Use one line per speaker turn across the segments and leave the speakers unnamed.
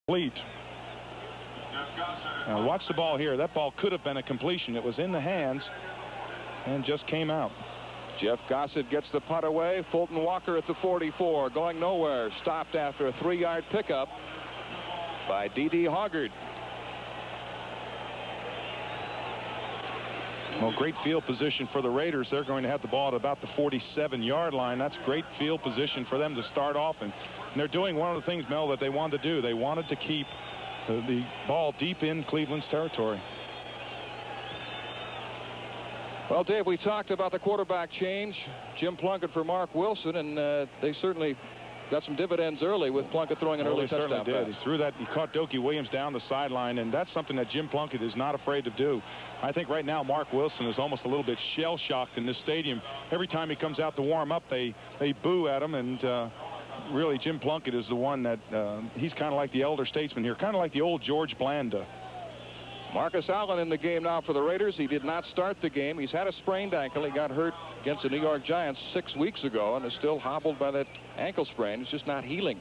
Complete. Now watch the ball here. That ball could have been a completion. It was in the hands and just came out.
Jeff Gossett gets the punt away. Fulton Walker at the 44, going nowhere. Stopped after a 3-yard pickup by D.D. Hoggard.
Well, great field position for the Raiders. They're going to have the ball at about the 47-yard line. That's great field position for them to start off. And they're doing one of the things, Mel, that they wanted to do. They wanted to keep the ball deep in Cleveland's territory.
Well, Dave, we talked about the quarterback change. Jim Plunkett for Mark Wilson, and they certainly got some dividends early with Plunkett throwing an early touchdown pass.
He threw that. He caught Dokie Williams down the sideline, and that's something that Jim Plunkett is not afraid to do. I think right now Mark Wilson is almost a little bit shell-shocked in this stadium. Every time he comes out to warm up, they boo at him, and really Jim Plunkett is the one that he's kind of like the elder statesman here, kind of like the old George Blanda.
Marcus Allen in the game now for the Raiders. He did not start the game. He's had a sprained ankle. He got hurt against the New York Giants 6 weeks ago and is still hobbled by that ankle sprain. It's just not healing.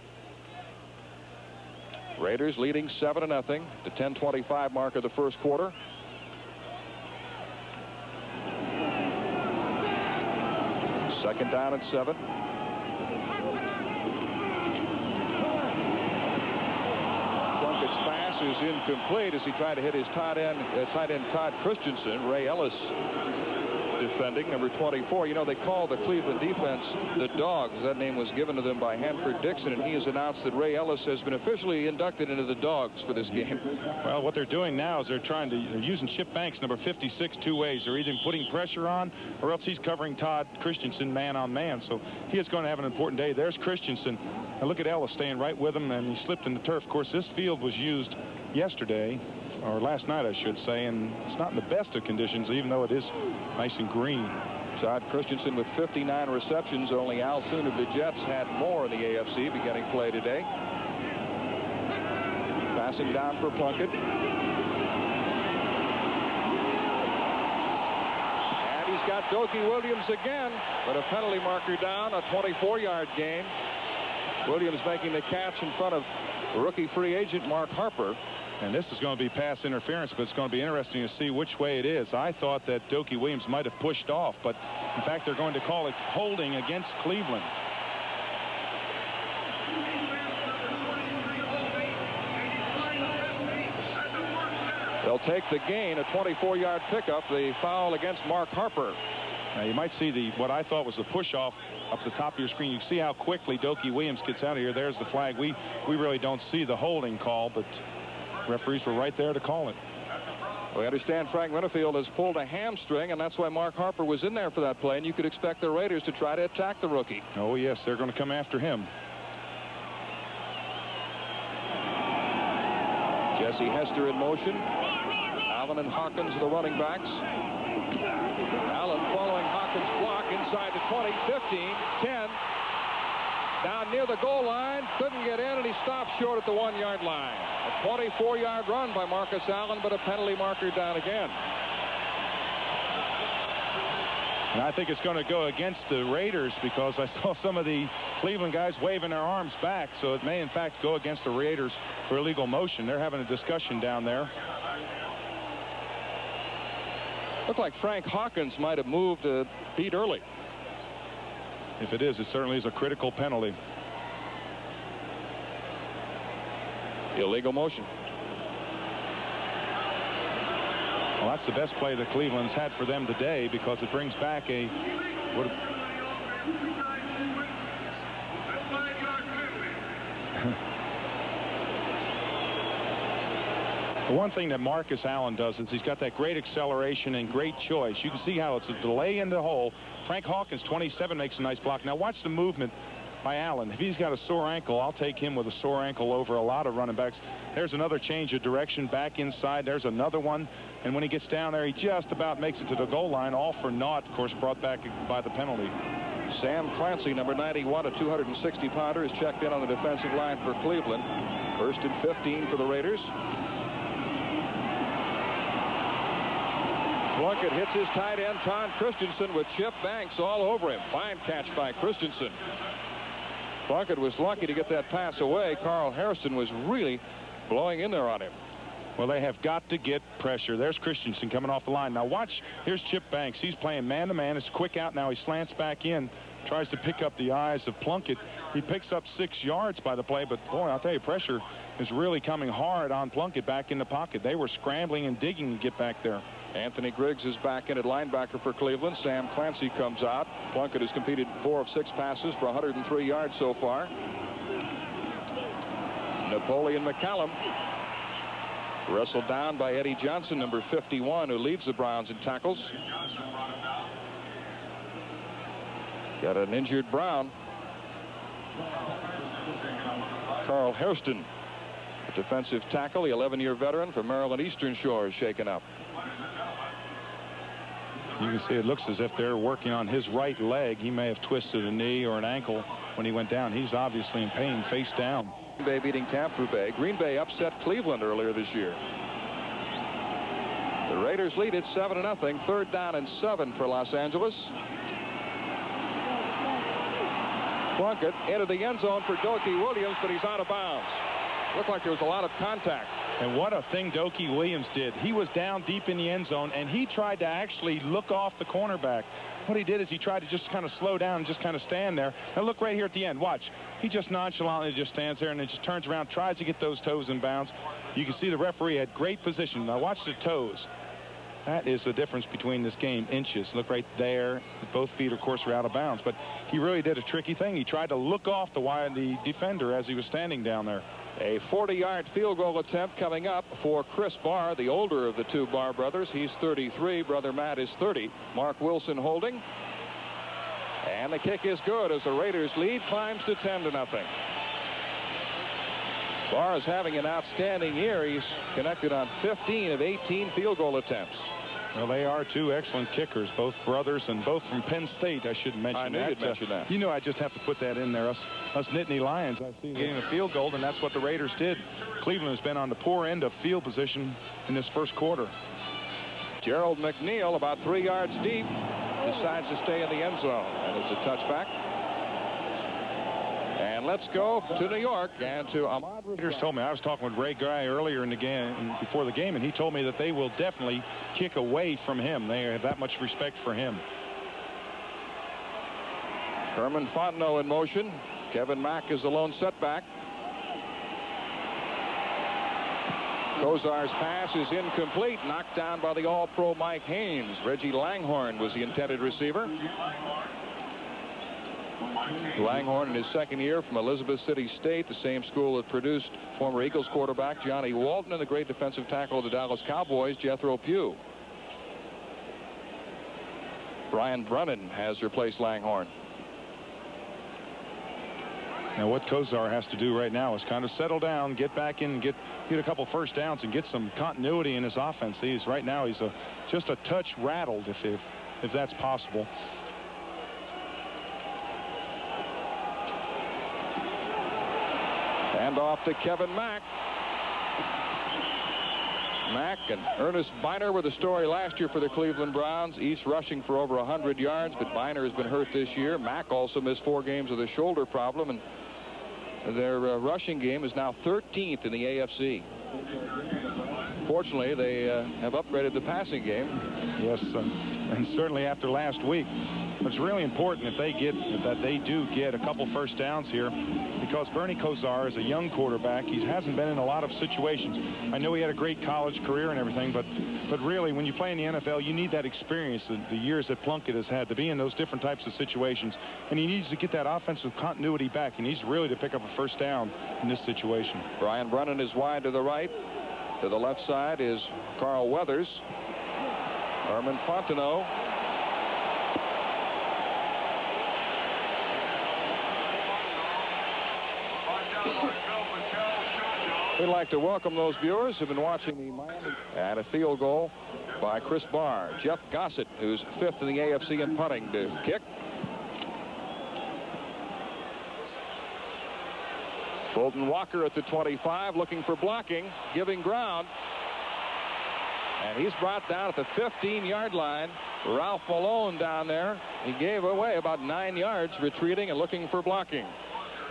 Raiders leading 7-0. The 10:25 mark of the first quarter. Second down and 7. Is incomplete as he tried to hit his tight end Todd Christensen. Ray Ellis defending, number 24. You know, they call the Cleveland defense the Dogs. That name was given to them by Hanford Dixon, and he has announced that Ray Ellis has been officially inducted into the Dogs for this game.
Well, what they're doing now is they're using Chip Banks, number 56, two ways. They're either putting pressure on, or else he's covering Todd Christensen man on man. So he is going to have an important day. There's Christensen. And look at Ellis staying right with him, and he slipped in the turf. Of course, this field was used yesterday, or last night, I should say, and it's not in the best of conditions, even though it is nice and green.
Todd Christensen with 59 receptions. Only Al Toon of the Jets had more in the AFC beginning play today. Passing down for Plunkett. And he's got Dokie Williams again, but a penalty marker down, a 24-yard gain. Williams making the catch in front of rookie free agent Mark Harper.
And this is going to be pass interference, but it's going to be interesting to see which way it is. I thought that Dokie Williams might have pushed off, but in fact they're going to call it holding against Cleveland.
They'll take the gain, a 24-yard pickup, the foul against Mark Harper.
Now you might see what I thought was the push off up the top of your screen. You can see how quickly Dokie Williams gets out of here. There's the flag. We really don't see the holding call, but referees were right there to call it.
We understand Frank Winterfield has pulled a hamstring, and that's why Mark Harper was in there for that play, and you could expect the Raiders to try to attack the rookie.
Oh yes, they're going to come after him.
Jesse Hester in motion. Allen and Hawkins, the running backs. Allen following Hawkins' block inside the 20, 15, 10. Down near the goal line, couldn't get in, and he stopped short at the 1-yard line. A 24-yard run by Marcus Allen, but a penalty marker down again.
And I think it's going to go against the Raiders because I saw some of the Cleveland guys waving their arms back, so it may in fact go against the Raiders for illegal motion. They're having a discussion down there.
Looked like Frank Hawkins might have moved a beat early.
If it is, it certainly is a critical penalty.
Illegal motion.
Well, that's the best play that Cleveland's had for them today because it brings back a... The one thing that Marcus Allen does is he's got that great acceleration and great choice. You can see how it's a delay in the hole. Frank Hawkins, 27, makes a nice block. Now watch the movement by Allen. If he's got a sore ankle, I'll take him with a sore ankle over a lot of running backs. There's another change of direction back inside. There's another one. And when he gets down there, he just about makes it to the goal line. All for naught, of course, brought back by the penalty.
Sam Clancy, number 91, a 260-pounder, is checked in on the defensive line for Cleveland. 1st and 15 for the Raiders. Plunkett hits his tight end, Todd Christensen, with Chip Banks all over him. Fine catch by Christensen. Plunkett was lucky to get that pass away. Carl Harrison was really blowing in there on him.
Well, they have got to get pressure. There's Christensen coming off the line. Now watch, here's Chip Banks. He's playing man-to-man. It's quick out now. He slants back in, tries to pick up the eyes of Plunkett. He picks up 6 yards by the play, but boy, I'll tell you, pressure is really coming hard on Plunkett back in the pocket. They were scrambling and digging to get back there.
Anthony Griggs is back in at linebacker for Cleveland. Sam Clancy comes out. Plunkett has completed 4 of 6 passes for 103 yards so far. Napoleon McCallum wrestled down by Eddie Johnson, number 51, who leads the Browns in tackles. Got an injured Brown. Carl Hairston, a defensive tackle, the 11-year veteran from Maryland Eastern Shore, is shaken up.
You can see it looks as if they're working on his right leg. He may have twisted a knee or an ankle when he went down. He's obviously in pain, face down.
Green Bay beating Tampa Bay. Green Bay upset Cleveland earlier this year. The Raiders lead it 7-0. 3rd down and 7 for Los Angeles. Plunkett into the end zone for Dokie Williams, but he's out of bounds. Looked like there was a lot of contact.
And what a thing Dokie Williams did. He was down deep in the end zone, and he tried to actually look off the cornerback. What he did is he tried to just kind of slow down and just kind of stand there. Now look right here at the end. Watch. He just nonchalantly just stands there and then just turns around, tries to get those toes in bounds. You can see the referee had great position. Now watch the toes. That is the difference between this game, inches. Look right there. Both feet, of course, are out of bounds. But he really did a tricky thing. He tried to look off the defender as he was standing down there.
A 40-yard field goal attempt coming up for Chris Barr, the older of the 2 Barr brothers. He's 33. Brother Matt is 30. Mark Wilson holding. And the kick is good as the Raiders lead climbs to 10-0. Barr is having an outstanding year. He's connected on 15 of 18 field goal attempts.
Well, they are 2 excellent kickers, both brothers, and both from Penn State. I should mention
I knew you'd mention that.
You know, I just have to put that in there. Us Nittany Lions, I see getting a field goal, and that's what the Raiders did. Cleveland has been on the poor end of field position in this first quarter.
Gerald McNeil, about 3 yards deep, decides to stay in the end zone, and it's a touchback. And let's go to New York and to Ahmad
Raiders told me, I was talking with Ray Guy earlier in the game, before the game, and he told me that they will definitely kick away from him. They have that much respect for him.
Herman Fontenot in motion. Kevin Mack is the lone setback. Kozar's pass is incomplete, knocked down by the All-Pro Mike Haynes. Reggie Langhorne was the intended receiver. Langhorne in his 2nd year from Elizabeth City State, the same school that produced former Eagles quarterback Johnny Walton and the great defensive tackle of the Dallas Cowboys, Jethro Pugh. Brian Brunnan has replaced Langhorne.
Now what Kozar has to do right now is kind of settle down, get back in, get a couple first downs, and get some continuity in his offense. He's just a touch rattled, if that's possible.
And off to Kevin Mack. Mack and Ernest Biner were the story last year for the Cleveland Browns. East rushing for over 100 yards, but Biner has been hurt this year. Mack also missed 4 games with a shoulder problem, and their rushing game is now 13th in the AFC. Fortunately, they have upgraded the passing game.
Yes, and certainly after last week. It's really important that they do get a couple first downs here, because Bernie Kozar is a young quarterback. He hasn't been in a lot of situations. I know he had a great college career and everything, but really when you play in the NFL, you need that experience, the years that Plunkett has had, to be in those different types of situations. And he needs to get that offensive continuity back. He needs really to pick up a first down in this situation.
Brian Brennan is wide to the right. To the left side is Carl Weathers. Herman Fontenot. We'd like to welcome those viewers who've been watching the Miami, and a field goal by Chris Barr. Jeff Gossett, who's 5th in the AFC in punting, to kick. Bolton Walker at the 25, looking for blocking, giving ground. And he's brought down at the 15-yard line. Ralph Malone down there. He gave away about 9 yards, retreating and looking for blocking.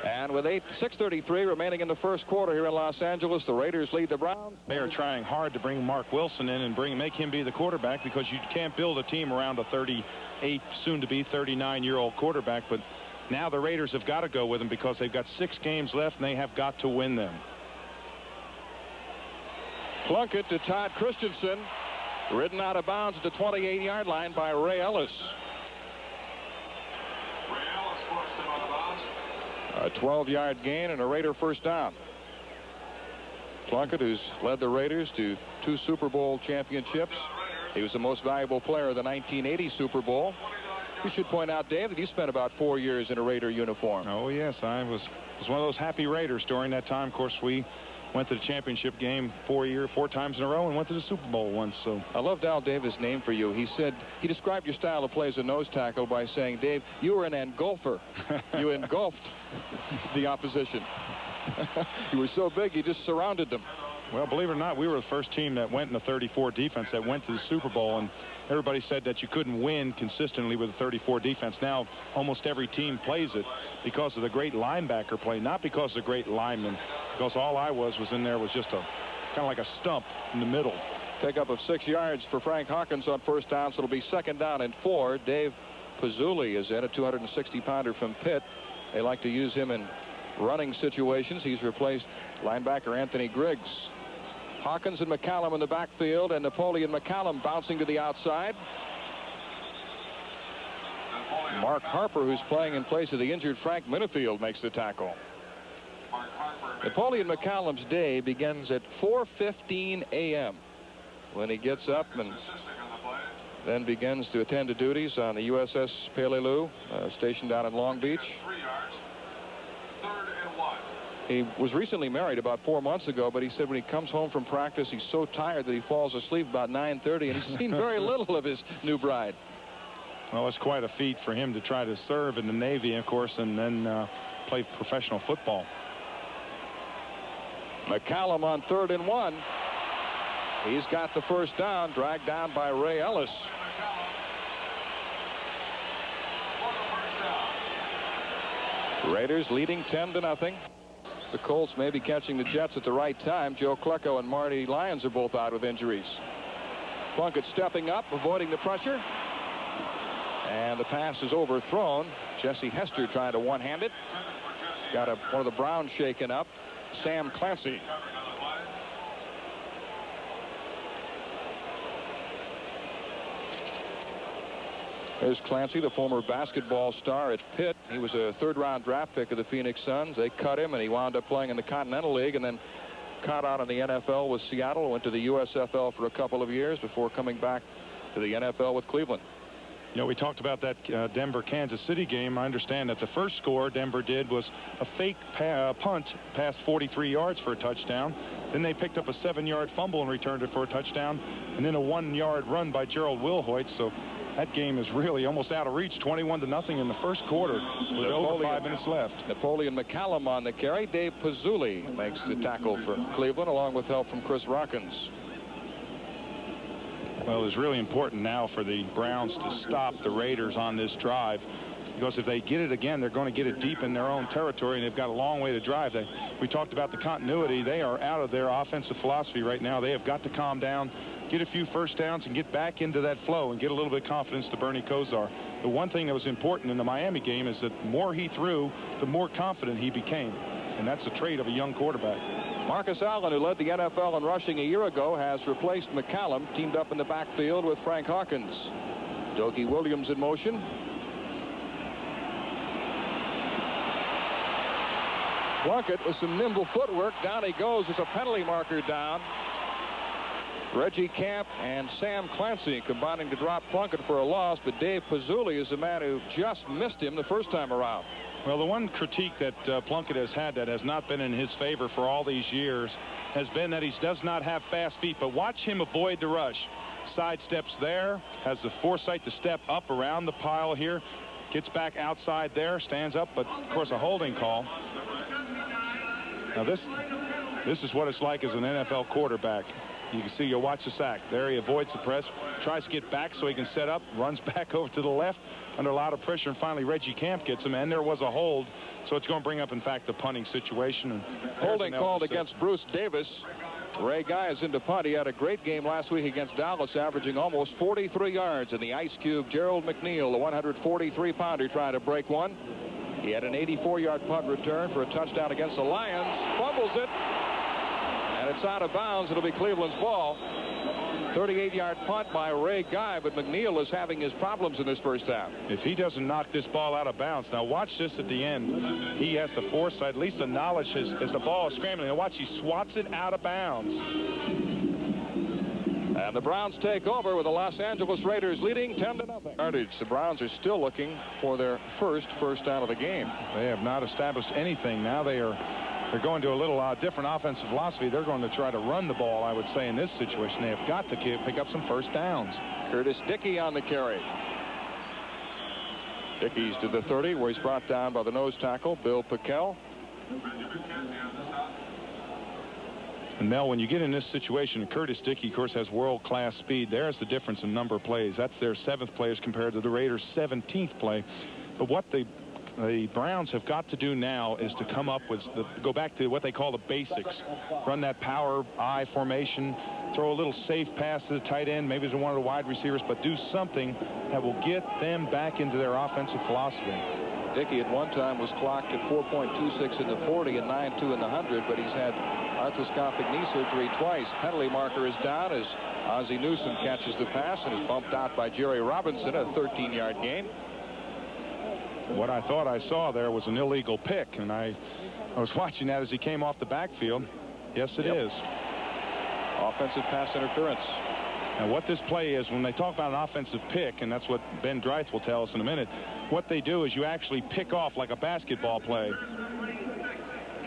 And with 6:33 remaining in the first quarter here in Los Angeles, the Raiders lead the Browns.
They are trying hard to bring Mark Wilson in and make him be the quarterback, because you can't build a team around a 38, soon-to-be 39-year-old quarterback. But now the Raiders have got to go with him, because they've got 6 games left and they have got to win them.
Plunkett to Todd Christensen, ridden out of bounds at the 28-yard line by Ray Ellis. A 12-yard gain and a Raider first down. Plunkett, who's led the Raiders to 2 Super Bowl championships. He was the most valuable player of the 1980 Super Bowl. We should point out, Dave, that you spent about 4 years in a Raider uniform.
Oh, yes. I was one of those happy Raiders during that time. Of course, we went to the championship game 4 times in a row and went to the Super Bowl once. So
I loved Al Davis' name for you. He said he described your style of play as a nose tackle by saying, Dave, you were an engulfer. You engulfed the opposition. You were so big you just surrounded them.
Well, believe it or not, we were the first team that went in the 34 defense that went to the Super Bowl, and everybody said that you couldn't win consistently with the 34 defense. Now almost every team plays it because of the great linebacker play, not because of the great lineman, because all I was in there was just kind of like a stump in the middle.
Pickup of 6 yards for Frank Hawkins on first down, so it'll be 2nd down and 4. Dave Pazzulli is in, a 260-pounder from Pitt. They like to use him in running situations. He's replaced linebacker Anthony Griggs. Hawkins and McCallum in the backfield, and Napoleon McCallum bouncing to the outside. Mark Harper, who's playing in place of the injured Frank Minifield, makes the tackle. Napoleon McCallum's day begins at 4:15 a.m. when he gets up and then begins to attend to duties on the USS Peleliu, stationed down in Long Beach. He was recently married about 4 months ago, but he said when he comes home from practice, he's so tired that he falls asleep about 9:30, and he's seen very little of his new bride.
Well, it's quite a feat for him to try to serve in the Navy, of course, and then play professional football.
McCallum on 3rd and 1. He's got the first down, dragged down by Ray Ellis. Raiders leading 10-0. The Colts may be catching the Jets at the right time. Joe Klecko and Marty Lyons are both out with injuries. Plunkett stepping up, avoiding the pressure. And the pass is overthrown. Jesse Hester trying to one-hand it. Got one of the Browns shaken up. Sam Clancy. There's Clancy, the former basketball star at Pitt. He was a 3rd-round draft pick of the Phoenix Suns. They cut him, and he wound up playing in the Continental League and then caught out in the NFL with Seattle, went to the USFL for a couple of years before coming back to the NFL with Cleveland.
You know, we talked about that Denver-Kansas City game. I understand that the first score Denver did was a fake punt past 43 yards for a touchdown. Then they picked up a 7-yard fumble and returned it for a touchdown, and then a 1-yard run by Gerald Wilhoit. So that game is really almost out of reach, 21-0 in the first quarter with over 5 minutes left.
Napoleon McCallum on the carry. Dave Pazzulli makes the tackle for Cleveland, along with help from Chris Rockins.
Well, it's really important now for the Browns to stop the Raiders on this drive, because if they get it again, they're going to get it deep in their own territory, and they've got a long way to drive. We talked about the continuity. They are out of their offensive philosophy right now. They have got to calm down, get a few first downs, and get back into that flow and get a little bit of confidence to Bernie Kosar. The one thing that was important in the Miami game is that the more he threw, the more confident he became, and that's a trait of a young quarterback.
Marcus Allen, who led the NFL in rushing a year ago, has replaced McCallum, teamed up in the backfield with Frank Hawkins. Dokie Williams in motion. Plunkett with some nimble footwork. Down he goes. There's a penalty marker down. Reggie Camp and Sam Clancy combining to drop Plunkett for a loss, but Dave Pazzulli is the man who just missed him the first time around.
Well, the one critique that Plunkett has had that has not been in his favor for all these years has been that he does not have fast feet. But watch him avoid the rush. Sidesteps there, has the foresight to step up around the pile here, gets back outside there, stands up, but of course a holding call. Now this is what it's like as an NFL quarterback. You can see, you'll watch the sack. There he avoids the press, tries to get back so he can set up, runs back over to the left under a lot of pressure, and finally Reggie Camp gets him, and there was a hold. So it's going to bring up, in fact, the punting situation. And
holding called against Bruce Davis. Ray Guy is into punt. He had a great game last week against Dallas, averaging almost 43 yards. And the Ice Cube, Gerald McNeil, the 143-pounder, trying to break one. He had an 84-yard punt return for a touchdown against the Lions. Fumbles it. And it's out of bounds. It'll be Cleveland's ball. 38-yard punt by Ray Guy, but McNeil is having his problems in this first half.
If he doesn't knock this ball out of bounds, now watch this at the end. He has the foresight, at least the knowledge as the ball is scrambling. Now watch, he swats it out of bounds.
And the Browns take over with the Los Angeles Raiders leading 10-0. The Browns are still looking for their first down of the game.
They have not established anything. Now they're going to a little different offensive philosophy. They're going to try to run the ball, I would say, in this situation. They have got to pick up some first downs.
Curtis Dickey on the carry. Dickey's to the 30, where he's brought down by the nose tackle, Bill Pickel.
And Mel, when you get in this situation, Curtis Dickey, of course, has world-class speed. There's the difference in number of plays. That's their 7th play as compared to the Raiders' 17th play. But what the Browns have got to do now is to come up with go back to what they call the basics. Run that power I formation, throw a little safe pass to the tight end, maybe to one of the wide receivers, but do something that will get them back into their offensive philosophy.
Dickey at one time was clocked at 4.26 in the 40 and 9.2 in the 100, but he's had arthroscopic knee surgery twice. Penalty marker is down as Ozzie Newsome catches the pass and is bumped out by Jerry Robinson, a 13-yard gain.
What I thought I saw there was an illegal pick, and I was watching that as he came off the backfield. Yes, it is.
Offensive pass interference.
And what this play is, when they talk about an offensive pick, and that's what Ben Dreitz will tell us in a minute, what they do is you actually pick off like a basketball play.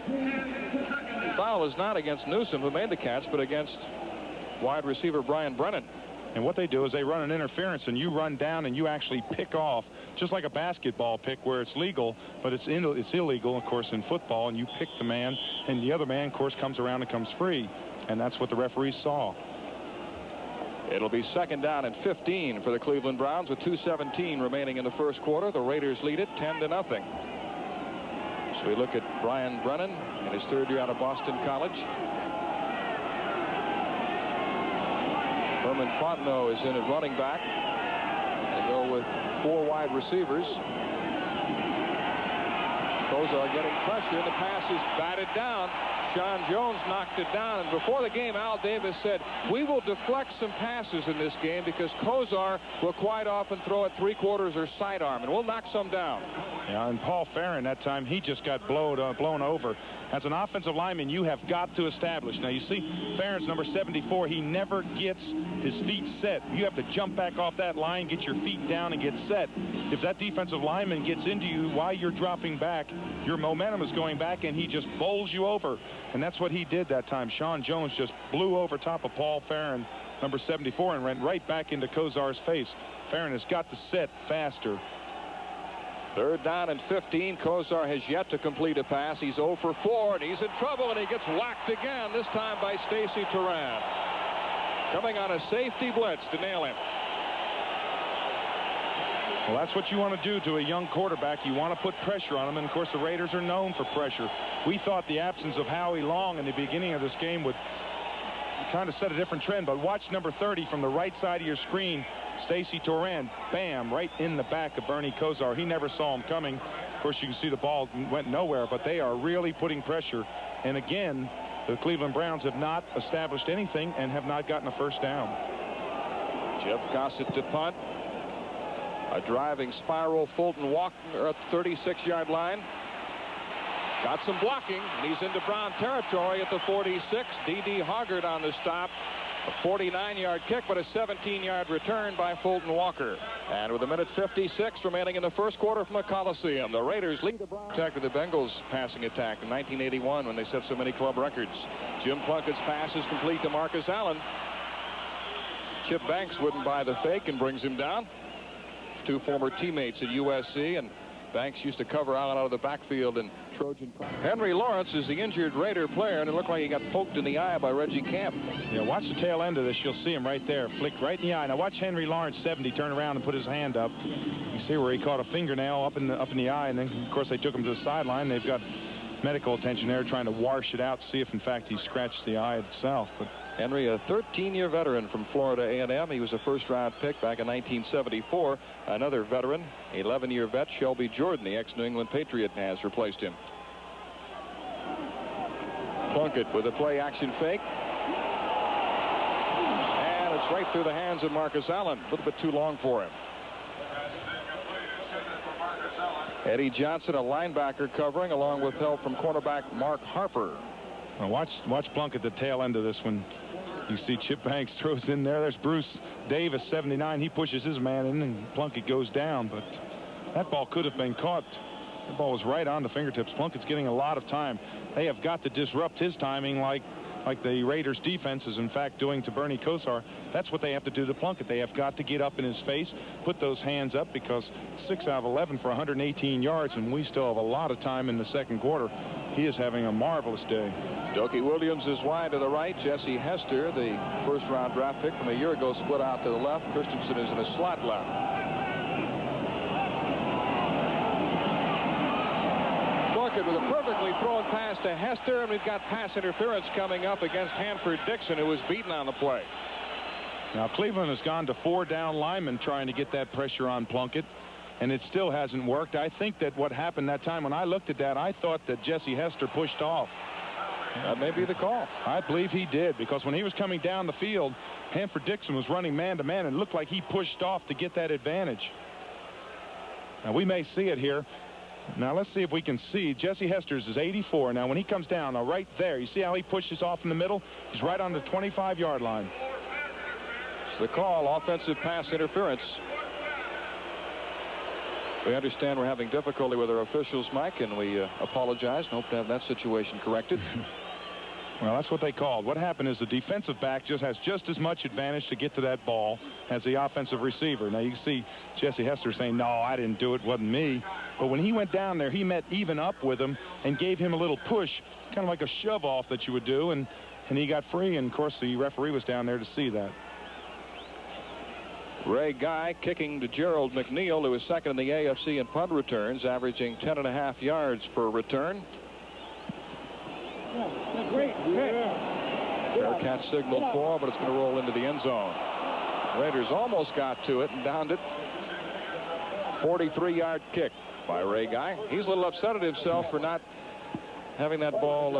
The foul is not against Newsome, who made the catch, but against wide receiver Brian Brennan.
And what they do is they run an interference, and you run down and you actually pick off, just like a basketball pick where it's legal, but it's illegal, of course, in football, and you pick the man, and the other man, of course, comes around and comes free. And that's what the referees saw.
It'll be 2nd down and 15 for the Cleveland Browns with 2:17 remaining in the first quarter. The Raiders lead it 10-0. So we look at Brian Brennan in his 3rd year out of Boston College. Herman Fontenot is in at running back. They go with 4 wide receivers. Kosar getting pressure, and the pass is batted down. Sean Jones knocked it down, and before the game, Al Davis said, we will deflect some passes in this game because Kosar will quite often throw at 3/4 or sidearm, and we'll knock some down.
Yeah, and Paul Farron that time, he just got blown over. As an offensive lineman, you have got to establish. Now, you see, Farron's number 74, he never gets his feet set. You have to jump back off that line, get your feet down, and get set. If that defensive lineman gets into you while you're dropping back, your momentum is going back, and he just bowls you over. And that's what he did that time. Sean Jones just blew over top of Paul Farron, number 74, and went right back into Kosar's face. Farron has got to set faster.
3rd down and 15. Kosar has yet to complete a pass. He's 0 for 4, and he's in trouble, and he gets whacked again, this time by Stacy Turan. Coming on a safety blitz to nail him.
Well, that's what you want to do to a young quarterback. You want to put pressure on him, and of course the Raiders are known for pressure. We thought the absence of Howie Long in the beginning of this game would kind of set a different trend, but watch number 30 from the right side of your screen. Stacy Turan, bam, right in the back of Bernie Kosar. He never saw him coming. Of course, you can see the ball went nowhere, but they are really putting pressure. And again, the Cleveland Browns have not established anything and have not gotten a first down.
Jeff Gossett to punt. A driving spiral. Fulton Walker at the 36-yard line. Got some blocking, and he's into Brown territory at the 46. D.D. Hoggard on the stop. A 49-yard kick, but a 17-yard return by Fulton Walker. And with 1:56 remaining in the first quarter from the Coliseum, the Raiders lead the Browns. Attack with the Bengals passing attack in 1981 when they set so many club records. Jim Plunkett's pass is complete to Marcus Allen. Chip Banks wouldn't buy the fake and brings him down. 2 former teammates at USC, and Banks used to cover Allen out of the backfield in Trojan. Henry Lawrence is the injured Raider player, and it looked like he got poked in the eye by Reggie Camp.
Yeah, watch the tail end of this. You'll see him right there, flicked right in the eye. Now watch Henry Lawrence, 70, turn around and put his hand up. You see where he caught a fingernail up in the eye, and then of course they took him to the sideline. They've got medical attention there, trying to wash it out, see if in fact he scratched the eye itself. But
Henry, a 13-year veteran from Florida A&M. He was a first-round pick back in 1974. Another veteran, 11-year vet, Shelby Jordan, the ex-New England Patriot, has replaced him. Plunkett with a play-action fake. And it's right through the hands of Marcus Allen. A little bit too long for him. Eddie Johnson, a linebacker, covering, along with help from cornerback Mark Harper.
Now watch Plunkett, the tail end of this one. You see Chip Banks throws in there. There's Bruce Davis, 79. He pushes his man in, and Plunkett goes down. But that ball could have been caught. The ball was right on the fingertips. Plunkett's getting a lot of time. They have got to disrupt his timing like the Raiders defense is in fact doing to Bernie Kosar. That's what they have to do to Plunkett. They have got to get up in his face, put those hands up, because 6 out of 11 for 118 yards, and we still have a lot of time in the second quarter. He is having a marvelous day.
Dokie Williams is wide to the right. Jesse Hester, the first-round draft pick from a year ago, split out to the left. Christensen is in a slot left. Plunkett with a perfectly thrown pass to Hester, and we've got pass interference coming up against Hanford Dixon, who was beaten on the play.
Now Cleveland has gone to 4 down linemen trying to get that pressure on Plunkett, and it still hasn't worked. I think that what happened that time, when I looked at that, I thought that Jesse Hester pushed off.
That may be the call.
I believe he did, because when he was coming down the field, Hanford Dixon was running man-to-man, and it looked like he pushed off to get that advantage. Now we may see it here. Now let's see if we can see. Jesse Hester's is 84. Now when he comes down, now right there, you see how he pushes off in the middle? He's right on the 25-yard line.
It's the call, offensive pass interference. We understand we're having difficulty with our officials, Mike, and we apologize and hope to have that situation corrected.
Well, that's what they called. What happened is the defensive back just has just as much advantage to get to that ball as the offensive receiver. Now you can see Jesse Hester saying, no, I didn't do it, wasn't me. But when he went down there, he met even up with him and gave him a little push, kind of like a shove off that you would do, and he got free, and of course the referee was down there to see that.
Ray Guy kicking to Gerald McNeil, who is second in the AFC in punt returns, averaging 10.5 yards per return. Bearcat signaled for, but it's going to roll into the end zone. Raiders almost got to it and downed it. 43-yard kick by Ray Guy. He's a little upset at himself for not having that ball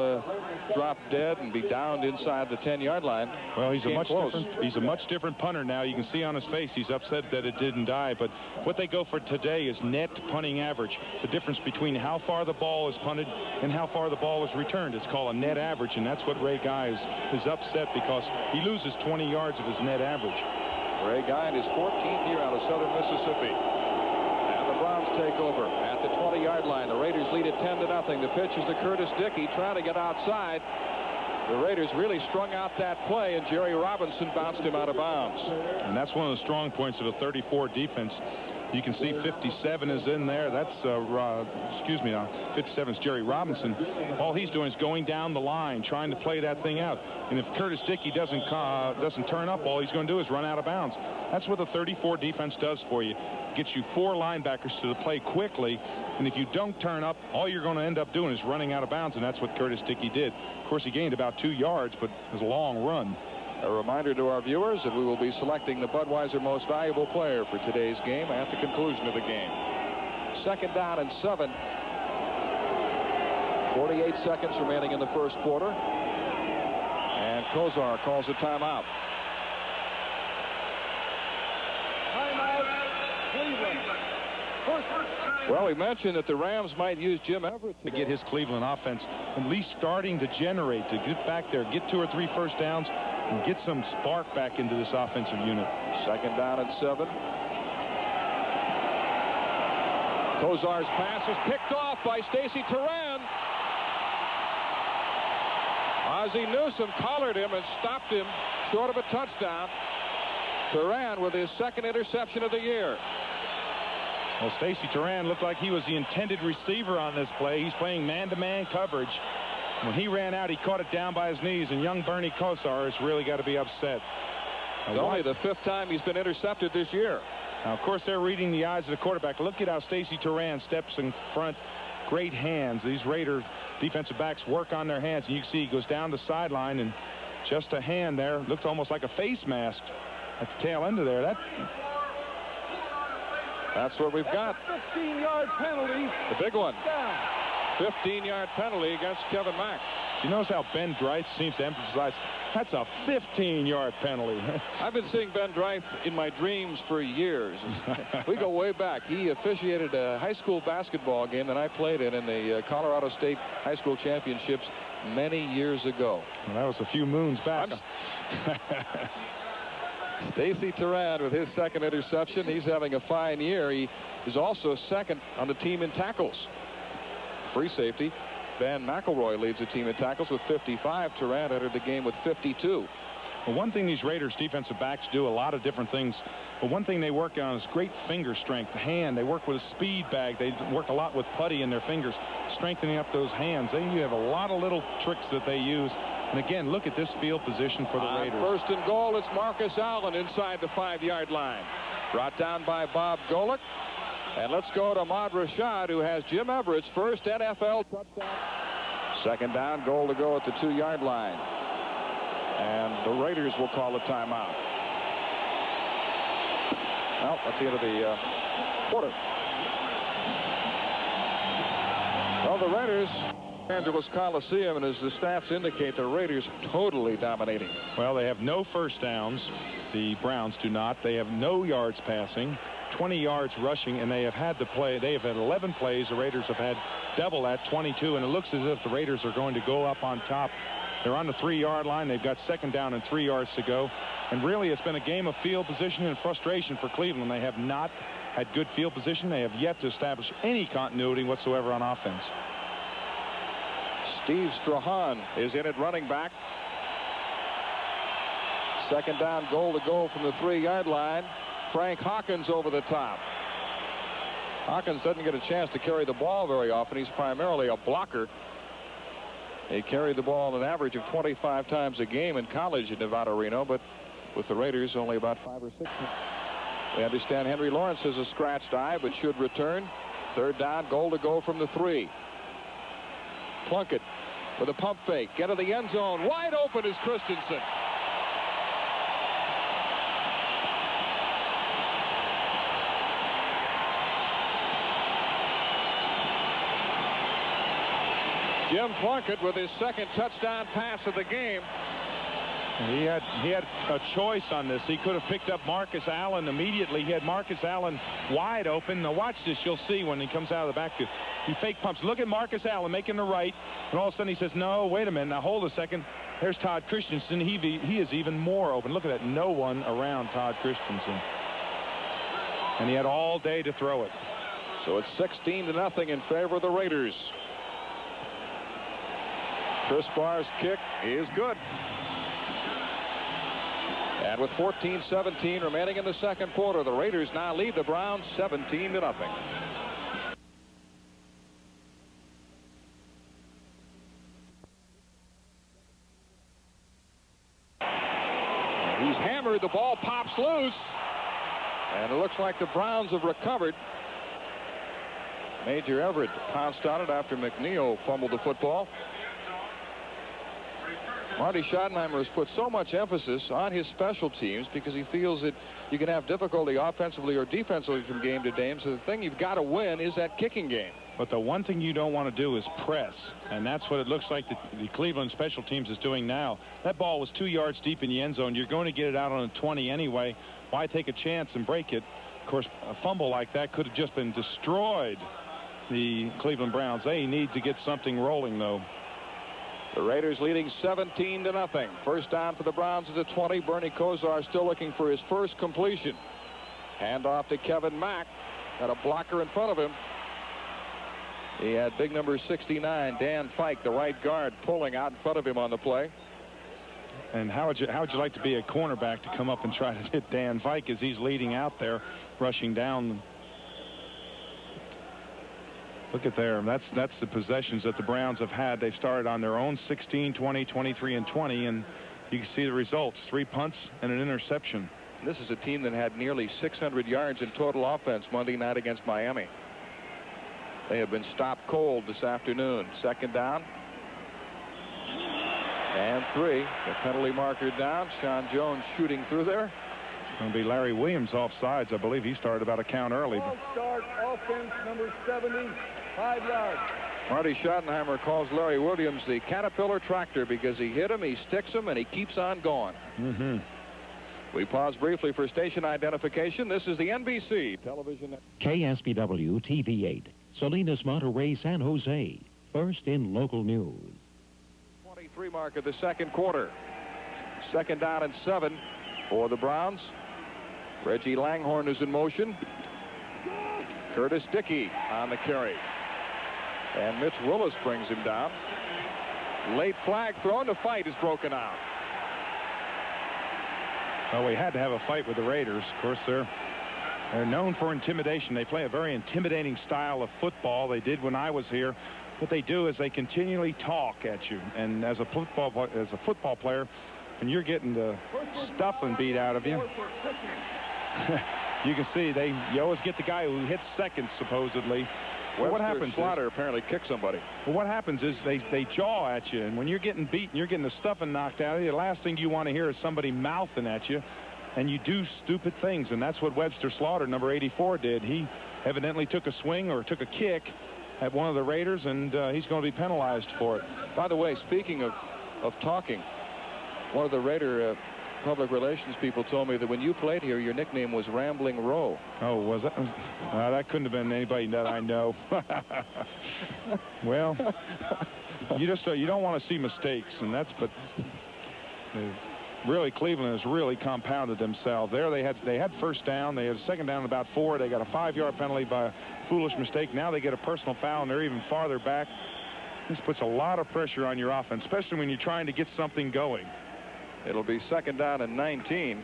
drop dead and be downed inside the 10-yard line.
Well, he's a much different punter now. You can see on his face he's upset that it didn't die. But what they go for today is net punting average, the difference between how far the ball is punted and how far the ball is returned. It's called a net average, and that's what Ray Guy is upset, because he loses 20 yards of his net average.
Ray Guy in his 14th year out of southern Mississippi. And the Browns take over at the 20-yard line. The Raiders lead it 10-0. The pitch is to Curtis Dickey, trying to get outside. The Raiders really strung out that play, and Jerry Robinson bounced him out of bounds.
And that's one of the strong points of the 34 defense. You can see 57 is in there. That's 57 is Jerry Robinson. All he's doing is going down the line, trying to play that thing out. And if Curtis Dickey doesn't turn up, all he's going to do is run out of bounds. That's what the 34 defense does for you. Gets you 4 linebackers to the play quickly, and if you don't turn up, all you're going to end up doing is running out of bounds, and that's what Curtis Dickey did. Of course, he gained about 2 yards, but it was a long run.
A reminder to our viewers that we will be selecting the Budweiser Most Valuable Player for today's game at the conclusion of the game. 2nd down and 7. 48 seconds remaining in the first quarter. And Kosar calls a timeout. Well, we mentioned that the Rams might use Jim Everett
to get his Cleveland offense at least starting to generate, to get back there, get 2 or 3 first downs, and get some spark back into this offensive unit.
2nd down and 7. Kosar's pass is picked off by Stacy Turan. Ozzie Newsome collared him and stopped him short of a touchdown. Turan with his 2nd interception of the year.
Well, Stacy Turan looked like he was the intended receiver on this play. He's playing man-to-man coverage. When he ran out, he caught it down by his knees, and young Bernie Kosar has really got to be upset.
It's only the 5th time he's been intercepted this year.
Now, of course, they're reading the eyes of the quarterback. Look at how Stacy Turan steps in front. Great hands. These Raider defensive backs work on their hands. And you can see he goes down the sideline, and just a hand there. Looked almost like a face mask at the tail end of there.
That's what we've got.
15-yard penalty.
The big one. 15-yard penalty against Kevin Mack.
You notice how Ben Dreith seems to emphasize that's a 15-yard penalty.
I've been seeing Ben Dreith in my dreams for years. We go way back. He officiated a high school basketball game that I played in the Colorado State High School Championships many years ago.
Well, that was a few moons back.
Stacy Turan with his 2nd interception. He's having a fine year. He is also 2nd on the team in tackles. Free safety Van McElroy leads the team in tackles with 55. Turan entered the game with 52.
Well, one thing these Raiders defensive backs do, a lot of different things, but one thing they work on is great finger strength, hand. They work with a speed bag. They work a lot with putty in their fingers, strengthening up those hands. You have a lot of little tricks that they use. And again, look at this field position for the Raiders.
First and goal, it's Marcus Allen inside the 5-yard line. Brought down by Bob Golick. And let's go to Ahmad Rashad, who has Jim Everett's first NFL touchdown. 2nd down, goal to go at the 2-yard line. And the Raiders will call a timeout. Well, that's the end of the quarter. Well, the Raiders, Angeles Coliseum, and as the stats indicate, the Raiders totally dominating.
Well, they have no first downs. The Browns do not. They have no yards passing, 20 yards rushing, and they have had 11 plays. The Raiders have had double that, 22, and it looks as if the Raiders are going to go up on top. They're on the 3-yard line. They've got 2nd down and 3 yards to go. And really, it's been a game of field position and frustration for Cleveland. They have not had good field position. They have yet to establish any continuity whatsoever on offense.
Steve Strahan is in at running back. 2nd down, goal to go from the 3-yard line. Frank Hawkins over the top. Hawkins doesn't get a chance to carry the ball very often. He's primarily a blocker. He carried the ball an average of 25 times a game in college at Nevada Reno, but with the Raiders only about 5 or 6. We understand Henry Lawrence has a scratched eye but should return. 3rd down, goal to go from the 3. Plunkett with a pump fake. Get to the end zone. Wide open is Christensen. Jim Plunkett with his 2nd touchdown pass of the game.
He had a choice on this. He could have picked up Marcus Allen immediately. He had Marcus Allen wide open. Now watch this. You'll see when he comes out of the backfield. He fake pumps. Look at Marcus Allen making the right, and all of a sudden he says, no, wait a minute. Now hold a second. There's Todd Christensen. He is even more open. Look at that. No one around Todd Christensen. And he had all day to throw it.
So it's 16-0 in favor of the Raiders. Chris Barr's kick is good. And with 14-17 remaining in the 2nd quarter, the Raiders now lead the Browns 17-0. He's hammered. The ball pops loose. And it looks like the Browns have recovered. Major Everett pounced on it after McNeil fumbled the football. Marty Schottenheimer has put so much emphasis on his special teams because he feels that you can have difficulty offensively or defensively from game to game. So the thing you've got to win is that kicking game.
But the one thing you don't want to do is press, and that's what it looks like the Cleveland special teams is doing now. That ball was 2 yards deep in the end zone. You're going to get it out on a 20 anyway. Why take a chance and break it? Of course, a fumble like that could have just been destroyed the Cleveland Browns. They need to get something rolling, though.
The Raiders leading 17-0. First down for the Browns at the 20. Bernie Kosar still looking for his first completion. Hand off to Kevin Mack. Got a blocker in front of him. He had big number 69, Dan Fike, the right guard, pulling out in front of him on the play.
And how would you like to be a cornerback to come up and try to hit Dan Fike as he's leading out there, rushing down? Look at there. That's the possessions that the Browns have had. They've started on their own 16, 20, 23, and 20, and you can see the results. 3 punts and an interception.
This is a team that had nearly 600 yards in total offense Monday night against Miami. They have been stopped cold this afternoon. Second down. And 3. The penalty marker down. Sean Jones shooting through there.
It's going to be Larry Williams offsides. I believe he started about a count early.
Start offense number 70, 5 yards.
Marty Schottenheimer calls Larry Williams the Caterpillar tractor because he hit him, he sticks him, and he keeps on going. We pause briefly for station identification. This is the NBC television.
KSBW TV 8, Salinas, Monterey, San Jose. First in local news.
23 mark of the second quarter. Second down and 7 for the Browns. Reggie Langhorne is in motion. Curtis Dickey on the carry. And Mitch Willis brings him down. Late flag thrown. The fight is broken out.
Well, we had to have a fight with the Raiders. Of course, they're known for intimidation. They play a very intimidating style of football. They did when I was here. What they do is they continually talk at you. And as a football player, when you're getting the stuffing beat out of you, you can see you always get the guy who hits second, supposedly.
Well, what happens? Slaughter apparently kicked somebody.
Well, what happens is they jaw at you, and when you're getting beaten, you're getting the stuffing knocked out of you. The last thing you want to hear is somebody mouthing at you, and you do stupid things, and that's what Webster Slaughter, number 84, did. He evidently took a swing or took a kick at one of the Raiders, and he's going to be penalized for it.
By the way, speaking of talking, one of the Raider public relations people told me that when you played here, your nickname was Rambling Roe.
Oh, was that? That couldn't have been anybody that I know. Well, you don't want to see mistakes, and but really Cleveland has really compounded themselves. There they had first down. They had second down about 4. They got a 5-yard penalty by a foolish mistake. Now they get a personal foul, and they're even farther back. This puts a lot of pressure on your offense, especially when you're trying to get something going.
It'll be second down and 19.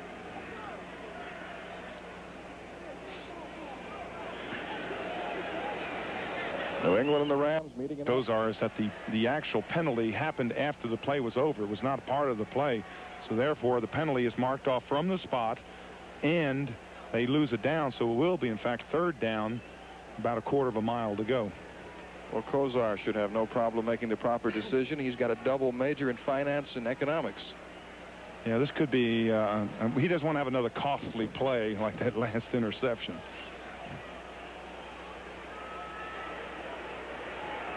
New England and the Rams meeting.
Those are is that the actual penalty happened after the play was over. It was not part of the play. So therefore, the penalty is marked off from the spot, and they lose it down. So it will be, in fact, third down, about a quarter of a mile to go.
Well, Kozar should have no problem making the proper decision. He's got a double major in finance and economics.
Yeah, this could be, he doesn't want to have another costly play like that last interception.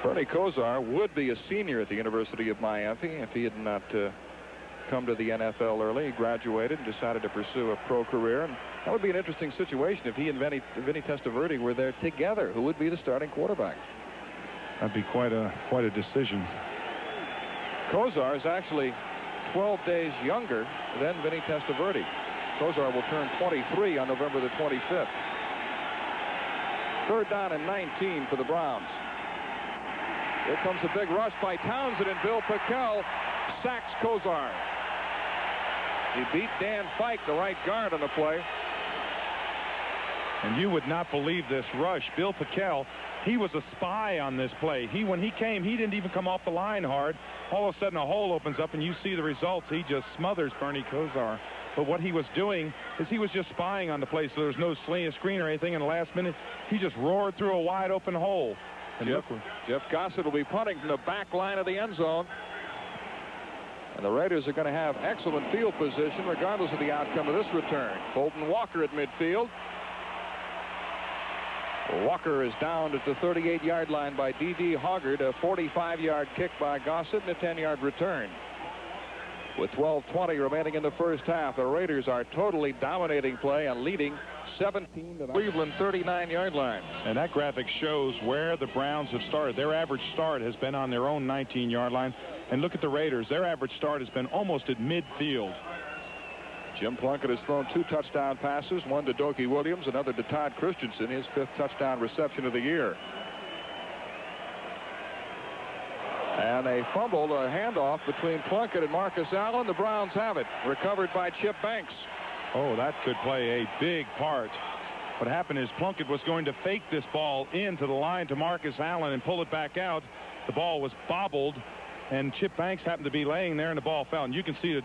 Bernie Kozar would be a senior at the University of Miami if he had not come to the NFL early. He graduated and decided to pursue a pro career. And that would be an interesting situation if he and Vinny Testaverde were there together. Who would be the starting quarterback?
That'd be quite a decision.
Kozar is actually 12 days younger than Vinny Testaverde. Kozar will turn 23 on November the 25th. Third down and 19 for the Browns. Here comes a big rush by Townsend, and Bill Pickel sacks Kozar. He beat Dan Fike, the right guard, on the play.
And you would not believe this rush. Bill Pickel, he was a spy on this play. When he came, he didn't even come off the line hard. All of a sudden, a hole opens up, and you see the results. He just smothers Bernie Kozar. But what he was doing is he was just spying on the play, so there's no screen or anything. In the last minute, he just roared through a wide open hole. And
Jeff Gossett will be punting from the back line of the end zone. And the Raiders are going to have excellent field position regardless of the outcome of this return. Colton Walker at midfield. Walker is downed at the 38-yard line by D.D. Hoggard. A 45-yard kick by Gossett and a 10-yard return. With 12:20 remaining in the first half, the Raiders are totally dominating play and leading 17 to the Cleveland 39-yard line.
And that graphic shows where the Browns have started. Their average start has been on their own 19-yard line. And look at the Raiders. Their average start has been almost at midfield.
Jim Plunkett has thrown 2 touchdown passes, one to Dokie Williams, another to Todd Christensen, his 5th touchdown reception of the year. And a fumble, a handoff between Plunkett and Marcus Allen. The Browns have it. Recovered by Chip Banks.
Oh, that could play a big part What happened is Plunkett was going to fake this ball into the line to Marcus Allen and pull it back out. The ball was bobbled, and Chip Banks happened to be laying there, and the ball fell. And you can see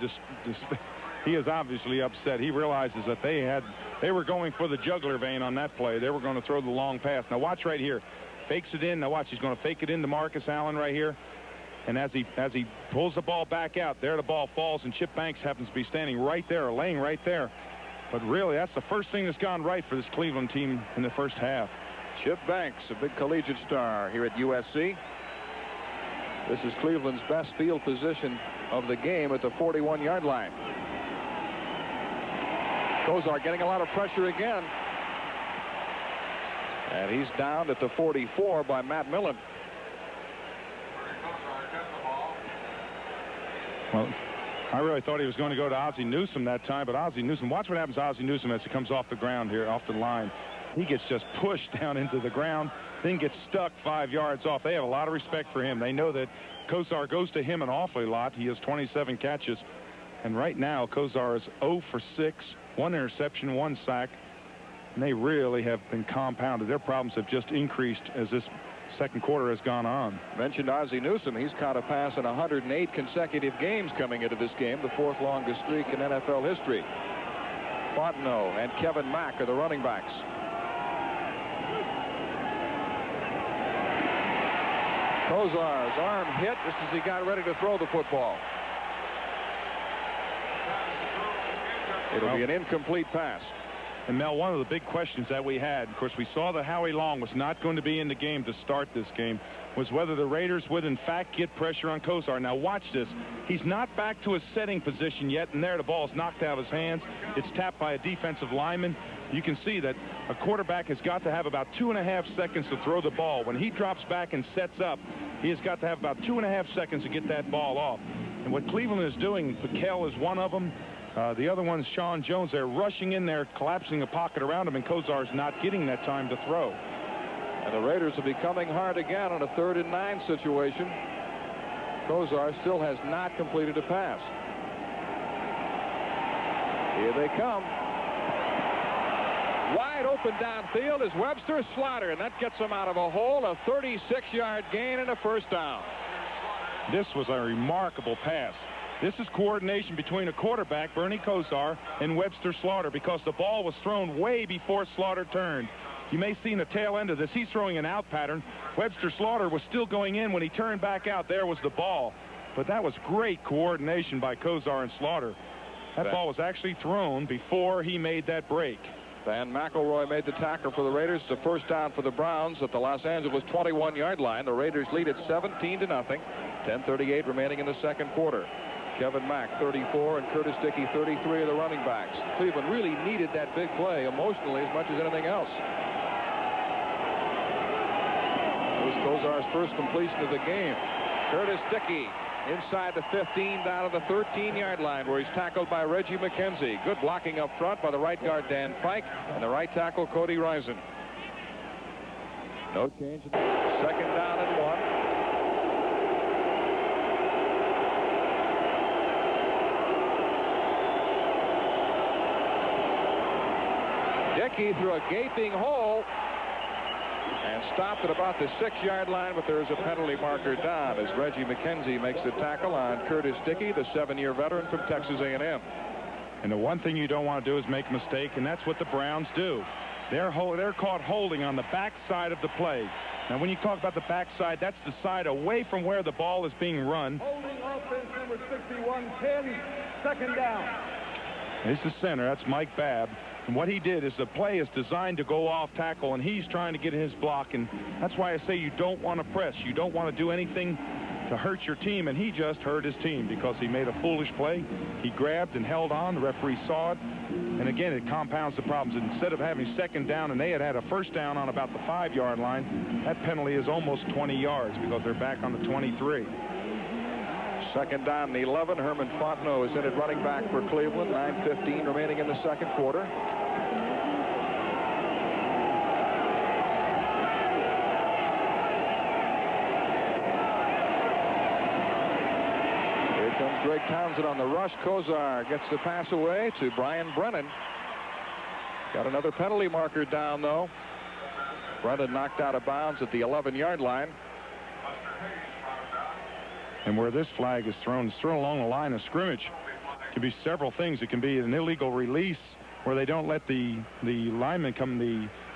he is obviously upset. He realizes that they were going for the jugular vein on that play. They were going to throw the long pass. Now watch right here. Fakes it in. Now watch. He's going to fake it into Marcus Allen right here. And as he pulls the ball back out, there the ball falls, and Chip Banks happens to be standing right there, laying right there. But really, that's the first thing that's gone right for this Cleveland team in the first half.
Chip Banks, a big collegiate star here at USC. This is Cleveland's best field position of the game at the 41-yard line. Kosar getting a lot of pressure again. And he's down at the 44 by Matt Millen.
Well, I really thought he was going to go to Ozzie Newsome that time, but Ozzie Newsome, watch what happens to Ozzie Newsome as he comes off the ground here, off the line. He gets just pushed down into the ground, then gets stuck 5 yards off. They have a lot of respect for him. They know that Kosar goes to him an awfully lot. He has 27 catches. And right now, Kosar is 0 for 6, 1 interception, 1 sack. And they really have been compounded. Their problems have just increased as this second quarter has gone on.
Mentioned Ozzie Newsome. He's caught a pass in 108 consecutive games coming into this game, the 4th longest streak in NFL history. Fontenot and Kevin Mack are the running backs. Kosar's arm hit just as he got ready to throw the football. It'll be an incomplete pass.
And Mel, one of the big questions that we had, of course, we saw that Howie Long was not going to be in the game to start this game, was whether the Raiders would in fact get pressure on Kosar. Now watch this. He's not back to his setting position yet, and there the ball is knocked out of his hands. It's tapped by a defensive lineman. You can see that a quarterback has got to have about 2.5 seconds to throw the ball. When he drops back and sets up, he has got to have about 2.5 seconds to get that ball off. And what Cleveland is doing, Paquel is one of them. The other one's Sean Jones. They're rushing in there, collapsing the pocket around him, and Kosar's not getting that time to throw.
And the Raiders will be coming hard again on a 3rd and 9 situation. Kosar still has not completed a pass. Here they come. Wide open downfield is Webster Slaughter, and that gets him out of a hole. A 36-yard gain and a first down.
This was a remarkable pass. This is coordination between a quarterback, Bernie Kosar, and Webster Slaughter, because the ball was thrown way before Slaughter turned. You may see in the tail end of this, he's throwing an out pattern. Webster Slaughter was still going in when he turned back out. There was the ball. But that was great coordination by Kosar and Slaughter. That ball was actually thrown before he made that break.
Van McElroy made the tackle for the Raiders. It's a first down for the Browns at the Los Angeles 21-yard line. The Raiders lead at 17-0. 10:38 remaining in the second quarter. Kevin Mack, 34, and Curtis Dickey, 33, are the running backs. Cleveland really needed that big play emotionally as much as anything else. It was Kosar's first completion of the game. Curtis Dickey inside the 15 down to the 13-yard line, where he's tackled by Reggie McKenzie. Good blocking up front by the right guard Dan Pike and the right tackle Cody Rison. No change. Second down and 1. Dickey through a gaping hole and stopped at about the 6-yard line, but there's a penalty marker down as Reggie McKenzie makes the tackle on Curtis Dickey, the 7-year veteran from Texas A&M.
And the one thing you don't want to do is make a mistake, and that's what the Browns do. They're caught holding on the backside of the play. Now, when you talk about the backside, that's the side away from where the ball is being run.
Holding offense number 61, 10, second down.
This is center. That's Mike Babb. And what he did is the play is designed to go off tackle, and he's trying to get his block. And that's why I say you don't want to press. You don't want to do anything to hurt your team. And he just hurt his team because he made a foolish play. He grabbed and held on. The referee saw it. And again, it compounds the problems. Instead of having second down, and they had a first down on about the 5-yard line, that penalty is almost 20 yards because they're back on the 23.
Second down and 11. Herman Fontenot is in at running back for Cleveland. 9:15 remaining in the second quarter. Here comes Greg Townsend on the rush. Kosar gets the pass away to Brian Brennan. Got another penalty marker down, though. Brennan knocked out of bounds at the 11-yard line.
And where this flag is thrown, it's thrown along the line of scrimmage. It can be several things. It can be an illegal release where they don't let the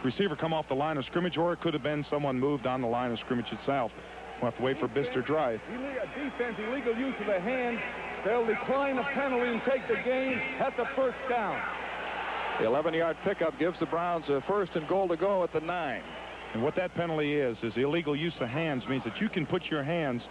receiver come off the line of scrimmage, or it could have been someone moved on the line of scrimmage itself. We'll have to wait for Mr. Dry.
Defense, illegal use of the hand. They'll decline the penalty and take the game at the first down.
The 11-yard pickup gives the Browns a 1st and goal to go at the 9.
And what that penalty is illegal use of hands. Means that you can put your hands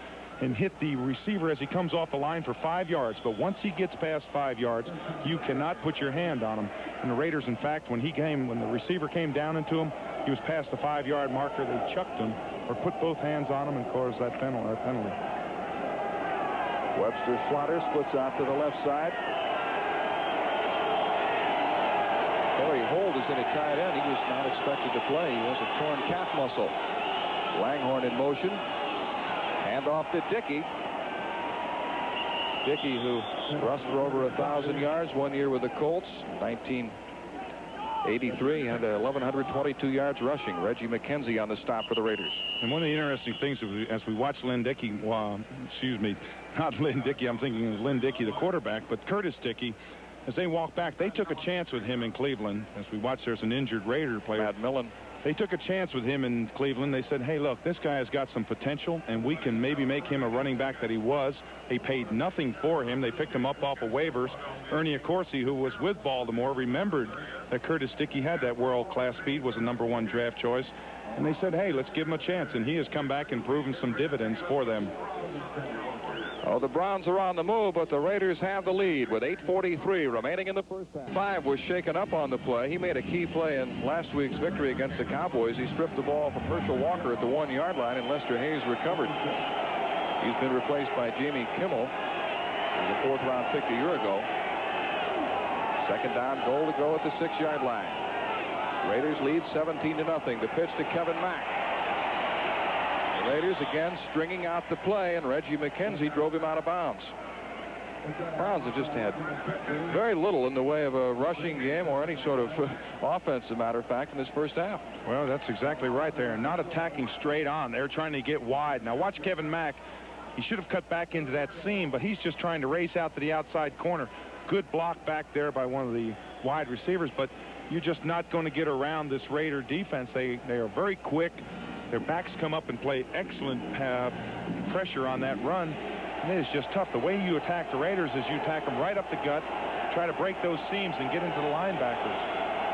and hit the receiver as he comes off the line for 5 yards. But once he gets past 5 yards, you cannot put your hand on him. And the Raiders, in fact, when the receiver came down into him, he was past the 5-yard marker. They chucked him or put both hands on him and caused that penalty.
Webster Slaughter splits out to the left side. Harry Holt is in at tight end. He was not expected to play. He has a torn calf muscle. Langhorne in motion. Hand off to Dickey. Dickey, who rushed for over 1,000 yards 1 year with the Colts. 1983 had 1,122 yards rushing. Reggie McKenzie on the stop for the Raiders.
And one of the interesting things as we watch Lynn Dickey, not Lynn Dickey, I'm thinking of Lynn Dickey, the quarterback, but Curtis Dickey, as they walk back, they took a chance with him in Cleveland. As we watch, there's an injured Raider player.
Matt Millen.
They took a chance with him in Cleveland. They said, hey, look, this guy has got some potential, and we can maybe make him a running back that he was. They paid nothing for him. They picked him up off of waivers. Ernie Accorsi, who was with Baltimore, remembered that Curtis Dickey had that world-class speed, was a #1 draft choice. And they said, hey, let's give him a chance. And he has come back and proven some dividends for them.
Oh, the Browns are on the move, but the Raiders have the lead with 8:43 remaining in the first half. 5 was shaken up on the play. He made a key play in last week's victory against the Cowboys. He stripped the ball from Herschel Walker at the 1-yard line, and Lester Hayes recovered. He's been replaced by Jamie Kimmel, who was a 4th-round pick a year ago. 2nd down, goal to go at the 6-yard line. Raiders lead 17-0. The pitch to Kevin Mack. The Raiders again stringing out the play, and Reggie McKenzie drove him out of bounds. Browns have just had very little in the way of a rushing game or any sort of offense, as a matter of fact, in this first half.
Well, that's exactly right. They're not attacking straight on. They're trying to get wide. Now watch Kevin Mack. He should have cut back into that seam, but he's just trying to race out to the outside corner. Good block back there by one of the wide receivers, but you're just not going to get around this Raider defense. They are very quick. Their backs come up and play excellent pressure on that run. And it is just tough. The way you attack the Raiders is you attack them right up the gut, try to break those seams and get into the linebackers.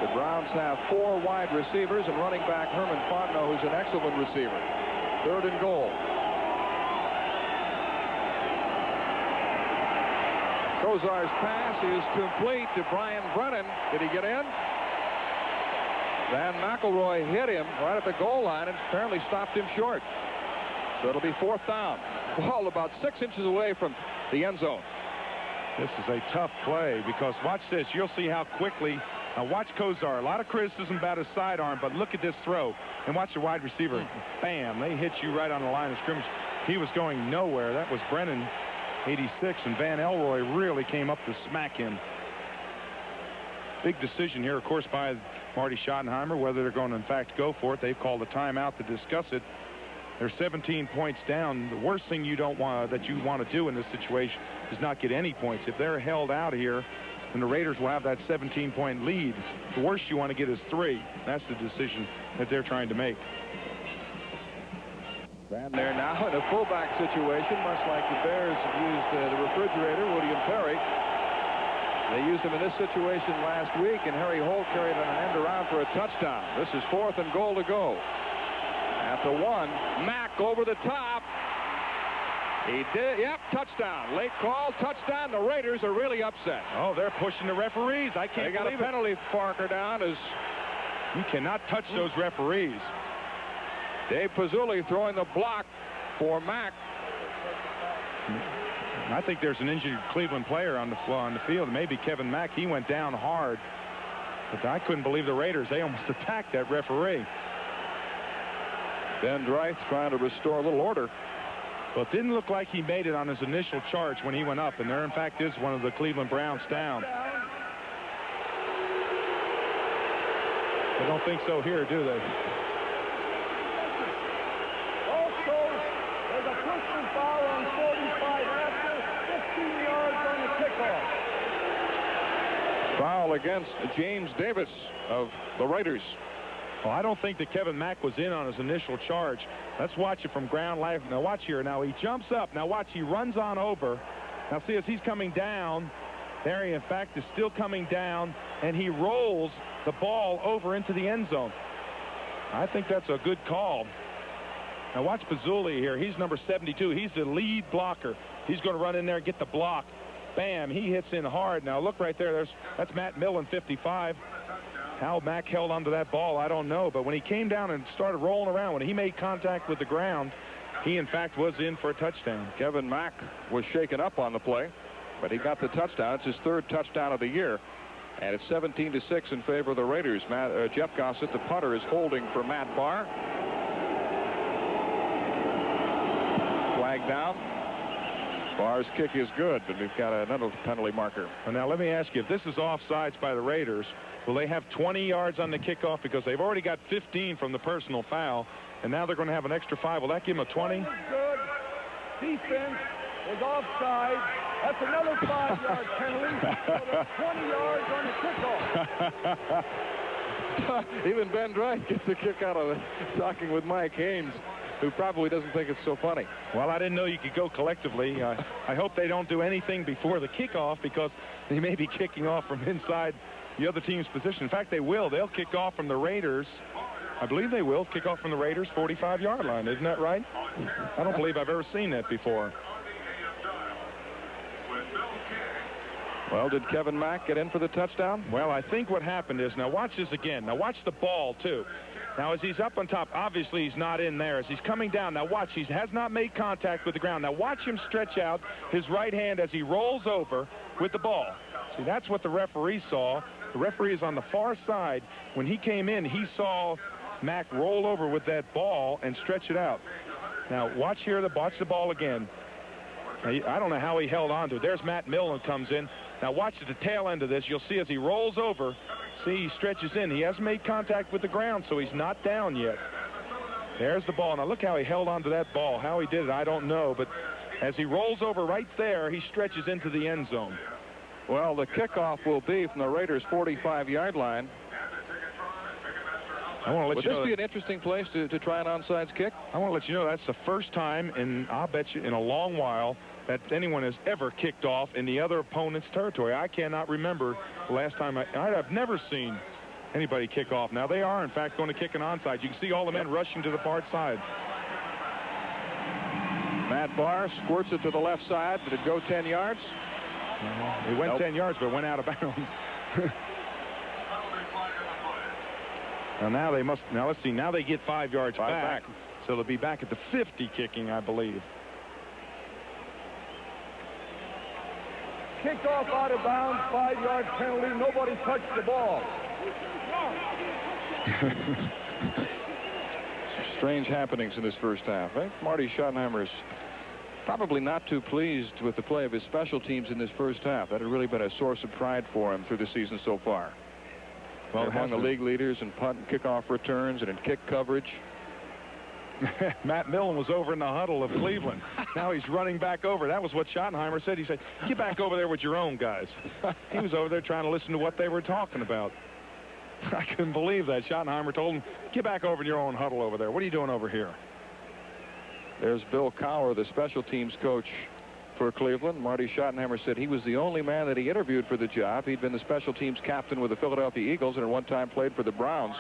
The Browns have 4 wide receivers and running back Herman Fontenot, who's an excellent receiver. 3rd and goal. Kozar's pass is complete to Brian Brennan. Did he get in? Van McElroy hit him right at the goal line and apparently stopped him short. So it'll be 4th down. Ball about 6 inches away from the end zone.
This is a tough play because watch this. You'll see how quickly. Now watch Kozar. A lot of criticism about his sidearm, but look at this throw. And watch the wide receiver. Bam. They hit you right on the line of scrimmage. He was going nowhere. That was Brennan, 86, and Van Elroy really came up to smack him. Big decision here, of course, by Marty Schottenheimer, whether they're going to, in fact, go for it. They've called a timeout to discuss it. They're 17 points down. The worst thing you want to do in this situation is not get any points. If they're held out here, then the Raiders will have that 17-point lead. The worst you want to get is 3. That's the decision that they're trying to make.
Van there now in a fullback situation, much like the Bears have used the refrigerator, William Perry. They used him in this situation last week, and Harry Holt carried on an end around for a touchdown. This is 4th and goal to go. At the 1, Mack over the top. He did, yep, touchdown. Late call, touchdown. The Raiders are really upset.
Oh, they're pushing the referees. I can't believe it.
They got a penalty marker down. As
you cannot touch those referees.
Dave Pazzulli throwing the block for Mack.
I think there's an injured Cleveland player on the field. Maybe Kevin Mack. He went down hard. But I couldn't believe the Raiders. They almost attacked that referee.
Ben Dreith trying to restore a little order.
Well, it didn't look like he made it on his initial charge when he went up. And there, in fact, is one of the Cleveland Browns down. They don't think so here, do they?
Also, there's a personal foul on 45 after 15 yards on the kickoff.
Foul against James Davis of the Raiders.
Well, I don't think that Kevin Mack was in on his initial charge. Let's watch it from ground live. Now watch here. Now he jumps up. Now watch, he runs on over. Now see, as he's coming down, there he in fact is still coming down, and he rolls the ball over into the end zone. I think that's a good call. Now watch Pazzulli here. He's number 72. He's the lead blocker. He's going to run in there and get the block. Bam, he hits in hard. Now look right there. That's Matt Millen, 55. How Mack held onto that ball, I don't know. But when he came down and started rolling around, when he made contact with the ground, he in fact was in for a touchdown.
Kevin Mack was shaken up on the play, but he got the touchdown. It's his third touchdown of the year. And it's 17-6 in favor of the Raiders. Jeff Gossett, the punter, is holding for Matt Barr. Flag down. Barr's kick is good, but we've got another penalty marker.
Well, now let me ask you, if this is offsides by the Raiders, will they have 20 yards on the kickoff? Because they've already got 15 from the personal foul, and now they're going to have an extra 5. Will that give them a 20?
Good. Defense was offside. That's another 5-yard penalty. So there's 20 yards on the kickoff.
Even Ben Drake gets a kick out of it, talking with Mike Haynes, who probably doesn't think it's so funny.
Well, I didn't know you could go collectively. I hope they don't do anything before the kickoff, because they may be kicking off from inside the other team's position. In fact, they will. They'll kick off from the Raiders. I believe they will kick off from the Raiders' 45-yard line. Isn't that right? I don't believe I've ever seen that before.
Well, did Kevin Mack get in for the touchdown?
Well, I think what happened is, now watch this again. Now watch the ball, too. Now, as he's up on top, obviously he's not in there. As he's coming down, now watch, he has not made contact with the ground. Now watch him stretch out his right hand as he rolls over with the ball. See, that's what the referee saw. The referee is on the far side. When he came in, he saw Mack roll over with that ball and stretch it out. Now watch here, watch the ball again. Now, I don't know how he held on to it. There's Matt Millen comes in. Now watch at the tail end of this. You'll see as he rolls over, see, he stretches in. He hasn't made contact with the ground, so he's not down yet. There's the ball. Now look how he held on to that ball. How he did it, I don't know. But as he rolls over right there, he stretches into the end zone.
Well, the kickoff will be from the Raiders' 45-yard line.
I want to let
Would
you know
this be an interesting place to try an onside kick?
I want to let you know that's the first time in, I'll bet you, in a long while that anyone has ever kicked off in the other opponent's territory. I cannot remember the last time. I've never seen anybody kick off. Now they are, in fact, going to kick an onside. You can see all the men rushing to the far side.
Matt Barr squirts it to the left side. Did it go 10 yards?
It went 10 yards, but went out of bounds. Now they must. Now let's see. Now they get 5 yards back, so they'll be back at the 50 kicking, I believe.
Kickoff out of bounds, 5-yard penalty. Nobody touched the ball.
Strange happenings in this first half. I think Marty Schottenheimer's probably not too pleased with the play of his special teams in this first half. That had really been a source of pride for him through the season so far. Well, among the league leaders in punt and kickoff returns and in kick coverage.
Matt Millen was over in the huddle of Cleveland. Now he's running back over. That was what Schottenheimer said. He said, get back over there with your own guys. He was over there trying to listen to what they were talking about. I couldn't believe that. Schottenheimer told him, get back over in your own huddle over there. What are you doing over here?
There's Bill Cowher, the special teams coach for Cleveland. Marty Schottenheimer said he was the only man that he interviewed for the job. He'd been the special teams captain with the Philadelphia Eagles and at one time played for the Browns.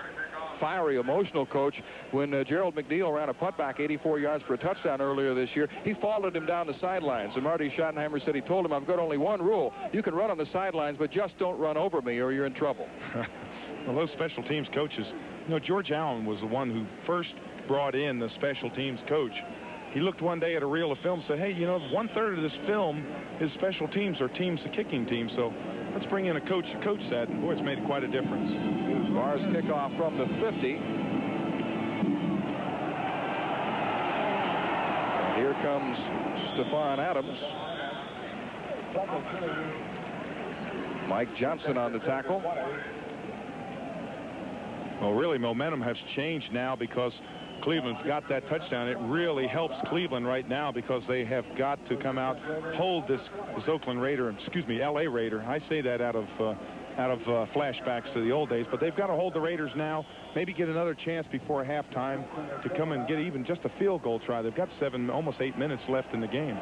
Fiery, emotional coach. When Gerald McNeil ran a putback 84 yards for a touchdown earlier this year, he followed him down the sidelines. And Marty Schottenheimer said he told him, I've got only one rule. You can run on the sidelines, but just don't run over me or you're in trouble.
Well, those special teams coaches, you know, George Allen was the one who first brought in the special teams coach. He looked one day at a reel of film and said, hey, you know, 1/3 of this film is special teams or teams, the kicking team. So let's bring in a coach to coach that. And boy, it's made quite a difference.
Barr's kickoff from the 50. And here comes Stephon Adams. Mike Johnson on the tackle.
Well, really, momentum has changed now because Cleveland's got that touchdown. It really helps Cleveland right now because they have got to come out, hold this Oakland Raider, excuse me, L.A. Raider. I say that out of flashbacks to the old days, but they've got to hold the Raiders now, maybe get another chance before halftime to come and get even just a field goal try. They've got almost 8 minutes left in the game.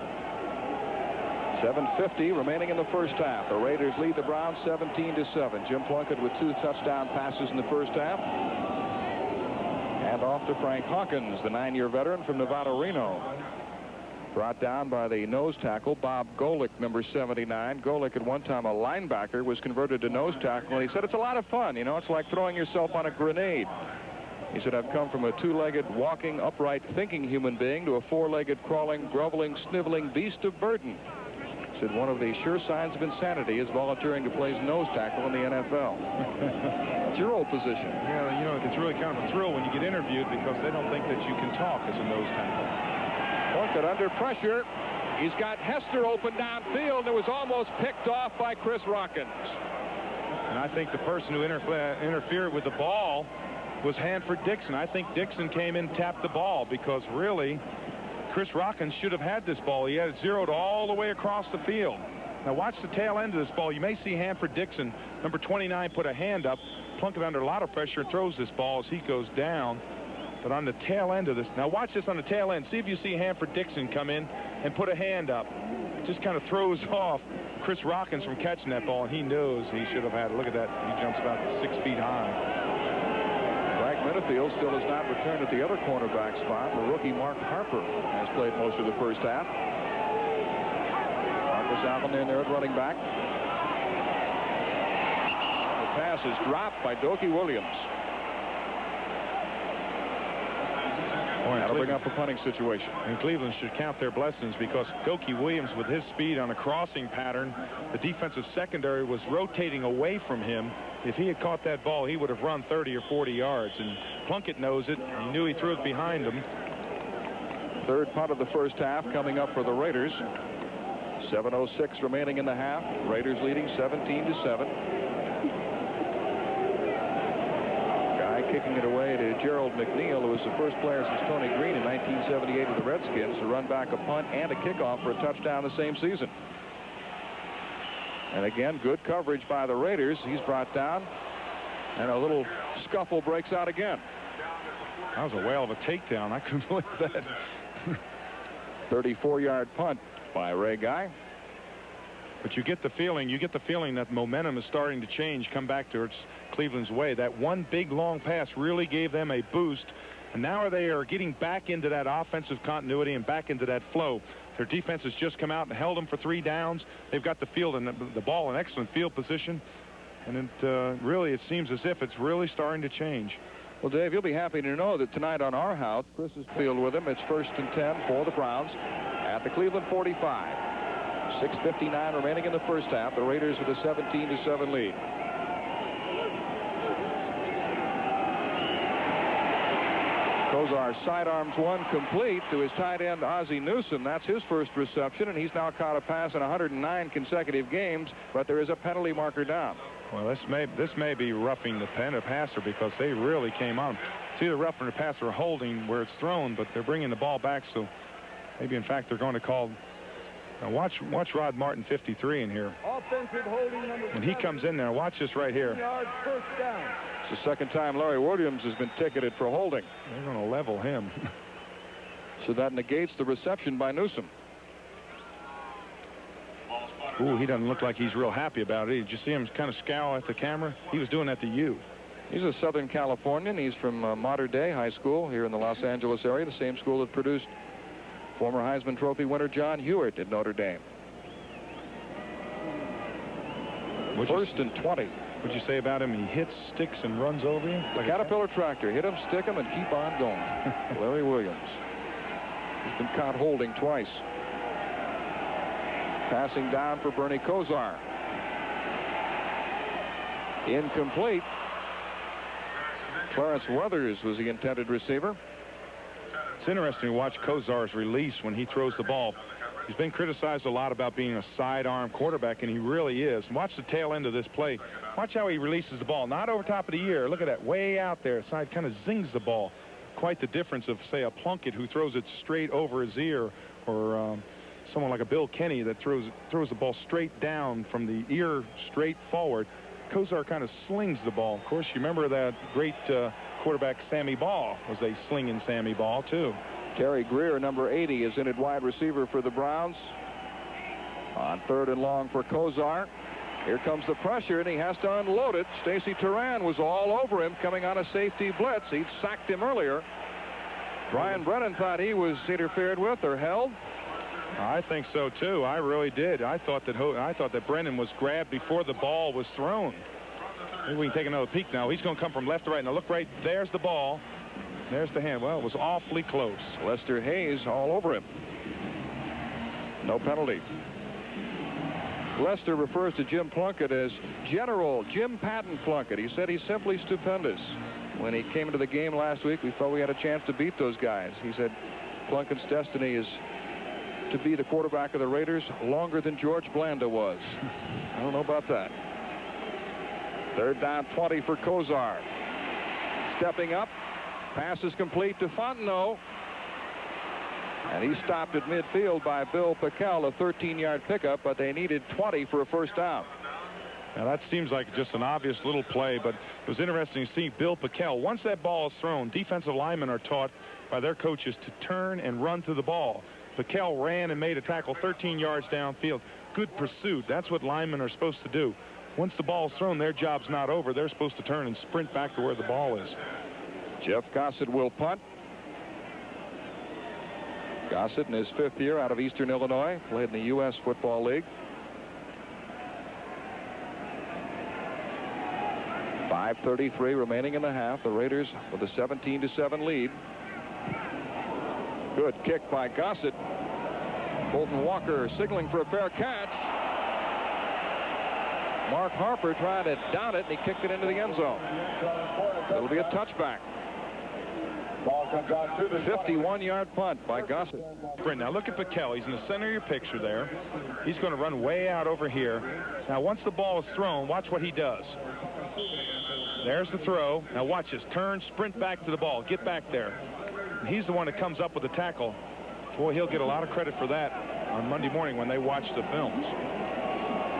7:50 remaining in the first half. The Raiders lead the Browns 17-7. Jim Plunkett with 2 touchdown passes in the first half. And off to Frank Hawkins, the 9-year veteran from Nevada Reno. Brought down by the nose tackle, Bob Golick, number 79. Golick, at one time a linebacker, was converted to nose tackle. And he said, it's a lot of fun. You know, it's like throwing yourself on a grenade. He said, I've come from a 2-legged, walking, upright, thinking human being to a 4-legged, crawling, groveling, sniveling beast of burden. He said, one of the sure signs of insanity is volunteering to play nose tackle in the NFL. It's your old position.
Yeah, you know, it's really kind of a thrill when you get interviewed because they don't think that you can talk as a nose tackle.
Plunkett under pressure. He's got Hester open downfield. It was almost picked off by Chris Rockins.
And I think the person who interfered with the ball was Hanford Dixon. I think Dixon came in and tapped the ball because really Chris Rockins should have had this ball. He had it zeroed all the way across the field. Now watch the tail end of this ball. You may see Hanford Dixon, number 29, put a hand up. Plunkett under a lot of pressure and throws this ball as he goes down. But on the tail end of this, now watch this on the tail end. See if you see Hanford Dixon come in and put a hand up. Just kind of throws off Chris Rockins from catching that ball, and he knows he should have had it. Look at that. He jumps about 6 feet high.
Frank Minifield still has not returned at the other cornerback spot. The rookie Mark Harper has played most of the first half. Marcus Allen in there at running back. The pass is dropped by Dokie Williams. That'll bring up a punting situation.
And Cleveland should count their blessings because Dokie Williams, with his speed on a crossing pattern, the defensive secondary was rotating away from him. If he had caught that ball, he would have run 30 or 40 yards. And Plunkett knows it. He knew he threw it behind him.
Third punt of the first half coming up for the Raiders. 7:06 remaining in the half. Raiders leading 17-7. Kicking it away to Gerald McNeil, who was the first player since Tony Green in 1978 with the Redskins to run back a punt and a kickoff for a touchdown the same season. And again, good coverage by the Raiders. He's brought down, and a little scuffle breaks out again.
That was a whale of a takedown. I couldn't believe that.
34-yard punt by Ray Guy.
But you get the feeling that momentum is starting to change, come back to Cleveland's way. That one big long pass really gave them a boost, and now they are getting back into that offensive continuity and back into that flow. Their defense has just come out and held them for 3 downs. They've got the field and the ball in excellent field position, and it really seems as if it's really starting to change.
Well, Dave, you'll be happy to know that tonight on our house, Chris is field with him. It's 1st and 10 for the Browns at the Cleveland 45. 6:59 remaining in the first half. The Raiders with a 17-7 lead. Kozar sidearms one complete to his tight end Ozzie Newsome. That's his first reception, and he's now caught a pass in 109 consecutive games, but there is a penalty marker down.
Well, this may be roughing the passer because they really came on. It's either roughing the passer or holding where it's thrown, but they're bringing the ball back, so maybe in fact they're going to call. Now watch Rod Martin, 53, in here.
Offensive holding number
when he comes in there, watch this right here.
First down.
It's the second time Larry Williams has been ticketed for holding.
They're going to level him.
So that negates the reception by Newsome.
Ooh, he doesn't look like he's real happy about it. Did you see him kind of scowl at the camera? He was doing that to you.
He's a Southern Californian. He's from Mater Dei High School here in the Los Angeles area, the same school that produced former Heisman Trophy winner John Hewitt at Notre Dame. First and 20.
What'd you say about him? He hits, sticks, and runs over you?
Like a Caterpillar tractor. Hit him, stick him, and keep on going. Larry Williams. He's been caught holding twice. Passing down for Bernie Kosar. Incomplete. Clarence Weathers was the intended receiver.
It's interesting to watch Kozar's release when he throws the ball. He's been criticized a lot about being a sidearm quarterback, and he really is. Watch the tail end of this play. Watch how he releases the ball. Not over top of the ear. Look at that. Way out there. Side kind of zings the ball. Quite the difference of, say, a Plunkett who throws it straight over his ear, or someone like a Bill Kenny that throws the ball straight down from the ear straight forward. Kozar kind of slings the ball. Of course, you remember that great quarterback Sammy Ball was a slinging Sammy Ball, too.
Terry Greer, number 80, is in at wide receiver for the Browns. On 3rd and long for Kozar. Here comes the pressure, and he has to unload it. Stacy Turan was all over him coming on a safety blitz. He'd sacked him earlier. Brian Brennan thought he was interfered with or held.
I think so, too. I really did. I thought that Brennan was grabbed before the ball was thrown. Maybe we can take another peek now. He's going to come from left to right. Now, look right. There's the ball. There's the hand. Well, it was awfully close.
Lester Hayes all over him. No penalty. Lester refers to Jim Plunkett as General Jim Patton Plunkett. He said he's simply stupendous. When he came into the game last week, we thought we had a chance to beat those guys. He said Plunkett's destiny is to be the quarterback of the Raiders longer than George Blanda was. I don't know about that. 3rd down 20 for Kozar. Stepping up. Pass is complete to Fontenot. And he stopped at midfield by Bill Pickel, a 13-yard pickup, but they needed 20 for a first down.
Now, that seems like just an obvious little play, but it was interesting to see Bill Pickel. Once that ball is thrown, defensive linemen are taught by their coaches to turn and run to the ball. Pickel ran and made a tackle 13 yards downfield. Good pursuit. That's what linemen are supposed to do. Once the ball is thrown, their job's not over. They're supposed to turn and sprint back to where the ball is.
Jeff Gossett will punt. Gossett in his 5th year out of Eastern Illinois, played in the U.S. Football League. 5:33 remaining in the half. The Raiders with a 17-7 lead. Good kick by Gossett. Bolton Walker signaling for a fair catch. Mark Harper tried to down it, and he kicked it into the end zone. It'll be a touchback. 51-yard punt by Gossett.
Now look at Pickel. He's in the center of your picture there. He's going to run way out over here. Now once the ball is thrown, watch what he does. There's the throw. Now watch this. Turn, sprint back to the ball. Get back there. And he's the one that comes up with the tackle. Boy, he'll get a lot of credit for that on Monday morning when they watch the films.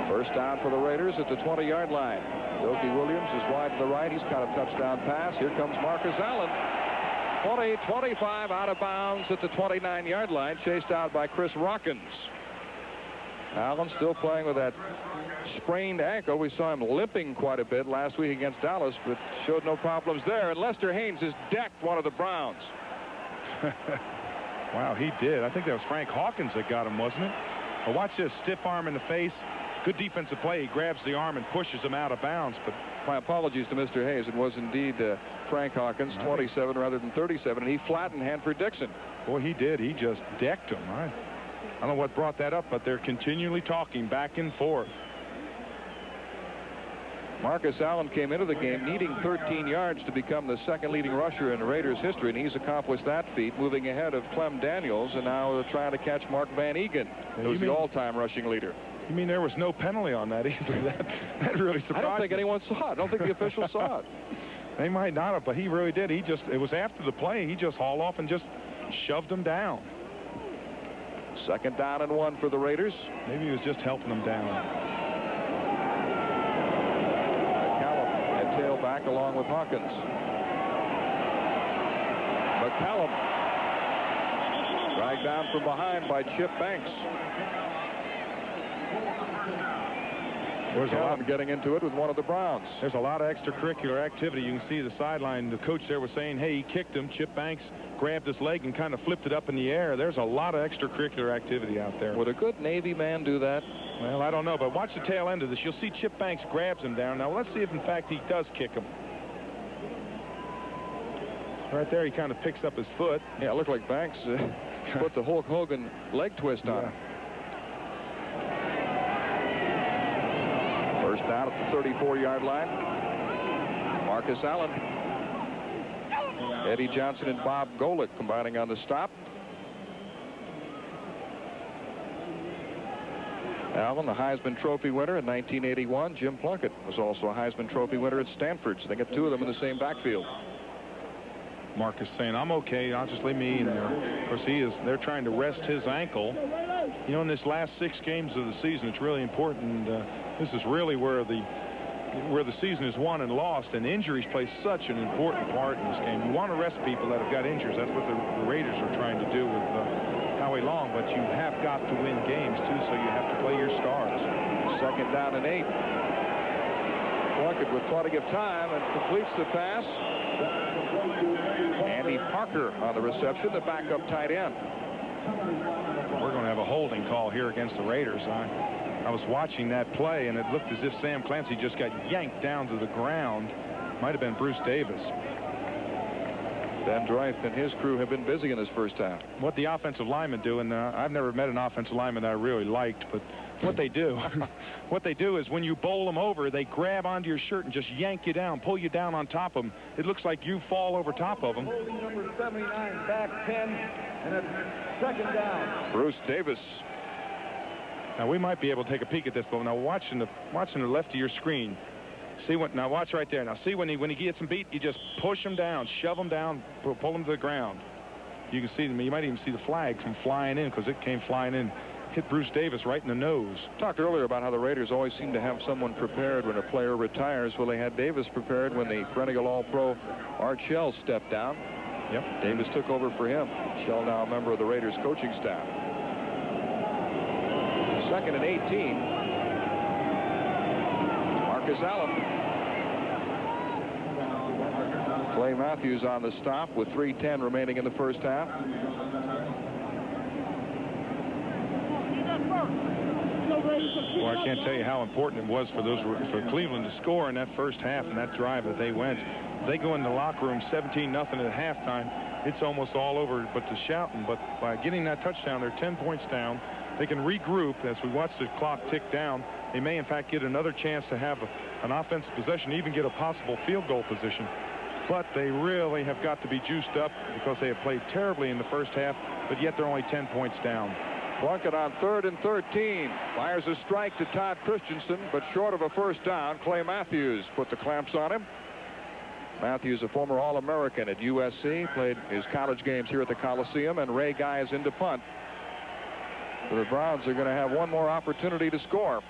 First down for the Raiders at the 20-yard line. Dokie Williams is wide to the right. He's got a touchdown pass. Here comes Marcus Allen. 20-25 out of bounds at the 29-yard line, chased out by Chris Rockins. Allen still playing with that sprained ankle. We saw him limping quite a bit last week against Dallas, but showed no problems there. And Lester Haynes has decked one of the Browns.
Wow, he did. I think that was Frank Hawkins that got him, wasn't it? Well, watch this. Stiff arm in the face. Good defensive play. He grabs the arm and pushes him out of bounds. But
my apologies to Mr. Hayes. It was indeed Frank Hawkins, 27 rather than 37, and he flattened Hanford Dixon.
Boy, he did. He just decked him. I don't know what brought that up, but they're continually talking back and forth.
Marcus Allen came into the game needing 13 yards to become the second leading rusher in Raiders history, and he's accomplished that feat, moving ahead of Clem Daniels, and now trying to catch Mark Van Egan, who's the all-time rushing leader.
You mean there was no penalty on that either? That really surprised me.
I don't think anyone saw it. I don't think the officials saw it.
They might not have, but he really did. It was after the play. He just hauled off and just shoved him down.
2nd down and 1 for the Raiders.
Maybe he was just helping them down.
McCallum at tailback along with Hawkins. McCallum dragged down from behind by Chip Banks.
There's a lot
getting into it with one of the Browns.
There's a lot of extracurricular activity. You can see the sideline. The coach there was saying, hey, he kicked him. Chip Banks grabbed his leg and kind of flipped it up in the air. There's a lot of extracurricular activity out there.
Would a good Navy man do that?
Well, I don't know, but watch the tail end of this. You'll see Chip Banks grabs him down. Now, let's see if, in fact, he does kick him. Right there, he kind of picks up his foot.
Yeah, it looked like Banks put the Hulk Hogan leg twist on him. First down at the 34-yard line. Marcus Allen. Eddie Johnson and Bob Golick combining on the stop. Allen, the Heisman Trophy winner in 1981. Jim Plunkett was also a Heisman Trophy winner at Stanford. So they got two of them in the same backfield.
Marcus saying, I'm okay. I'll just leave me in there. Of course, they're trying to rest his ankle. You know, in this last 6 games of the season, it's really important. This is really where the season is won and lost, and injuries play such an important part in this game. You want to rest people that have got injuries. That's what the Raiders are trying to do with Howie Long, but you have got to win games, too, so you have to play your stars.
2nd down and 8. Plunkett with plenty of time and completes the pass. Andy Parker on the reception, the backup tight end.
We're going to have a holding call here against the Raiders. I was watching that play, and it looked as if Sam Clancy just got yanked down to the ground. Might have been Bruce Davis.
Ben Dreif and his crew have been busy in this first half.
What the offensive linemen do, and I've never met an offensive lineman that I really liked, but what they do, is when you bowl them over, they grab onto your shirt and just yank you down, pull you down on top of them. It looks like you fall over top of them.
Holding number 79, back 10, and it's 2nd down.
Bruce Davis.
Now we might be able to take a peek at this, but now watching the left of your screen. See what? Now watch right there. Now see when he gets him beat, you just push him down, shove him down, pull him to the ground. You can see them. You might even see the flag from flying in because it came flying in, hit Bruce Davis right in the nose.
Talked earlier about how the Raiders always seem to have someone prepared when a player retires. Well, they had Davis prepared when the perennial All-Pro Art Shell stepped down.
Yep.
Davis took over for him. Shell now a member of the Raiders coaching staff. 2nd and 18. Marcus Allen. Clay Matthews on the stop with 3:10 remaining in the first half.
Well, I can't tell you how important it was for Cleveland to score in that first half and that drive that they went. They go in the locker room 17-0 at halftime. It's almost all over but the shouting. But by getting that touchdown, they're 10 points down. They can regroup as we watch the clock tick down. They may, in fact, get another chance to have an offensive possession, even get a possible field goal position. But they really have got to be juiced up because they have played terribly in the first half, but yet they're only 10 points down.
Plunkett on 3rd and 13. Fires a strike to Todd Christensen, but short of a first down. Clay Matthews put the clamps on him. Matthews, a former All-American at USC, played his college games here at the Coliseum, and Ray Guy is into punt. So the Browns are going to have one more opportunity to score.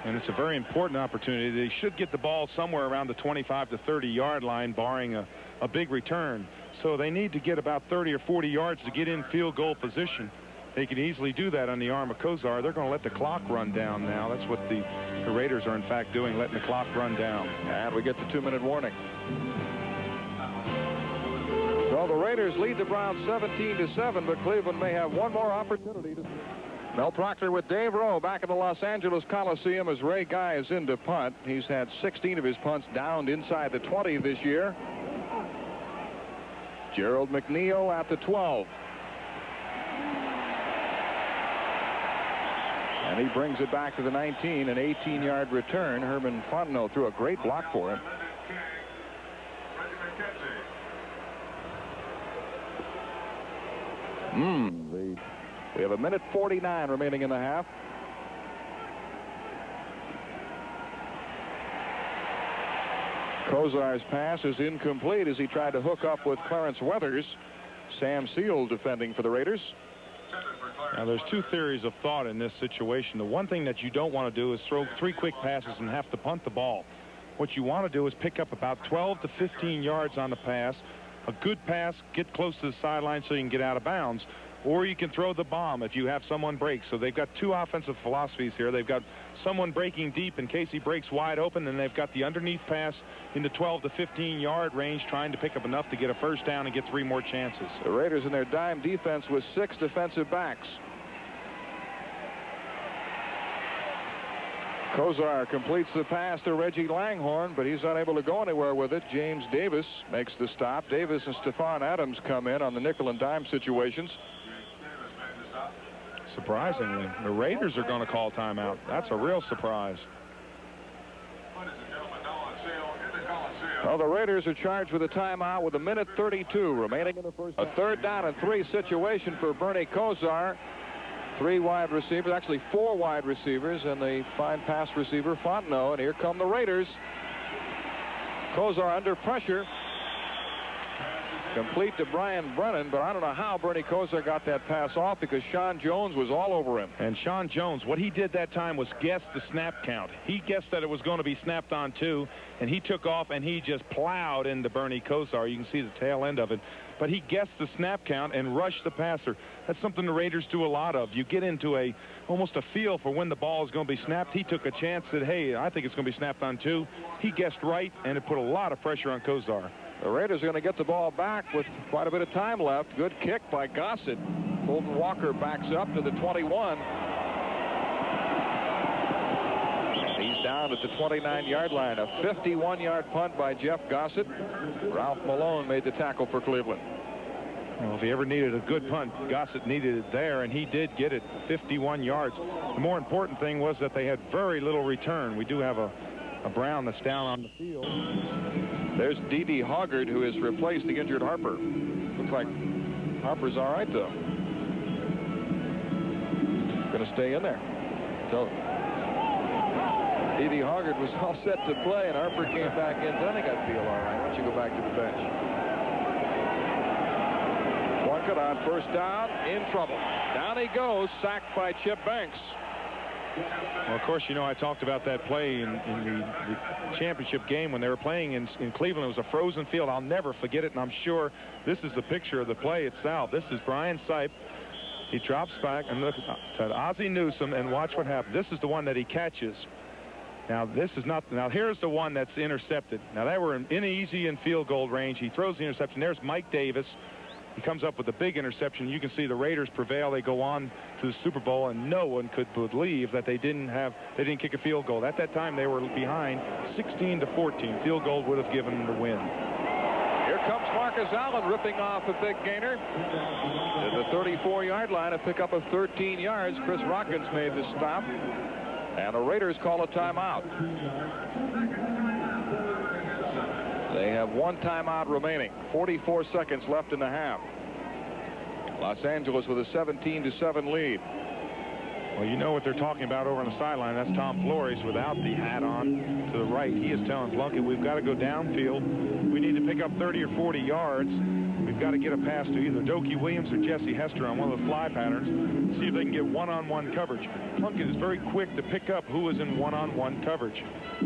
And it's a very important opportunity. They should get the ball somewhere around the 25 to 30 yard line, barring a big return. So they need to get about 30 or 40 yards to get in field goal position. They can easily do that on the arm of Kozar. They're going to let the clock run down now. That's what the Raiders are in fact doing, letting the clock run down.
And we get the 2-minute warning. So the Raiders lead the Browns 17-7, but Cleveland may have one more opportunity to. Mel Proctor with Dave Rowe back in the Los Angeles Coliseum as Ray Guy is in to punt. He's had 16 of his punts downed inside the 20 this year. Gerald McNeil at the 12. And he brings it back to the 19, an 18-yard return. Herman Fontenot threw a great block for him. We have 1:49 remaining in the half. Kozar's pass is incomplete as he tried to hook up with Clarence Weathers. Sam Seal defending for the Raiders.
Now, there's two theories of thought in this situation. The one thing that you don't want to do is throw 3 quick passes and have to punt the ball. What you want to do is pick up about 12 to 15 yards on the pass. A good pass, get close to the sideline so you can get out of bounds. Or you can throw the bomb if you have someone break. So they've got two offensive philosophies here. They've got someone breaking deep in case he breaks wide open, and they've got the underneath pass in the 12 to 15-yard range, trying to pick up enough to get a first down and get 3 more chances.
The Raiders in their dime defense with 6 defensive backs. Kozar completes the pass to Reggie Langhorne, but he's unable to go anywhere with it. James Davis makes the stop. Davis and Stephon Adams come in on the nickel and dime situations.
Surprisingly, the Raiders are going to call timeout. That's a real surprise.
Well, the Raiders are charged with a timeout with 1:32 remaining in the first. A 3rd down and 3 situation for Bernie Kosar. 3 wide receivers, actually 4 wide receivers, and the fine pass receiver Fontenot. And here come the Raiders. Kosar under pressure. Complete to Brian Brennan, but I don't know how Bernie Kosar got that pass off, because Sean Jones was all over him.
And Sean Jones, what he did that time was guess the snap count. He guessed that it was going to be snapped on 2, and he took off and he just plowed into Bernie Kosar. You can see the tail end of it. But he guessed the snap count and rushed the passer. That's something the Raiders do a lot of. You get into almost a feel for when the ball is going to be snapped. He took a chance that, hey, I think it's going to be snapped on 2. He guessed right, and it put a lot of pressure on Kosar.
The Raiders are going to get the ball back with quite a bit of time left. Good kick by Gossett. Colton Walker backs up to the 21. He's down at the 29-yard line. A 51-yard punt by Jeff Gossett. Ralph Malone made the tackle for Cleveland.
Well, if he ever needed a good punt, Gossett needed it there, and he did get it 51 yards. The more important thing was that they had very little return. We do have a Brown that's down on the field.
There's Dede Hoggard, who has replaced the injured Harper. Looks like Harper's all right, though. Going to stay in there. So Dede Hoggard was all set to play, and Harper came back in. I think I'd feel all right. Why don't you go back to the bench? Plunkett on first down, in trouble. Down he goes, sacked by Chip Banks.
Well, of course, you know, I talked about that play in the championship game when they were playing in Cleveland. It was a frozen field. I'll never forget it, and I'm sure this is the picture of the play itself. This is Brian Sipe. He drops back and looks at Ozzie Newsome, and watch what happens. This is the one that he catches. Now, this is not. Now, here's the one that's intercepted. Now, they were in easy and field goal range. He throws the interception. There's Mike Davis. He comes up with a big interception. You can see the Raiders prevail. They go on to the Super Bowl, and no one could believe that they didn't kick a field goal. At that time, they were behind 16-14. Field goal would have given them the win.
Here comes Marcus Allen ripping off a big gainer to the 34-yard line, a pickup of 13 yards. Chris Rockins made the stop, and the Raiders call a timeout. They have 1 timeout remaining. 44 seconds left in the half. Los Angeles with a 17-7 lead.
Well, you know what they're talking about over on the sideline. That's Tom Flores without the hat on to the right. He is telling Plunkett, we've got to go downfield. We need to pick up 30 or 40 yards. We've got to get a pass to either Dokie Williams or Jesse Hester on one of the fly patterns. See if they can get one-on-one coverage. Plunkett is very quick to pick up who is in one-on-one coverage.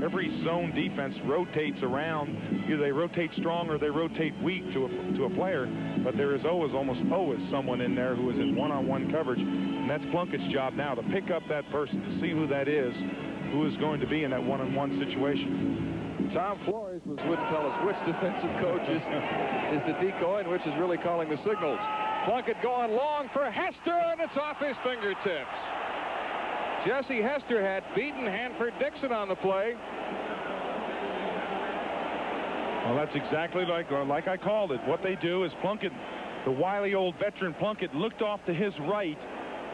Every zone defense rotates around. Either they rotate strong or they rotate weak to a player. But there is almost always someone in there who is in one-on-one coverage. And that's Plunkett's job now, to pick up that person, to see who that is, who is going to be in that one-on-one situation.
Tom Flores wouldn't tell us which defensive coach is the decoy and which is really calling the signals. Plunkett going long for Hester, and it's off his fingertips. Jesse Hester had beaten Hanford Dixon on the play.
Well, that's exactly like I called it. What they do is Plunkett, the wily old veteran Plunkett, looked off to his right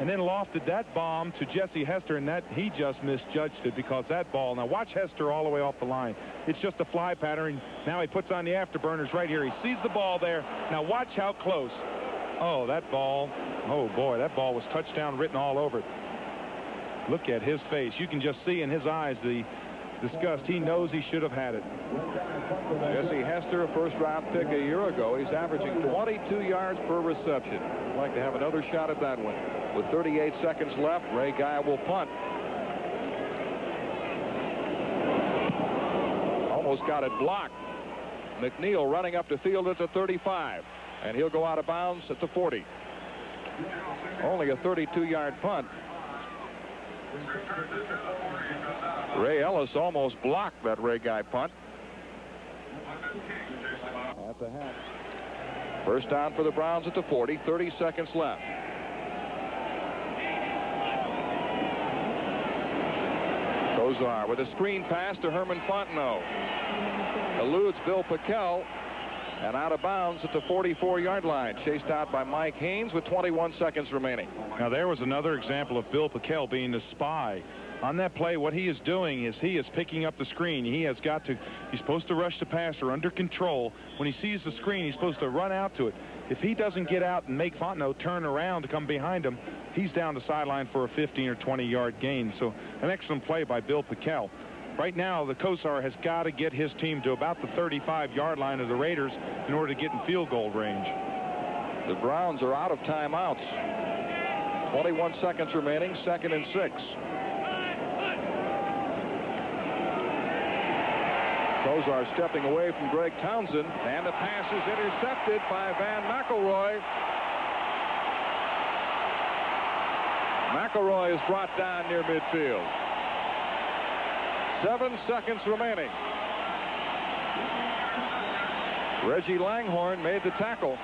and then lofted that bomb to Jesse Hester, and that he just misjudged it, because that ball, now watch Hester all the way off the line. It's just a fly pattern. Now he puts on the afterburners right here. He sees the ball there. Now watch how close. Oh, that ball, oh boy, that ball was touchdown written all over it. Look at his face. You can just see in his eyes the disgust. He knows he should have had it.
Jesse Hester, a first-round pick a year ago. He's averaging 22 yards per reception. I'd like to have another shot at that one. With 38 seconds left, Ray Guy will punt. Almost got it blocked. McNeil running up the field at the 35. And he'll go out of bounds at the 40. Only a 32-yard punt. Ray Ellis almost blocked that Ray Guy punt. At the half. First down for the Browns at the 40. 30 seconds left. Kosar with a screen pass to Herman Fontenot. Eludes Bill Pickel. And out of bounds at the 44-yard line. Chased out by Mike Haynes with 21 seconds remaining.
Now there was another example of Bill Pickel being the spy. On that play, what he is doing is he is picking up the screen. He's supposed to rush the passer under control. When he sees the screen, he's supposed to run out to it. If he doesn't get out and make Fontenot turn around to come behind him, he's down the sideline for a 15 or 20-yard gain. So an excellent play by Bill Pickel. Right now, the Kosar has got to get his team to about the 35-yard line of the Raiders in order to get in field goal range.
The Browns are out of timeouts. 21 seconds remaining, 2nd and 6. Kosar stepping away from Greg Townsend, and the pass is intercepted by Van McElroy. McElroy is brought down near midfield. 7 seconds remaining. Reggie Langhorne made the tackle.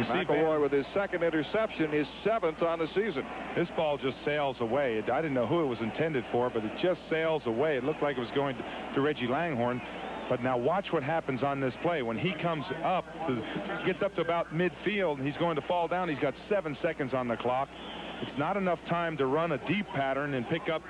McElroy with his 2nd interception, his 7th on the season.
This ball just sails away. I didn't know who it was intended for, but it just sails away. It looked like it was going to Reggie Langhorne. But now watch what happens on this play. When he comes up, gets up to about midfield, and he's going to fall down. He's got 7 seconds on the clock. It's not enough time to run a deep pattern and pick up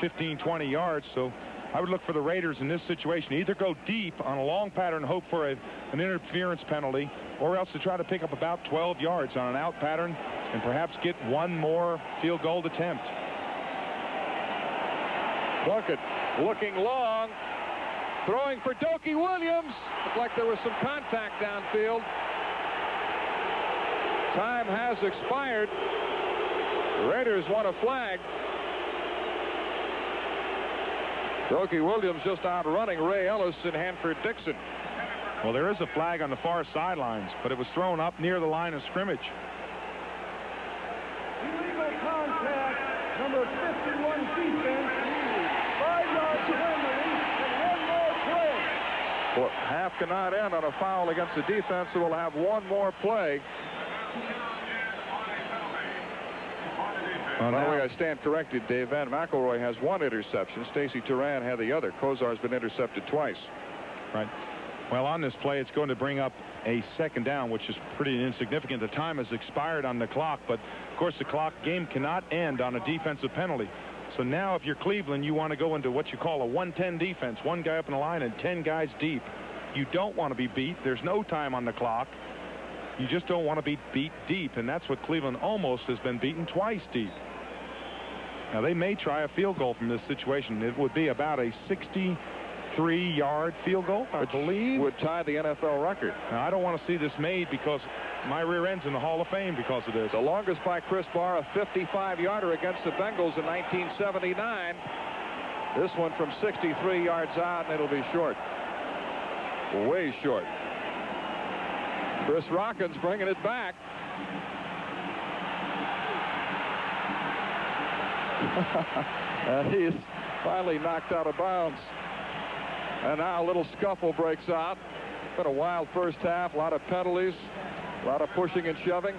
15, 20 yards. So I would look for the Raiders in this situation. Either go deep on a long pattern and hope for an interference penalty, or else to try to pick up about 12 yards on an out pattern and perhaps get one more field goal attempt.
Plunkett looking long, throwing for Dokie Williams. Looked like there was some contact downfield. Time has expired. The Raiders want a flag. Dokie Williams just outrunning Ray Ellis and Hanford Dixon.
Well, there is a flag on the far sidelines, but it was thrown up near the line of scrimmage.
Illegal contact, number 51 defense, 5-yard penalty, and one more play.
Well, half cannot end on a foul against the defense, so we'll have one more play. By the way, I stand corrected, Dave. Van McElroy has 1 interception. Stacy Turan had the other. Kosar's been intercepted twice.
Right. Well, on this play, it's going to bring up a 2nd down, which is pretty insignificant. The time has expired on the clock, but of course the game cannot end on a defensive penalty. So now if you're Cleveland, you want to go into what you call a 1-10 defense. 1 guy up in the line and 10 guys deep. You don't want to be beat. There's no time on the clock. You just don't want to be beat deep, and that's what Cleveland almost has been beaten twice deep. Now, they may try a field goal from this situation. It would be about a 63-yard field goal, I believe.
Would tie the NFL record.
Now, I don't want to see this made because my rear end's in the Hall of Fame because of this.
The longest by Chris Barr, a 55-yarder against the Bengals in 1979. This one from 63 yards out, and it'll be short. Way short. Chris Rockins bringing it back. And he's finally knocked out of bounds. And now a little scuffle breaks out. Been a wild first half, a lot of penalties, a lot of pushing and shoving.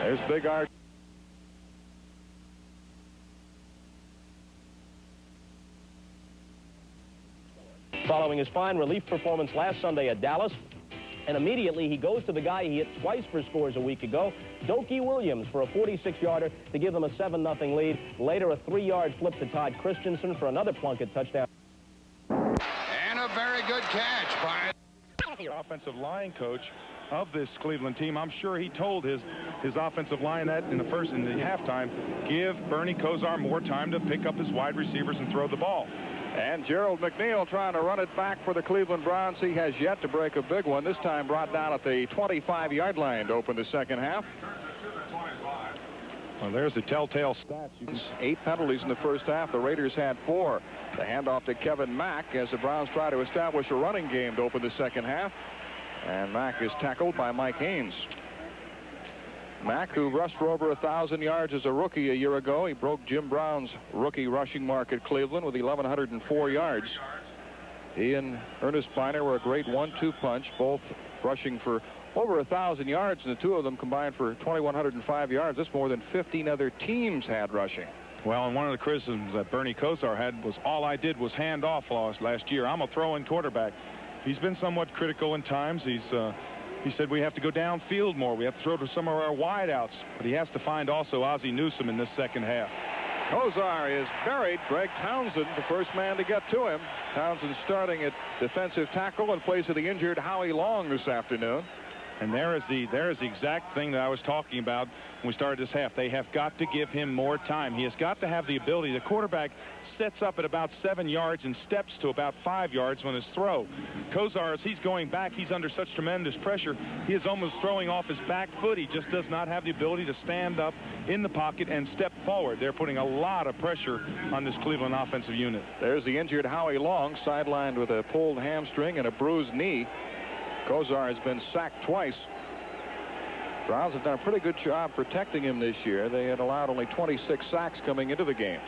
There's Big Art.
Following his fine relief performance last Sunday at Dallas, and immediately he goes to the guy he hit twice for scores a week ago, Dokie Williams, for a 46-yarder to give them a 7-0 lead. Later, a 3-yard flip to Todd Christensen for another Plunkett touchdown.
And a very good catch by
the offensive line coach of this Cleveland team. I'm sure he told his offensive line that in the halftime, give Bernie Kosar more time to pick up his wide receivers and throw the ball.
And Gerald McNeil trying to run it back for the Cleveland Browns. He has yet to break a big one. This time brought down at the 25-yard line to open the second half.
Well, there's the telltale stats.
8 penalties in the first half. The Raiders had 4. The handoff to Kevin Mack as the Browns try to establish a running game to open the second half. And Mack is tackled by Mike Haynes. Mack, who rushed for over 1,000 yards as a rookie a year ago. He broke Jim Brown's rookie rushing mark at Cleveland with 1,104 yards. He and Ernest Biner were a great 1-2 punch, both rushing for over 1,000 yards, and the two of them combined for 2,105 yards. That's more than 15 other teams had rushing.
Well, and one of the criticisms that Bernie Kosar had was all I did was hand off last year. I'm a throwing quarterback. He's been somewhat critical in times. He said we have to go downfield more. We have to throw to some of our wideouts. But he has to find also Ozzie Newsome in this second half.
Kozar is buried. Greg Townsend, the first man to get to him. Townsend starting at defensive tackle in place of the injured Howie Long this afternoon.
And there is the exact thing that I was talking about when we started this half. They have got to give him more time. He has got to have the ability. The quarterback sets up at about 7 yards and steps to about 5 yards when his throw. Kozar, as he's going back, he's under such tremendous pressure, he is almost throwing off his back foot. He just does not have the ability to stand up in the pocket and step forward. They're putting a lot of pressure on this Cleveland offensive unit.
There's the injured Howie Long, sidelined with a pulled hamstring and a bruised knee. Kozar has been sacked twice. Browns have done a pretty good job protecting him this year. They had allowed only 26 sacks coming into the game.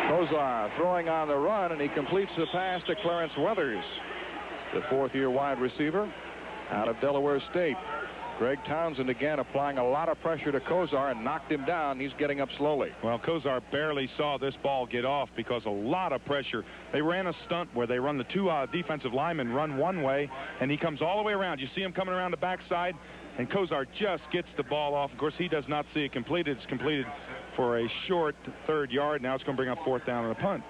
Kozar throwing on the run, and he completes the pass to Clarence Weathers, the fourth-year wide receiver out of Delaware State. Greg Townsend again applying a lot of pressure to Kozar and knocked him down. He's getting up slowly.
Well, Kozar barely saw this ball get off because a lot of pressure. They ran a stunt where they run the two defensive linemen run one way, and he comes all the way around. You see him coming around the backside, and Kozar just gets the ball off. Of course, he does not see it completed. It's completed for a short 3rd yard. Now it's going to bring up 4th down and a punt.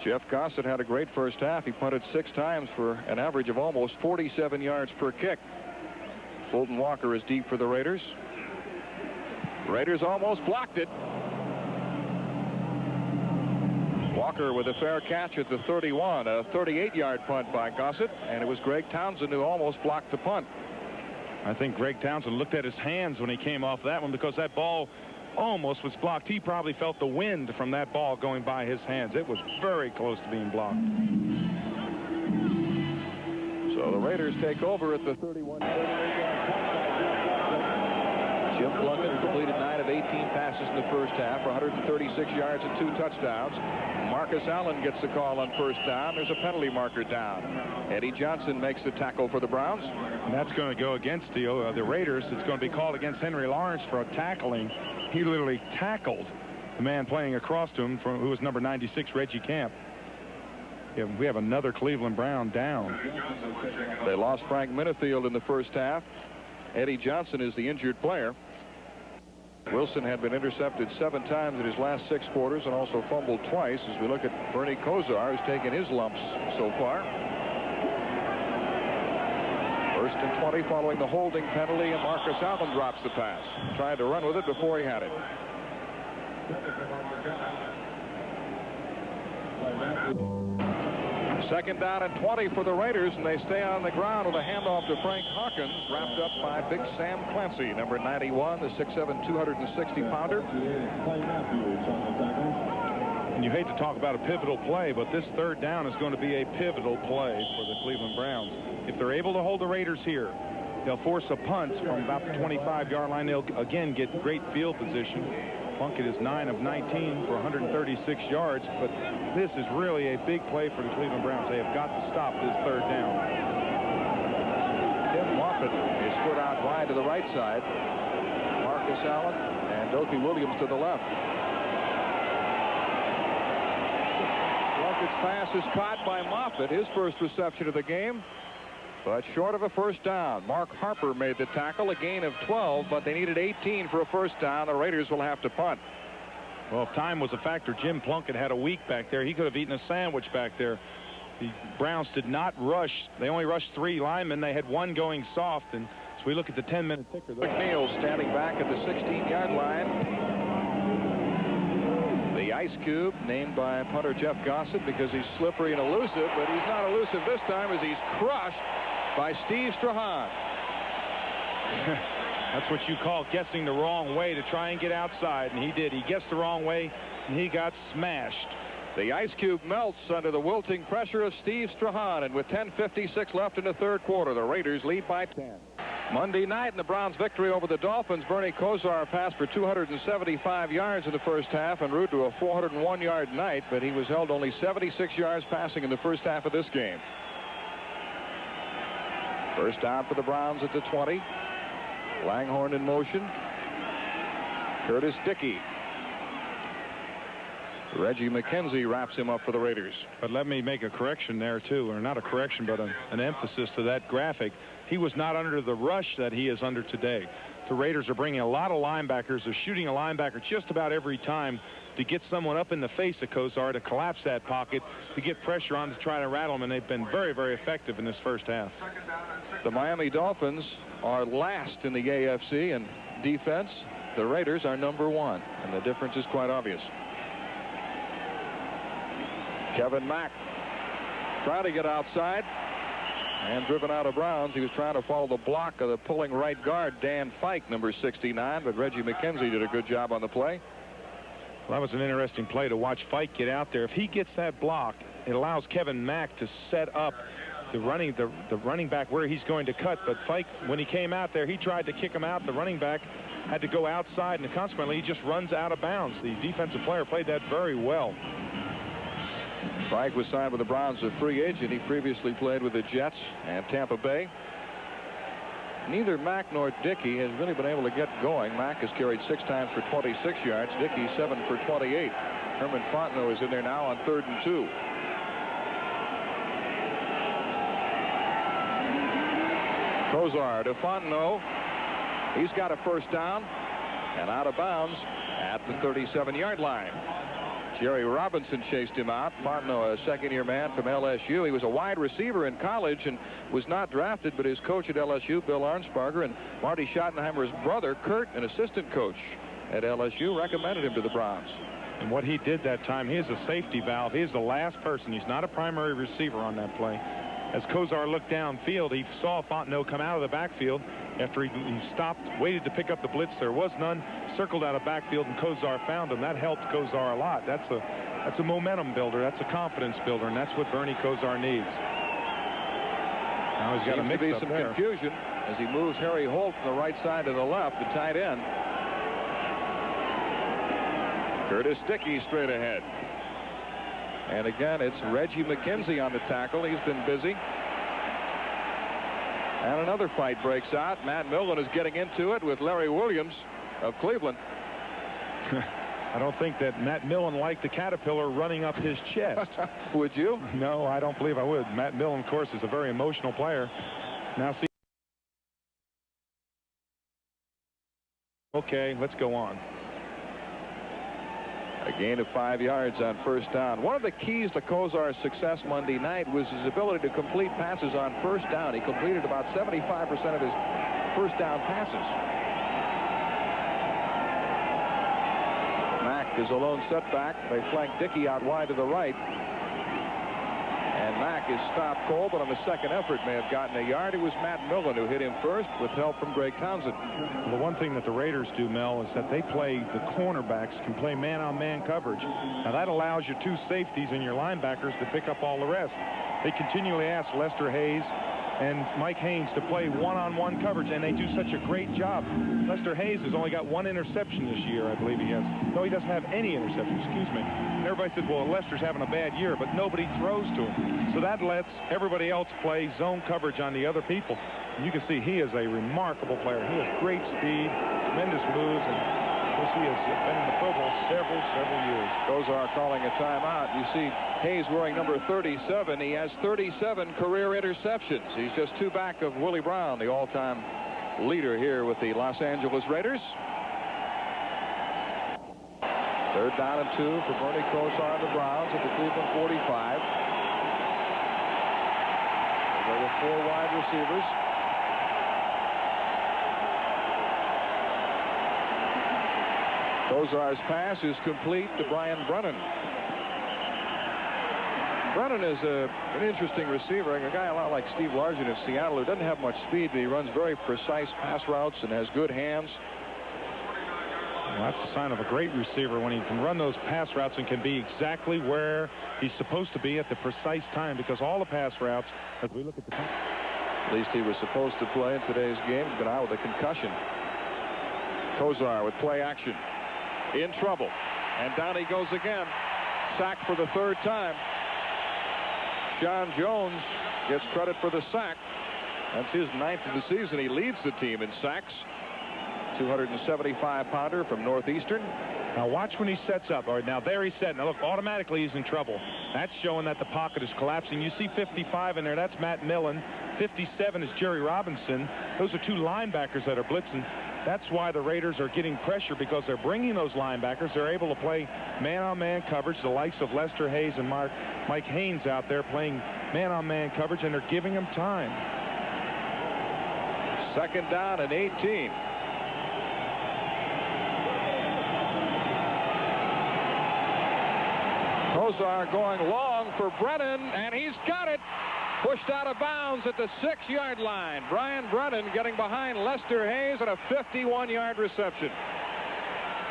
Jeff Gossett had a great first half. He punted 6 times for an average of almost 47 yards per kick. Fulton Walker is deep for the Raiders. Raiders almost blocked it. Walker with a fair catch at the 31, a 38-yard punt by Gossett, and it was Greg Townsend who almost blocked the punt.
I think Greg Townsend looked at his hands when he came off that one because that ball almost was blocked. He probably felt the wind from that ball going by his hands. It was very close to being blocked.
So the Raiders take over at the 31. Jim Plunkett completed 9 of 18 passes in the first half for 136 yards and 2 touchdowns. Marcus Allen gets the call on first down. There's a penalty marker down. Eddie Johnson makes the tackle for the Browns.
And that's going to go against the Raiders. It's going to be called against Henry Lawrence for a tackling. He literally tackled the man playing across to him, who was number 96, Reggie Camp. We have another Cleveland Brown down.
They lost Frank Minifield in the first half. Eddie Johnson is the injured player. Wilson had been intercepted 7 times in his last 6 quarters and also fumbled twice. As we look at Bernie Kozar, who's taken his lumps so far. 1st and 20 following the holding penalty, and Marcus Allen drops the pass. Tried to run with it before he had it. Second down and 20 for the Raiders, and they stay on the ground with a handoff to Frank Hawkins, wrapped up by Big Sam Clancy, number 91, the 6'7", 260-pounder.
And you hate to talk about a pivotal play, but this 3rd down is going to be a pivotal play for the Cleveland Browns. If they're able to hold the Raiders here, they'll force a punt from about the 25-yard line. They'll again get great field position. Plunkett is 9 of 19 for 136 yards, but this is really a big play for the Cleveland Browns. They have got to stop this 3rd down.
Tim Moffitt is put out wide to the right side. Marcus Allen and Dopey Williams to the left. Plunkett's pass is caught by Moffitt, his first reception of the game, but short of a first down. Mark Harper made the tackle, a gain of 12, but they needed 18 for a first down. The Raiders will have to punt.
Well, if time was a factor, Jim Plunkett had a week back there. He could have eaten a sandwich back there. The Browns did not rush. They only rushed 3 linemen. They had 1 going soft, and as we look at the 10-minute ticker.
McNeil standing back at the 16-yard line. The Ice Cube, named by punter Jeff Gossett because he's slippery and elusive, but he's not elusive this time as he's crushed by Steve Strahan.
That's what you call guessing the wrong way to try and get outside, and he did. He guessed the wrong way, and he got smashed.
The Ice Cube melts under the wilting pressure of Steve Strahan, and with 10:56 left in the 3rd quarter, the Raiders lead by 10. Monday night in the Browns' victory over the Dolphins, Bernie Kozar passed for 275 yards in the first half en route to a 401-yard night, but he was held only 76 yards passing in the first half of this game. First down for the Browns at the 20. Langhorne in motion. Curtis Dickey. Reggie McKenzie wraps him up for the Raiders.
But let me make a correction there, too, or not a correction, but an emphasis to that graphic. He was not under the rush that he is under today. The Raiders are bringing a lot of linebackers. They're shooting a linebacker just about every time to get someone up in the face of Kosar, to collapse that pocket, to get pressure on, to try to rattle him, and they've been very, very effective in this first half.
The Miami Dolphins are last in the AFC in defense. The Raiders are #1, and the difference is quite obvious. Kevin Mack trying to get outside and driven out of bounds. He was trying to follow the block of the pulling right guard, Dan Fike, number 69, but Reggie McKenzie did a good job on the play.
Well, that was an interesting play to watch Fike get out there. If he gets that block, it allows Kevin Mack to set up the running back where he's going to cut. But Fike, when he came out there, he tried to kick him out. The running back had to go outside, and consequently he just runs out of bounds. The defensive player played that very well.
Fike was signed with the Browns, a free agent. He previously played with the Jets and Tampa Bay. Neither Mack nor Dickey has really been able to get going. Mack has carried 6 times for 26 yards. Dickey 7 for 28. Herman Fontenot is in there now on 3rd and 2. Kosar to Fontenot. He's got a first down and out of bounds at the 37-yard line. Jerry Robinson chased him out. Fontenot, a second-year man from LSU. He was a wide receiver in college and was not drafted, but his coach at LSU, Bill Arnsparger, and Marty Schottenheimer's brother, Kurt, an assistant coach at LSU, recommended him to the Browns.
And what he did that time, he is a safety valve. He is the last person. He's not a primary receiver on that play. As Kosar looked downfield, he saw Fontenot come out of the backfield. After he stopped, waited to pick up the blitz, there was none, circled out of backfield, and Kosar found him. That helped Kosar a lot. That's a momentum builder. That's a confidence builder, and that's what Bernie Kosar needs. Now he's got a mix up
some
there.
Confusion as he moves Harry Holt from the right side to the left, the tight end. Curtis Dickey straight ahead. And again, it's Reggie McKenzie on the tackle. He's been busy. And another fight breaks out. Matt Millen is getting into it with Larry Williams of Cleveland.
I don't think that Matt Millen liked the Caterpillar running up his chest.
Would you?
No, I don't believe I would. Matt Millen, of course, is a very emotional player. Now, see. Okay, let's go on.
A gain of 5 yards on first down. One of the keys to Kosar's success Monday night was his ability to complete passes on first down. He completed about 75% of his first down passes. Mack is a lone setback. They flank Dickey out wide to the right. And Mack is stopped cold, but on the second effort may have gotten a yard. It was Matt Millen who hit him first with help from Greg Townsend.
Well, the one thing that the Raiders do, Mel, is that they play, the cornerbacks can play man-on-man coverage. Now that allows your 2 safeties and your linebackers to pick up all the rest. They continually ask Lester Hayes and Mike Haynes to play one-on-one coverage, and they do such a great job. Lester Hayes has only got 1 interception this year, I believe he has. No, he doesn't have any interceptions, excuse me. And everybody said, well, Lester's having a bad year, but nobody throws to him. So that lets everybody else play zone coverage on the other people. And you can see he is a remarkable player. He has great speed, tremendous moves, and of course he has been in the Pro Bowl several years.
Kosar calling a timeout. You see Hayes wearing number 37. He has 37 career interceptions. He's just 2 back of Willie Brown, the all-time leader here with the Los Angeles Raiders. 3rd down and 2 for Bernie Kosar and the Browns at the Cleveland 45. There were 4 wide receivers. Kosar's pass is complete to Brian Brennan. Brennan is an interesting receiver, a guy a lot like Steve Largent of Seattle, who doesn't have much speed, but he runs very precise pass routes and has good hands.
Well, that's a sign of a great receiver when he can run those pass routes and can be exactly where he's supposed to be at the precise time, because all the pass routes, as we look at the time.
At least he was supposed to play in today's game. He's been out with a concussion. Kosar with play action. In trouble. And down he goes again. Sacked for the 3rd time. John Jones gets credit for the sack. That's his 9th of the season. He leads the team in sacks. 275-pounder from Northeastern.
Now watch when he sets up. All right, now there he's set. Now look, automatically he's in trouble. That's showing that the pocket is collapsing. You see 55 in there. That's Matt Millen. 57 is Jerry Robinson. Those are two linebackers that are blitzing. That's why the Raiders are getting pressure, because they're bringing those linebackers. They're able to play man-on-man coverage. The likes of Lester Hayes and Mike Haynes out there playing man-on-man coverage, and they're giving them time.
2nd down and 18. Kosar going long for Brennan, and he's got it. Pushed out of bounds at the 6-yard line. Brian Brennan getting behind Lester Hayes and a 51-yard reception.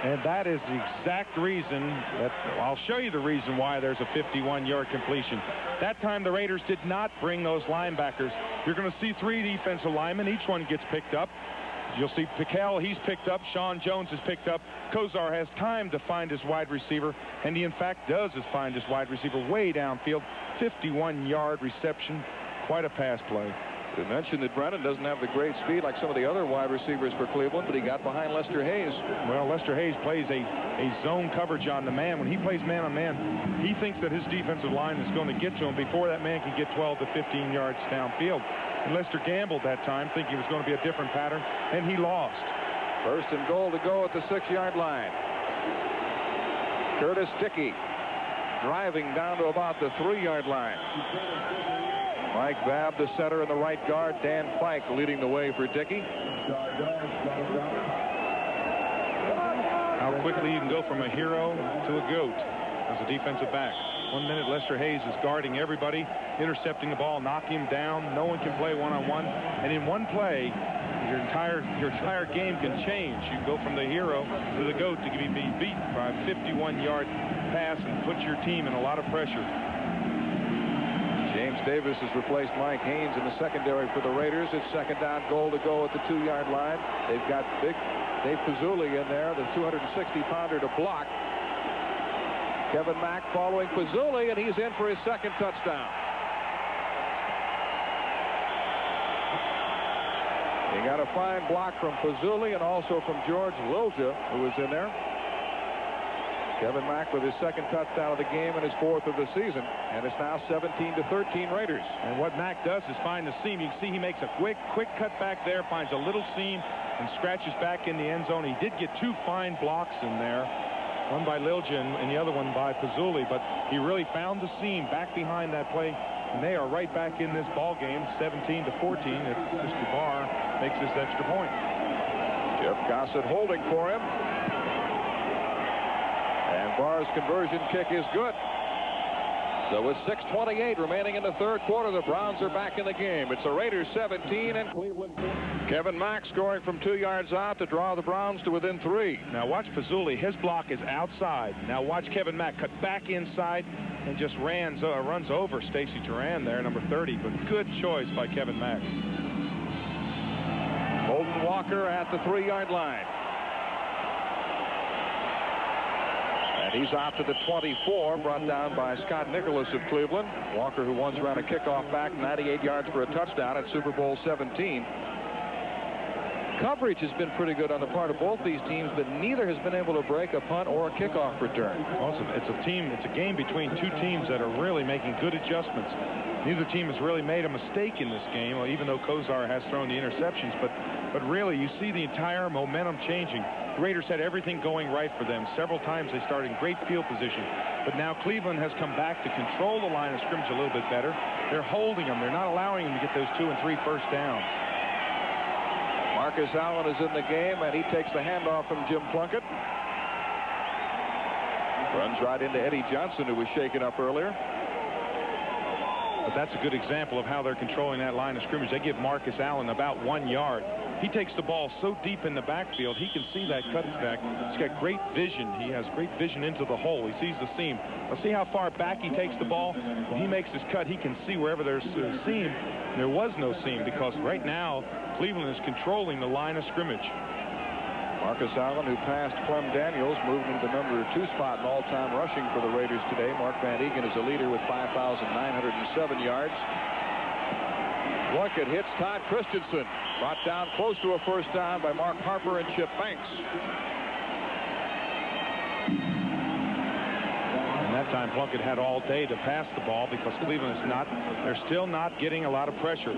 And that is the exact reason that I'll show you the reason why there's a 51-yard completion. That time the Raiders did not bring those linebackers. You're going to see 3 defensive linemen. Each one gets picked up. You'll see Piquel, he's picked up. Sean Jones is picked up. Kosar has time to find his wide receiver, and he in fact does find his wide receiver way downfield. 51-yard reception. Quite a pass play.
To mention that Brennan doesn't have the great speed like some of the other wide receivers for Cleveland, but he got behind Lester Hayes.
Well, Lester Hayes plays a zone coverage on the man. When he plays man-on-man, he thinks that his defensive line is going to get to him before that man can get 12 to 15 yards downfield. And Lester gambled that time, thinking it was going to be a different pattern, and he lost.
1st and goal to go at the 6-yard line. Curtis Dickey driving down to about the 3-yard line. Mike Babb, the center, and the right guard. Dan Fike leading the way for Dickey.
How quickly you can go from a hero to a goat as a defensive back. 1 minute Lester Hayes is guarding everybody, intercepting the ball, knocking him down. No one can play one-on-one. And in one play, your entire game can change. You can go from the hero to the goat to be beat by a 51-yard pass and put your team in a lot of pressure.
James Davis has replaced Mike Haynes in the secondary for the Raiders. It's 2nd down, goal to go at the 2-yard line. They've got big Dave Pazzulli in there, the 260-pounder to block. Kevin Mack following Pazzulli, and he's in for his 2nd touchdown. He got a fine block from Pazzulli and also from George Lilja, who was in there. Kevin Mack with his 2nd touchdown of the game and his 4th of the season, and it's now 17-13 Raiders.
And what Mack does is find the seam. You can see he makes a quick cut back there, finds a little seam, and scratches back in the end zone. He did get 2 fine blocks in there, one by Lilja and the other one by Pazzulli, but he really found the seam back behind that play, and they are right back in this ball game, 17-14. If Mr. Barr makes this extra point.
Jeff Gossett holding for him. And Barr's conversion kick is good. So with 6:28 remaining in the 3rd quarter, the Browns are back in the game. It's the Raiders 17 and Cleveland 4. Kevin Mack scoring from 2 yards out to draw the Browns to within 3.
Now watch Pazzulli. His block is outside. Now watch Kevin Mack cut back inside and just runs over Stacy Duran there, number 30. But good choice by Kevin Mack.
Holden Walker at the 3-yard line. And he's out to the 24, brought down by Scott Nicholas of Cleveland. Walker, who once ran a kickoff back 98 yards for a touchdown at Super Bowl 17. Coverage has been pretty good on the part of both these teams, but neither has been able to break a punt or a kickoff return.
Awesome. It's a game between 2 teams that are really making good adjustments. Neither team has really made a mistake in this game, even though Kosar has thrown the interceptions. But really, you see the entire momentum changing. The Raiders had everything going right for them. Several times they started in great field position. But now Cleveland has come back to control the line of scrimmage a little bit better. They're holding them. They're not allowing them to get those 2 and 3 first downs.
Marcus Allen is in the game, and he takes the handoff from Jim Plunkett. Runs right into Eddie Johnson, who was shaken up earlier.
But that's a good example of how they're controlling that line of scrimmage. They give Marcus Allen about 1 yard. He takes the ball so deep in the backfield, he can see that cutback. He's got great vision. He has great vision into the hole. He sees the seam. Let's see how far back he takes the ball. When he makes his cut, he can see wherever there's a seam. There was no seam because right now Cleveland is controlling the line of scrimmage.
Marcus Allen, who passed Clem Daniels, moved into the number 2 spot in all-time rushing for the Raiders today. Mark Van Eegen is a leader with 5,907 yards. Plunkett hits Todd Christensen. Brought down close to a first down by Mark Harper and Chip Banks.
time Plunkett had all day to pass the ball because Cleveland is they're still not getting a lot of pressure.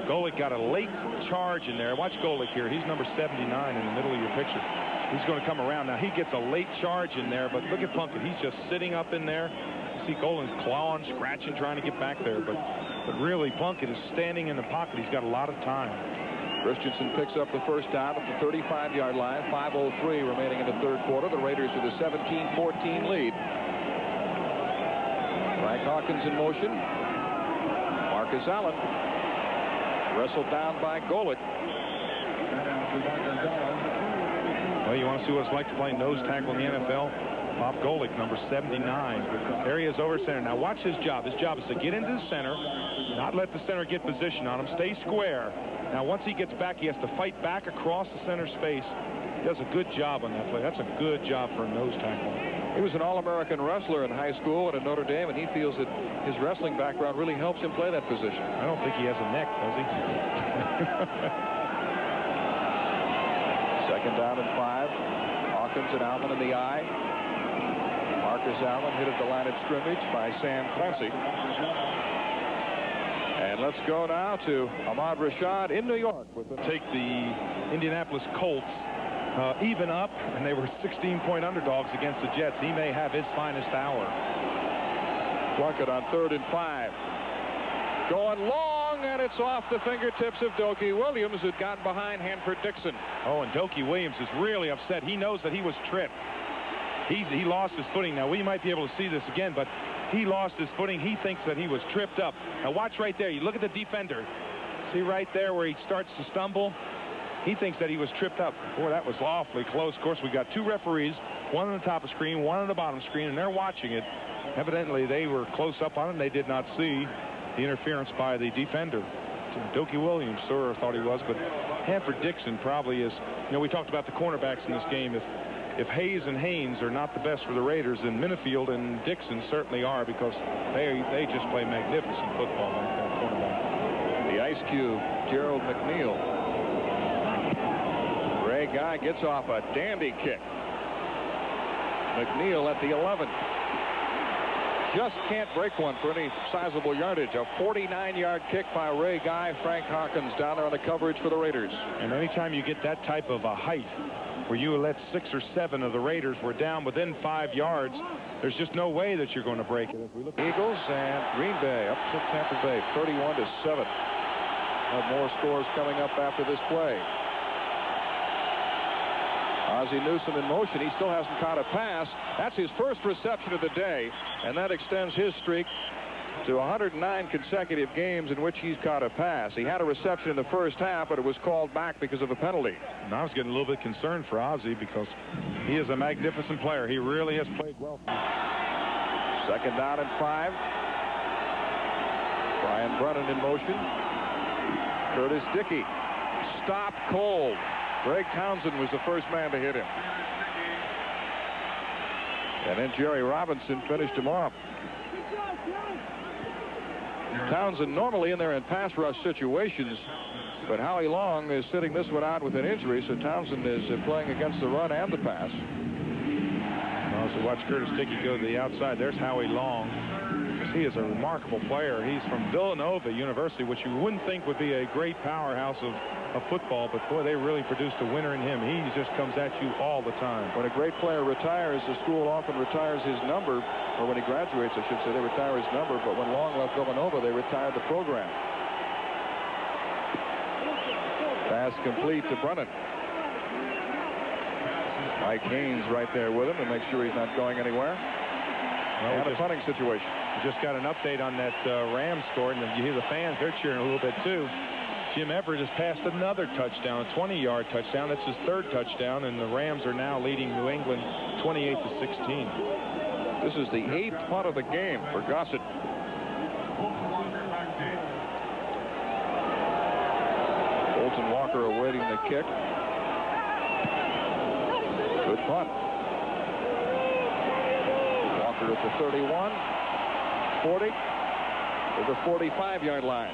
Golick got a late charge in there. Watch Golick here. He's number 79 in the middle of your picture. He's going to come around. Now, he gets a late charge in there, but look at Plunkett. He's just sitting up in there. You see Golan's clawing, scratching, trying to get back there, but really Plunkett is standing in the pocket. He's got a lot of time.
Christensen picks up the first down at the 35-yard line. 5:03 remaining in the third quarter. The Raiders with a 17-14 lead. Frank Hawkins in motion. Marcus Allen wrestled down by Golick.
Well, you want to see what it's like to play nose tackle in the NFL? Bob Golick, number 79. There he is over center. Now watch his job. His job is to get into the center, not let the center get position on him, stay square. Now once he gets back, he has to fight back across the center space. He does a good job on that play. That's a good job for a nose tackle.
He was an All-American wrestler in high school and at Notre Dame, and he feels that his wrestling background really helps him play that position.
I don't think he has a neck, does he?
Second down and 5. Hawkins and Allen in the eye. Marcus Allen hit at the line of scrimmage by Sam Clancy. And let's go now to Ahmad Rashad in New York.
Take the Indianapolis Colts even up, and they were 16-point underdogs against the Jets. He may have his finest hour.
Plunkett on 3rd and 5. Going long, and it's off the fingertips of Dokie Williams, who'd gotten behind Hanford Dixon.
Oh, and Dokie Williams is really upset. He knows that he was tripped. He lost his footing. Now, we might be able to see this again, but he lost his footing. He thinks that he was tripped up. Now, watch right there. You look at the defender. See right there where he starts to stumble? He thinks that he was tripped up. Boy, that was awfully close. Of course, we got two referees, one on the top of the screen, one on the bottom screen, and they're watching it. Evidently, they were close up on it, and they did not see the interference by the defender. Dokie Williams, sir, thought he was, but Hanford Dixon probably is. You know, we talked about the cornerbacks in this game. If Hayes and Haynes are not the best for the Raiders, then Minifield and Dixon certainly are, because they just play magnificent football like that cornerback.
The Ice Cube, Gerald McNeil. Ray Guy gets off a dandy kick. McNeil at the 11. Just can't break one for any sizable yardage. A 49-yard kick by Ray Guy. Frank Hawkins down there on the coverage for the Raiders.
And anytime you get that type of a height, where you let 6 or 7 of the Raiders were down within 5 yards, there's just no way that you're going to break it. If we look
Eagles and Green Bay up to Tampa Bay, 31-7. Have more scores coming up after this play. Ozzie Newsome in motion. He still hasn't caught a pass. That's his first reception of the day, and that extends his streak to 109 consecutive games in which he's caught a pass. He had a reception in the first half, but it was called back because of a penalty.
And I was getting a little bit concerned for Ozzie because he is a magnificent player. He really has played well.
Second down and 5. Brian Brennan in motion. Curtis Dickey stopped cold. Greg Townsend was the first man to hit him. And then Jerry Robinson finished him off. Townsend normally in there in pass rush situations, but Howie Long is sitting this one out with an injury, so Townsend is playing against the run and the pass.
So watch Curtis Dickey go to the outside. There's Howie Long. He is a remarkable player. He's from Villanova University, which you wouldn't think would be a great powerhouse of football, but boy, they really produced a winner in him. He just comes at you all the time.
When a great player retires, the school often retires his number, or when he graduates, I should say, they retire his number, but when Long left Villanova, they retired the program. Pass complete to Brennan. Mike Haynes right there with him to make sure he's not going anywhere. Well, and a punting situation.
We just got an update on that Rams score, and you hear the fans, they're cheering a little bit too. Jim Everett has passed another touchdown, a 20-yard touchdown. That's his 3rd touchdown, and the Rams are now leading New England 28-16.
This is the 8th punt of the game for Gossett. Bolton Walker awaiting the kick. Good punt. Walker at the 31, 40, to the 45-yard line.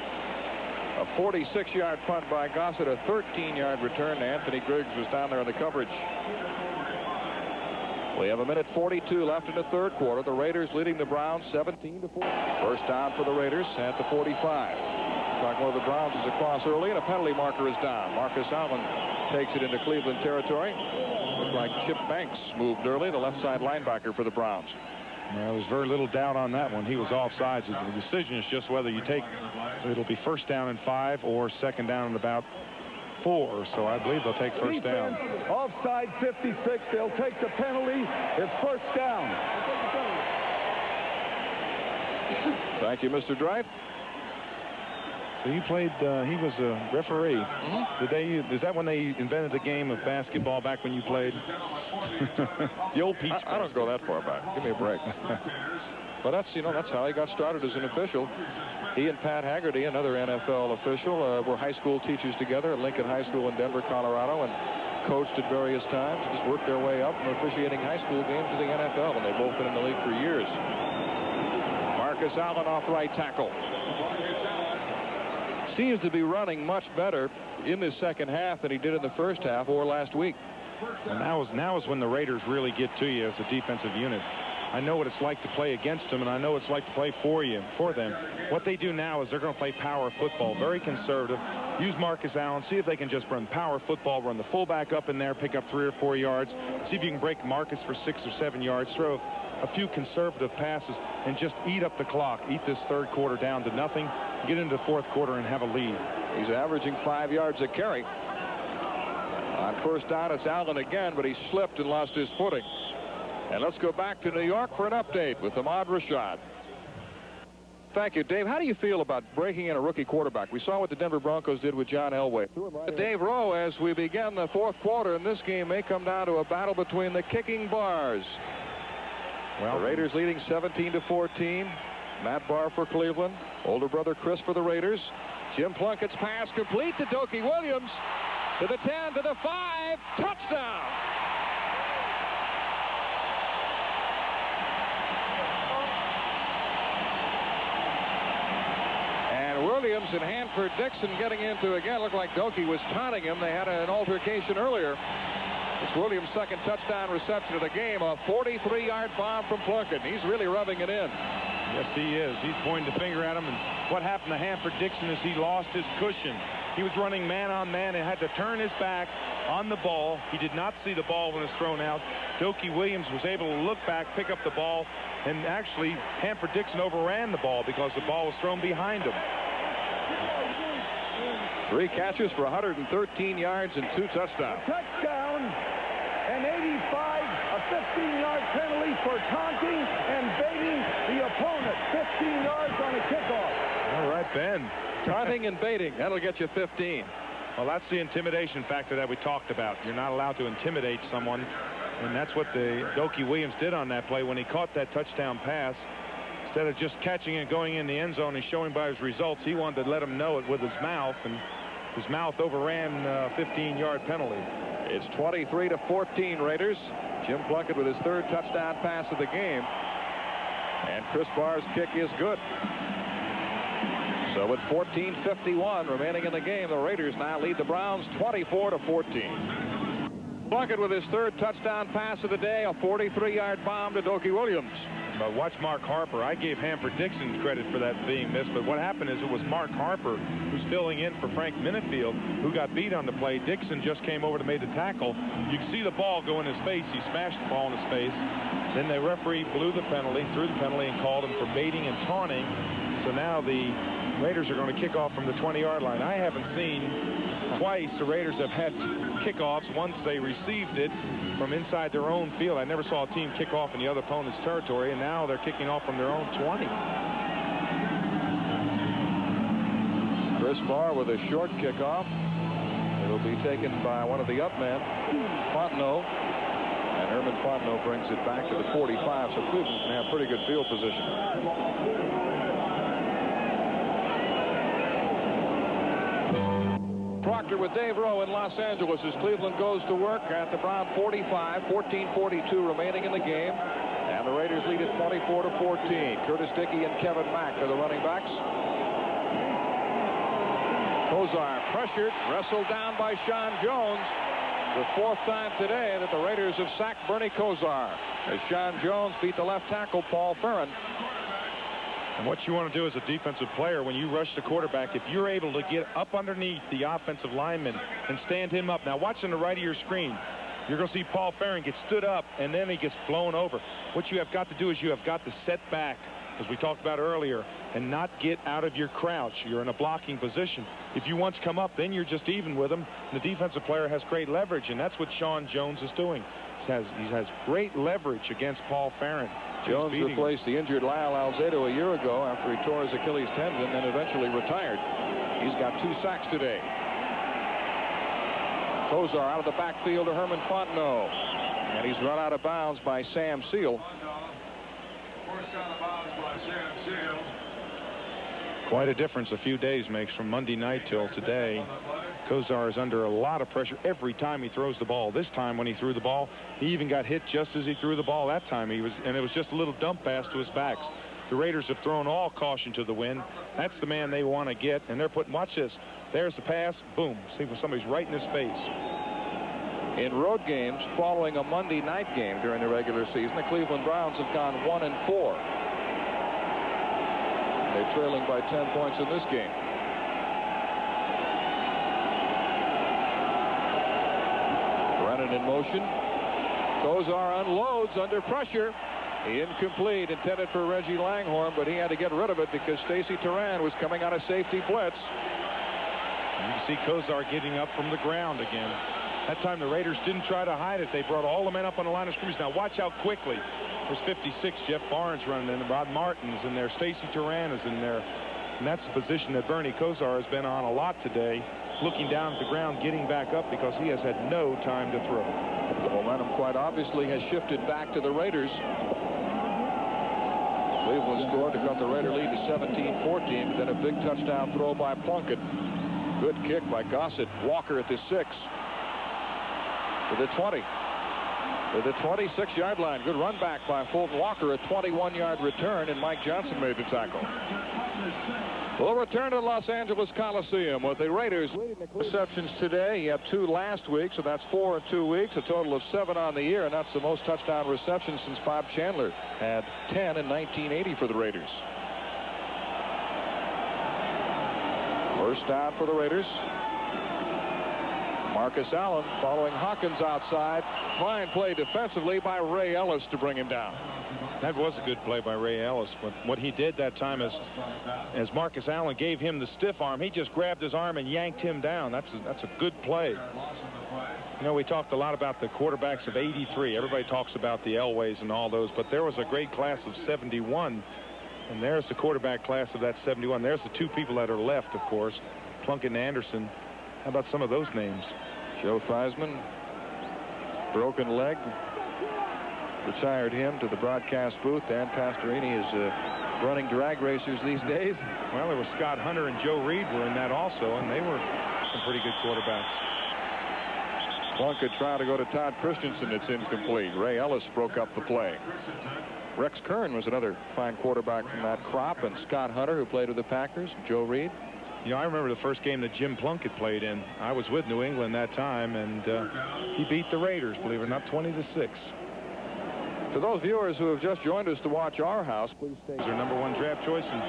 A 46-yard punt by Gossett, a 13-yard return to Anthony Griggs was down there in the coverage. We have 1:42 left in the third quarter. The Raiders leading the Browns 17-4. First down for the Raiders at the 45. Talking about the Browns is across early, and a penalty marker is down. Marcus Allen takes it into Cleveland territory. Looks like Chip Banks moved early, the left side linebacker for the Browns.
Well, there's very little doubt on that one. He was offsides. The decision is just whether you take, it'll be first down and 5 or second down and about 4. So I believe they'll take first down.
Offside 56. They'll take the penalty. It's first down.
Thank you, Mr. Drive.
So he played, he was a referee. Is that when they invented the game of basketball back when you played? The old Peach.
I don't go that far back. Give me a break. But that's how he got started as an official. He and Pat Haggerty, another NFL official, were high school teachers together at Lincoln High School in Denver, Colorado, and coached at various times. Just worked their way up from officiating high school games to the NFL, and they've both been in the league for years. Marcus Allen off right tackle. Seems to be running much better in the second half than he did in the first half or last week.
And now is when the Raiders really get to you as a defensive unit. I know what it's like to play against them, and I know what it's like to play for them. What they do now is they're going to play power football, very conservative. Use Marcus Allen, see if they can just run power football, run the fullback up in there, pick up 3 or 4 yards, see if you can break Marcus for 6 or 7 yards, throw a few conservative passes, and just eat up the clock, eat this third quarter down to nothing, get into the fourth quarter and have a lead.
He's averaging 5 yards a carry. On first down, it's Allen again, but he slipped and lost his footing. And let's go back to New York for an update with Ahmad Rashad. Thank you, Dave. How do you feel about breaking in a rookie quarterback? We saw what the Denver Broncos did with John Elway. Dave Rowe, as we begin the fourth quarter, and this game may come down to a battle between the kicking bars. Well, the Raiders leading 17-14. Matt Barr for Cleveland. Older brother Chris for the Raiders. Jim Plunkett's pass complete to Dokie Williams. To the 10, to the 5. Touchdown! And Williams and Hanford Dixon getting into again. Looked like Dokie was taunting him. They had an altercation earlier. It's Williams' second touchdown reception of the game. A 43-yard bomb from Plunkett. He's really rubbing it in.
Yes, he is. He's pointing the finger at him. And what happened to Hanford Dixon is he lost his cushion. He was running man-on-man and had to turn his back on the ball. He did not see the ball when it was thrown out. Dokie Williams was able to look back, pick up the ball, and actually Hanford Dixon overran the ball because the ball was thrown behind him.
3 catches for 113 yards and 2 touchdowns.
Touchdown, an 85, a 15-yard penalty for taunting and baiting the opponent. 15 yards on a kickoff.
All right, Ben.
Taunting and baiting. That'll get you 15.
Well, that's the intimidation factor that we talked about. You're not allowed to intimidate someone, and that's what the Dokie Williams did on that play when he caught that touchdown pass. Instead of just catching and going in the end zone and showing by his results, he wanted to let him know it with his mouth, and his mouth overran a 15-yard penalty.
It's 23-14 Raiders. Jim Plunkett with his 3rd touchdown pass of the game. And Chris Barr's kick is good. So with 14:51 remaining in the game, the Raiders now lead the Browns 24-14. Plunkett with his 3rd touchdown pass of the day, a 43-yard bomb to Dokie Williams.
But watch Mark Harper. I gave Hanford Dixon credit for that being missed, but what happened is it was Mark Harper who's filling in for Frank Minifield, who got beat on the play. Dixon just came over to make the tackle. You can see the ball go in his face. He smashed the ball in his face. Then the referee threw the penalty, and called him for baiting and taunting. So now the Raiders are going to kick off from the 20-yard line. I haven't seen twice the Raiders have had kickoffs. Once they received it from inside their own field. I never saw a team kick off in the other opponent's territory, and now they're kicking off from their own 20.
Chris Barr with a short kickoff. It'll be taken by one of the up men, Fontenot. And Herman Fontenot brings it back to the 45, so Cleveland can have pretty good field position. Proctor with Dave Rowe in Los Angeles as Cleveland goes to work at the Brown 45, 14:42 remaining in the game. And the Raiders lead it 24-14. Curtis Dickey and Kevin Mack are the running backs. Kozar pressured, wrestled down by Sean Jones. The fourth time today that the Raiders have sacked Bernie Kosar as Sean Jones beat the left tackle Paul Ferrin.
And what you want to do as a defensive player when you rush the quarterback, if you're able to get up underneath the offensive lineman and stand him up. Now watch on the right of your screen. You're going to see Paul Ferrin get stood up and then he gets blown over. What you have got to do is you have got to set back, as we talked about earlier, and not get out of your crouch. You're in a blocking position. If you once come up, then you're just even with him. And the defensive player has great leverage, and that's what Sean Jones is doing. He has great leverage against Paul Ferrin.
Jones replaced the injured Lyle Alzado a year ago after he tore his Achilles tendon and eventually retired. He's got 2 sacks today. Kosar out of the backfield to Herman Fontenot. And he's run out of bounds by Sam Seal.
Quite a difference a few days makes from Monday night till today. Kosar is under a lot of pressure every time he throws the ball. This time when he threw the ball, he even got hit just as he threw the ball. That time and it was just a little dump pass to his backs. The Raiders have thrown all caution to the wind. That's the man they want to get, and they're putting, watch this. There's the pass, boom. See when somebody's right in his face.
In road games following a Monday night game during the regular season, the Cleveland Browns have gone 1-4. They're trailing by 10 points in this game. Brennan in motion. Kosar unloads under pressure. Incomplete, intended for Reggie Langhorne, but he had to get rid of it because Stacy Turan was coming out of safety blitz.
You can see Kosar getting up from the ground again. That time the Raiders didn't try to hide it. They brought all the men up on the line of scrimmage. Now watch how quickly. There's 56, Jeff Barnes running in, Rod Martin's in there, Stacy Turan is in there. And that's the position that Bernie Kosar has been on a lot today, looking down at the ground, getting back up because he has had no time to throw.
The momentum quite obviously has shifted back to the Raiders. Cleveland scored to cut the Raider lead to 17-14, but then a big touchdown throw by Plunkett. Good kick by Gossett. Walker at the 6. To the 20. To the 26-yard line. Good run back by Fulton Walker. A 21-yard return, and Mike Johnson made the tackle. We'll return to the Los Angeles Coliseum with the Raiders leading the receptions today. He had 2 last week, so that's 4 in 2 weeks, a total of 7 on the year, and that's the most touchdown receptions since Bob Chandler had 10 in 1980 for the Raiders. First down for the Raiders. Marcus Allen following Hawkins outside. Fine play defensively by Ray Ellis to bring him down.
That was a good play by Ray Ellis. But what he did that time is, as Marcus Allen gave him the stiff arm, he just grabbed his arm and yanked him down. That's a good play. You know, we talked a lot about the quarterbacks of '83. Everybody talks about the Elways and all those, but there was a great class of '71, and there's the quarterback class of that '71. There's the 2 people that are left, of course, Plunkett and Anderson. How about some of those names?
Joe Theismann, broken leg, retired him to the broadcast booth. Dan Pastorini is running drag racers these days.
Well, there was Scott Hunter and Joe Reed were in that also, and they were some pretty good quarterbacks.
Plunkett trying to go to Todd Christensen. It's incomplete. Ray Ellis broke up the play. Rex Kern was another fine quarterback from that crop, and Scott Hunter, who played with the Packers, Joe Reed.
You know, I remember the first game that Jim Plunkett played in. I was with New England that time, and he beat the Raiders, believe it or not, 20-6.
To those viewers who have just joined us to watch our house, please stay.
Their #1 draft choice and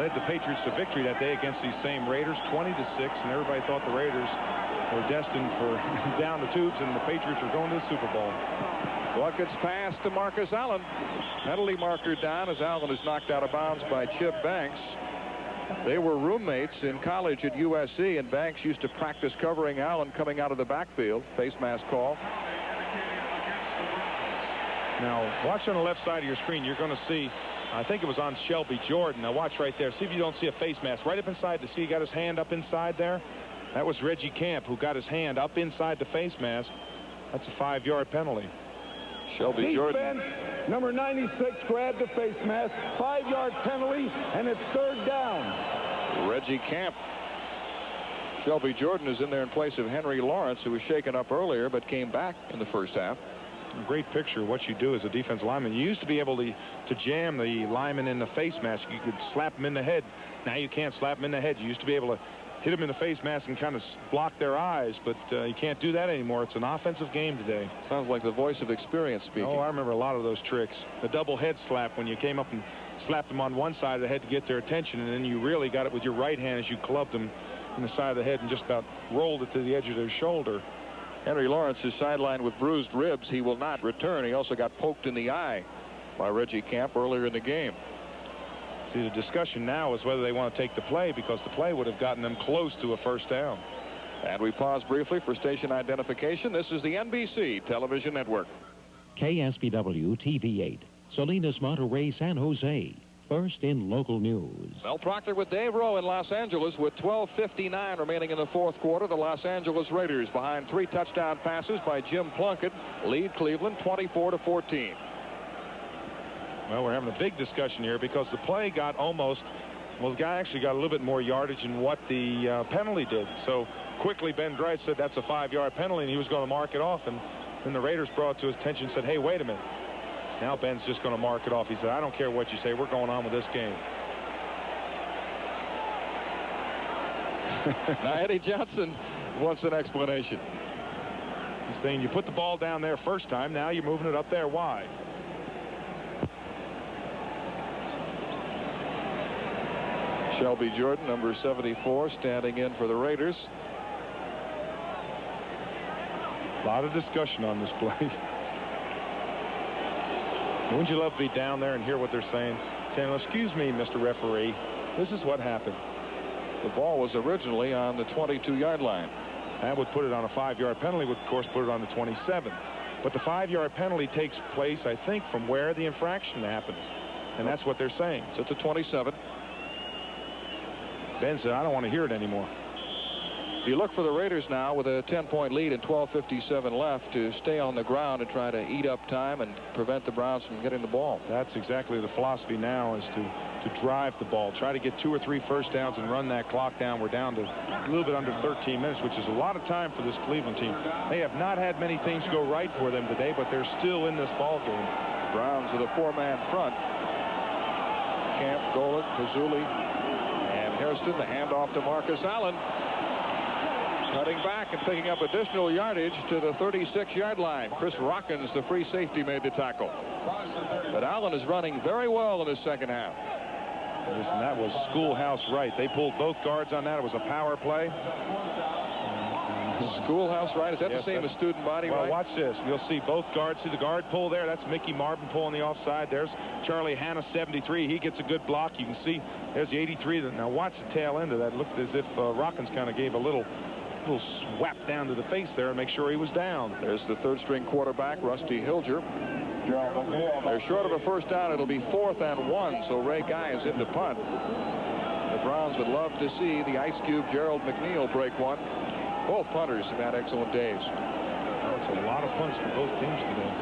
led the Patriots to victory that day against these same Raiders, 20-6, and everybody thought the Raiders were destined for down the tubes, and the Patriots were going to the Super Bowl.
Plunkett's pass to Marcus Allen. Penalty marker down as Allen is knocked out of bounds by Chip Banks. They were roommates in college at USC, and Banks used to practice covering Allen coming out of the backfield. Face mask call.
Now, watch on the left side of your screen. You're going to see, I think it was on Shelby Jordan. Now, watch right there. See if you don't see a face mask. Right up inside, to see he got his hand up inside there. That was Reggie Camp, who got his hand up inside the face mask. That's a 5-yard penalty.
Shelby Jordan.
Number 96 grabbed the face mask. 5-yard penalty, and it's 3rd down.
Reggie Camp. Shelby Jordan is in there in place of Henry Lawrence, who was shaken up earlier but came back in the first half.
A great picture of what you do as a defensive lineman. You used to be able to jam the lineman in the face mask. You could slap him in the head. Now you can't slap him in the head. You used to be able to hit them in the face mask and kind of block their eyes, but you can't do that anymore. It's an offensive game today.
Sounds like the voice of experience speaking.
Oh, I remember a lot of those tricks. The double head slap, when you came up and slapped them on one side of the head to get their attention, and then you really got it with your right hand as you clubbed them in the side of the head and just about rolled it to the edge of their shoulder.
Henry Lawrence is sidelined with bruised ribs. He will not return. He also got poked in the eye by Reggie Camp earlier in the game.
See, the discussion now is whether they want to take the play, because the play would have gotten them close to a first down.
And we pause briefly for station identification. This is the NBC Television Network.
KSBW TV8, Salinas, Monterey, San Jose. First in local news.
Mel Proctor with Dave Rowe in Los Angeles with 12:59 remaining in the fourth quarter. The Los Angeles Raiders, behind 3 touchdown passes by Jim Plunkett, lead Cleveland 24-14.
Well, we're having a big discussion here because the play got almost, well, the guy actually got a little bit more yardage than what the penalty did. So quickly Ben Dreiss said that's a 5-yard penalty, and he was going to mark it off. And then the Raiders brought it to his attention and said, hey, wait a minute. Now Ben's just going to mark it off. He said, I don't care what you say. We're going on with this game.
Now Eddie Johnson wants an explanation.
He's saying you put the ball down there first time. Now you're moving it up there. Why?
Shelby Jordan, number 74, standing in for the Raiders.
A lot of discussion on this play. Wouldn't you love to be down there and hear what they're saying? Saying, well, excuse me, Mr. Referee, this is what happened.
The ball was originally on the 22-yard line.
That would put it on a 5-yard penalty, would, of course, put it on the 27. But the 5-yard penalty takes place, I think, from where the infraction happened. And that's what they're saying.
So it's a 27.
Ben said, I don't want to hear it anymore.
You look for the Raiders now with a 10-point lead and 12:57 left to stay on the ground and try to eat up time and prevent the Browns from getting the ball.
That's exactly the philosophy now, is to drive the ball. Try to get 2 or 3 first downs and run that clock down. We're down to a little bit under 13 minutes, which is a lot of time for this Cleveland team. They have not had many things go right for them today, but they're still in this ball game.
Browns with a 4-man front. Camp, Golick, Pizzuли, and Hairston. The handoff to Marcus Allen. Cutting back and picking up additional yardage to the 36-yard line. Chris Rockins, the free safety, made the tackle. But Allen is running very well in his second half.
Listen, that was schoolhouse right. They pulled both guards on that. It was a power play.
Schoolhouse right? Is that
yes,
the same as student body
well,
right?
Watch this. You'll see both guards. See the guard pull there? That's Mickey Marvin pulling the offside. There's Charlie Hanna, 73. He gets a good block. You can see there's the 83. Now watch the tail end of that. It looked as if Rockins kind of gave a little swap down to the face there and make sure he was down.
There's the third-string quarterback, Rusty Hilger. They're short of a first down. It'll be 4th and 1, so Ray Guy is in to punt. The Browns would love to see the Ice Cube Gerald McNeil break one. Both punters have had excellent days.
That's a lot of punts for both teams today.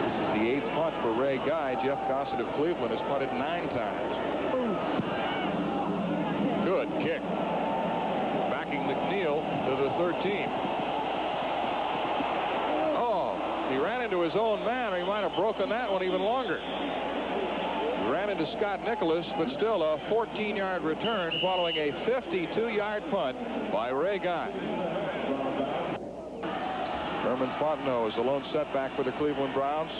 This is the 8th punt for Ray Guy. Jeff Gossett of Cleveland has punted 9 times. Good kick. Backing McNeil to the 13. Oh, he ran into his own man, or he might have broken that one even longer. He ran into Scott Nicholas, but still a 14-yard return following a 52-yard punt by Ray Guy. Herman Fontenot is the lone setback for the Cleveland Browns.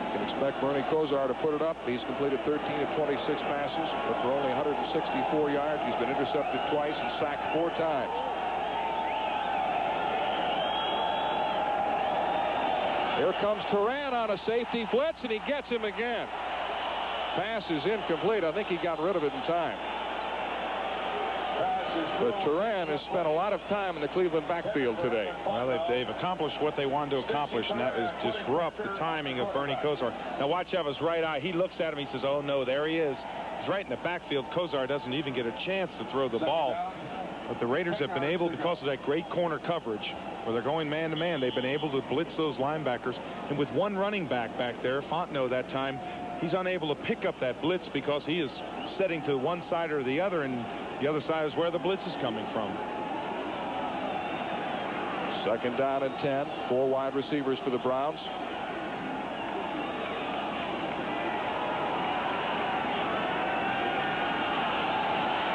You can expect Bernie Kosar to put it up. He's completed 13 of 26 passes, but for only 164 yards. He's been intercepted twice and sacked 4 times. Here comes Turan on a safety blitz, and he gets him again. Pass is incomplete. I think he got rid of it in time. But Turan has spent a lot of time in the Cleveland backfield today.
Well, they've accomplished what they wanted to accomplish, and that is disrupt the timing of Bernie Kosar. Now watch out of his right eye. He looks at him. He says, oh, no, there he is. He's right in the backfield. Kosar doesn't even get a chance to throw the ball. But the Raiders have been able, because of that great corner coverage, where they're going man-to-man, they've been able to blitz those linebackers. And with one running back there, Fontenot that time, he's unable to pick up that blitz because he is setting to one side or the other, and the other side is where the blitz is coming from.
2nd down and 10. 4 wide receivers for the Browns.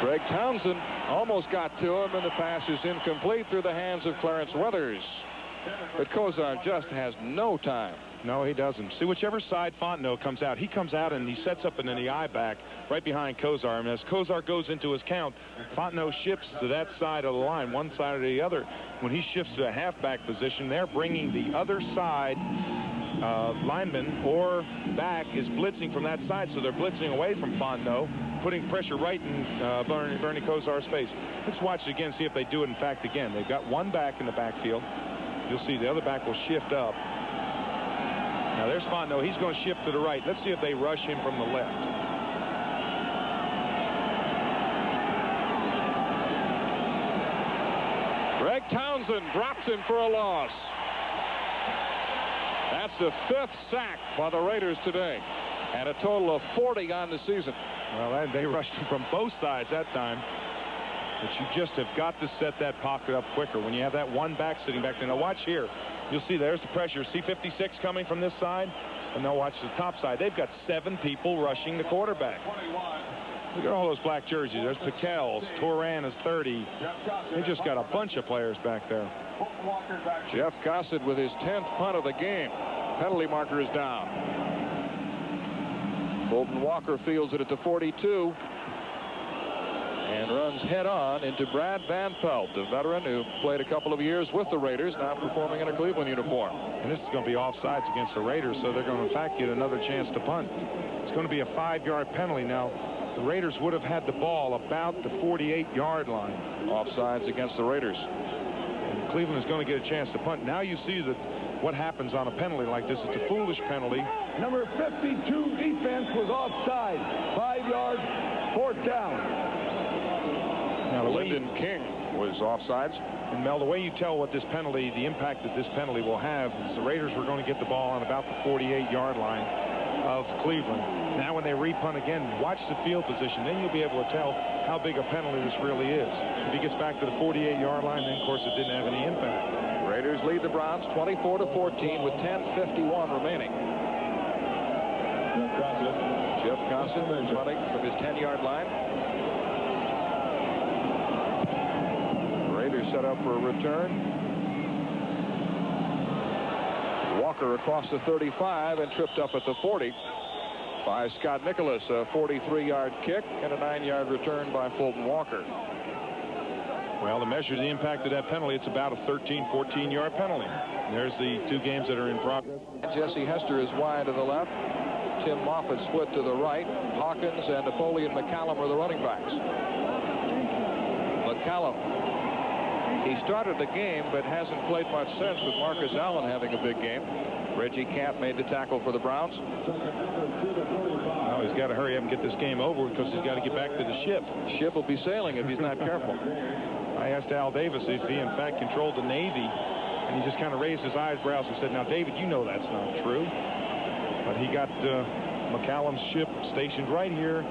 Greg Townsend almost got to him, and the pass is incomplete through the hands of Clarence Weathers. But Kozar just has no time.
No, he doesn't. See, whichever side Fontenot comes out, he comes out and he sets up in the eye back right behind Kozar. And as Kozar goes into his count, Fontenot shifts to that side of the line, one side or the other. When he shifts to a halfback position, they're bringing the other side lineman or back is blitzing from that side, so they're blitzing away from Fontenot, putting pressure right in Bernie Kozar's face. Let's watch it again, see if they do it in fact again. They've got one back in the backfield. You'll see the other back will shift up. Now there's Fontenot. He's going to shift to the right. Let's see if they rush him from the left.
Greg Townsend drops him for a loss. That's the 5th sack by the Raiders today, and a total of 40 on the season.
Well, they rushed him from both sides that time. But you just have got to set that pocket up quicker when you have that one back sitting back there. Now watch here. You'll see there's the pressure. See 56 coming from this side? And now watch the top side. They've got 7 people rushing the quarterback. Look at all those black jerseys. There's Pickels. Toran is 30. They just got a bunch of players back there.
Jeff Gossett with his 10th punt of the game. Penalty marker is down. Fulton Walker fields it at the 42. And runs head-on into Brad Van Pelt, a veteran who played a couple of years with the Raiders, now performing in a Cleveland uniform.
And this is going to be offsides against the Raiders, so they're going to, in fact, get another chance to punt. It's going to be a 5-yard penalty. Now, the Raiders would have had the ball about the 48-yard line.
Offsides against the Raiders.
And Cleveland is going to get a chance to punt. Now you see that what happens on a penalty like this. It's a foolish penalty.
Number 52 defense was offside. 5 yards, 4th down.
Now,
Lyndon King was offsides.
And Mel, the way you tell what this penalty, the impact that this penalty will have, is the Raiders were going to get the ball on about the 48-yard line of Cleveland. Now when they repunt again, watch the field position. Then you'll be able to tell how big a penalty this really is. If he gets back to the 48-yard line, then of course it didn't have any impact.
Raiders lead the Browns 24-14 with 10:51 remaining. Jeff Gossett is running from his 10-yard line. Raiders set up for a return. Walker across the 35 and tripped up at the 40 by Scott Nicholas. A 43-yard kick and a 9-yard return by Fulton Walker.
Well, to measure the impact of that penalty, it's about a 13-14-yard penalty. And there's the 2 games that are in progress.
Jesse Hester is wide to the left. Tim Moffitt split to the right. Hawkins and Napoleon McCallum are the running backs. McCallum. He started the game but hasn't played much since, with Marcus Allen having a big game. Reggie Camp made the tackle for the Browns.
Well, he's got to hurry up and get this game over because he's got to get back to the ship.
The ship will be sailing if he's not careful.
I asked Al Davis if he in fact controlled the Navy, and he just kind of raised his eyebrows and said, "Now, David, you know that's not true." But he got McCallum's ship stationed right here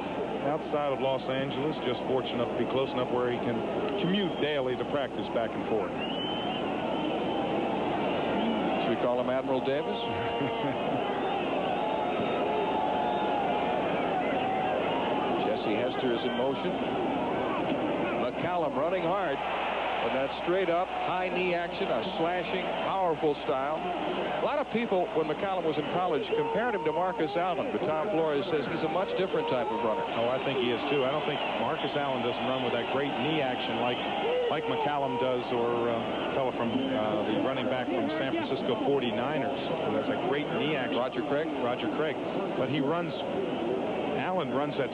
outside of Los Angeles, just fortunate enough to be close enough where he can commute daily to practice back and forth.
Should we call him Admiral Davis? Jesse Hester is in motion. McCallum running hard. And that straight up high knee action, a slashing, powerful style. A lot of people, when McCallum was in college, compared him to Marcus Allen, but Tom Flores says he's a much different type of runner.
Oh, I think he is too. I don't think Marcus Allen doesn't run with that great knee action like McCallum does, or a fellow from the running back from San Francisco 49ers. So that's a great knee action.
Roger Craig?
Roger Craig. But he runs. Allen runs that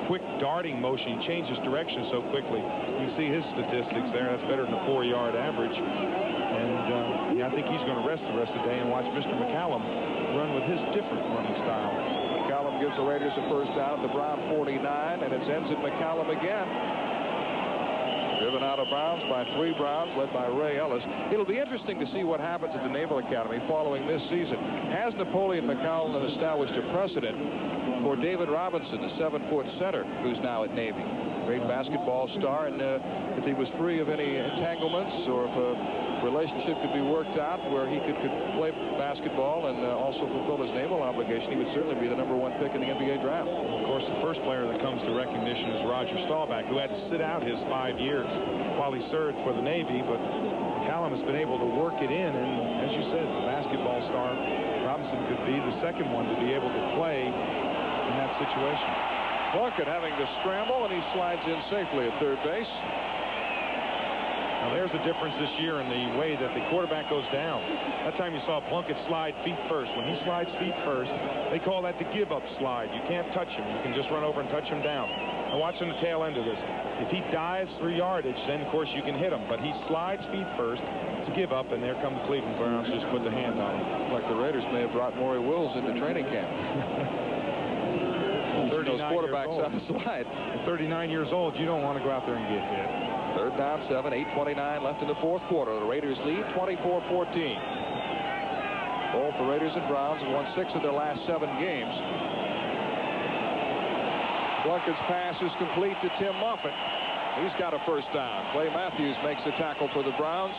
quick darting motion. He changes direction so quickly. You can see his statistics there. That's better than a 4-yard average. And yeah, I think he's going to rest the rest of the day and watch Mr. McCallum run with his different running style.
McCallum gives the Raiders a first down at the Brown 49, and it's Ensign McCallum again. Driven out of bounds by 3 Browns, led by Ray Ellis. It'll be interesting to see what happens at the Naval Academy following this season. Has Napoleon McCallum established a precedent for David Robinson, the 7-foot center, who's now at Navy? great basketball star, and if he was free of any entanglements, or if a relationship could be worked out where he could play basketball and also fulfill his naval obligation, he would certainly be the #1 pick in the NBA draft.
Of course, the first player that comes to recognition is Roger Staubach, who had to sit out his 5 years while he served for the Navy, but McCallum has been able to work it in, and as you said, the basketball star Robinson could be the second one to be able to play in that situation.
Plunkett having to scramble, and he slides in safely at third base.
Now there's a difference this year in the way that the quarterback goes down. That time you saw Plunkett slide feet first. When he slides feet first, they call that the give-up slide. You can't touch him. You can just run over and touch him down. Now watching the tail end of this. If he dives for yardage, then of course you can hit him. But he slides feet first to give up, and there come the Cleveland Browns, just put the hand on him.
Like the Raiders may have brought Maury Wills into training camp.
39
quarterbacks
years
on the slide.
At 39 years old, you don't want to go out there and get hit.
Third down, 7, 8:29 left in the fourth quarter. The Raiders lead 24-14. Both the Raiders and Browns have won 6 of their last 7 games. Plunkett's pass is complete to Tim Moffitt. He's got a first down. Clay Matthews makes the tackle for the Browns.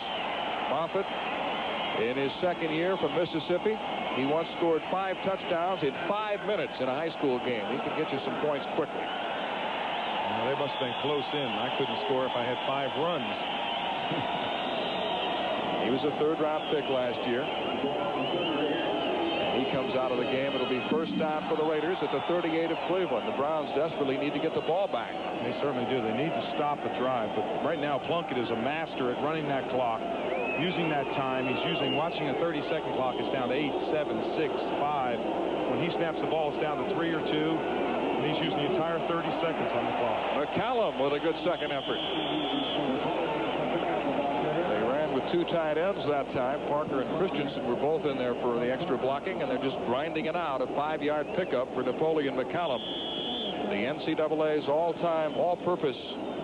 Moffitt, in his second year from Mississippi, he once scored 5 touchdowns in 5 minutes in a high school game. He can get you some points quickly.
Well, they must have been close in. I couldn't score if I had 5 runs.
He was a third-round pick last year. He comes out of the game. It'll be first down for the Raiders at the 38 of Cleveland. The Browns desperately need to get the ball back.
They certainly do. They need to stop the drive. But right now, Plunkett is a master at running that clock, using that time. He's watching a 30-second clock. It's down to 8, 7, 6, 5. When he snaps the ball, it's down to 3 or 2. And he's using the entire 30 seconds on the clock.
McCallum with a good second effort. They ran with 2 tight ends that time. Parker and Christensen were both in there for the extra blocking, and they're just grinding it out. A 5-yard pickup for Napoleon McCallum, the NCAA's all-time all-purpose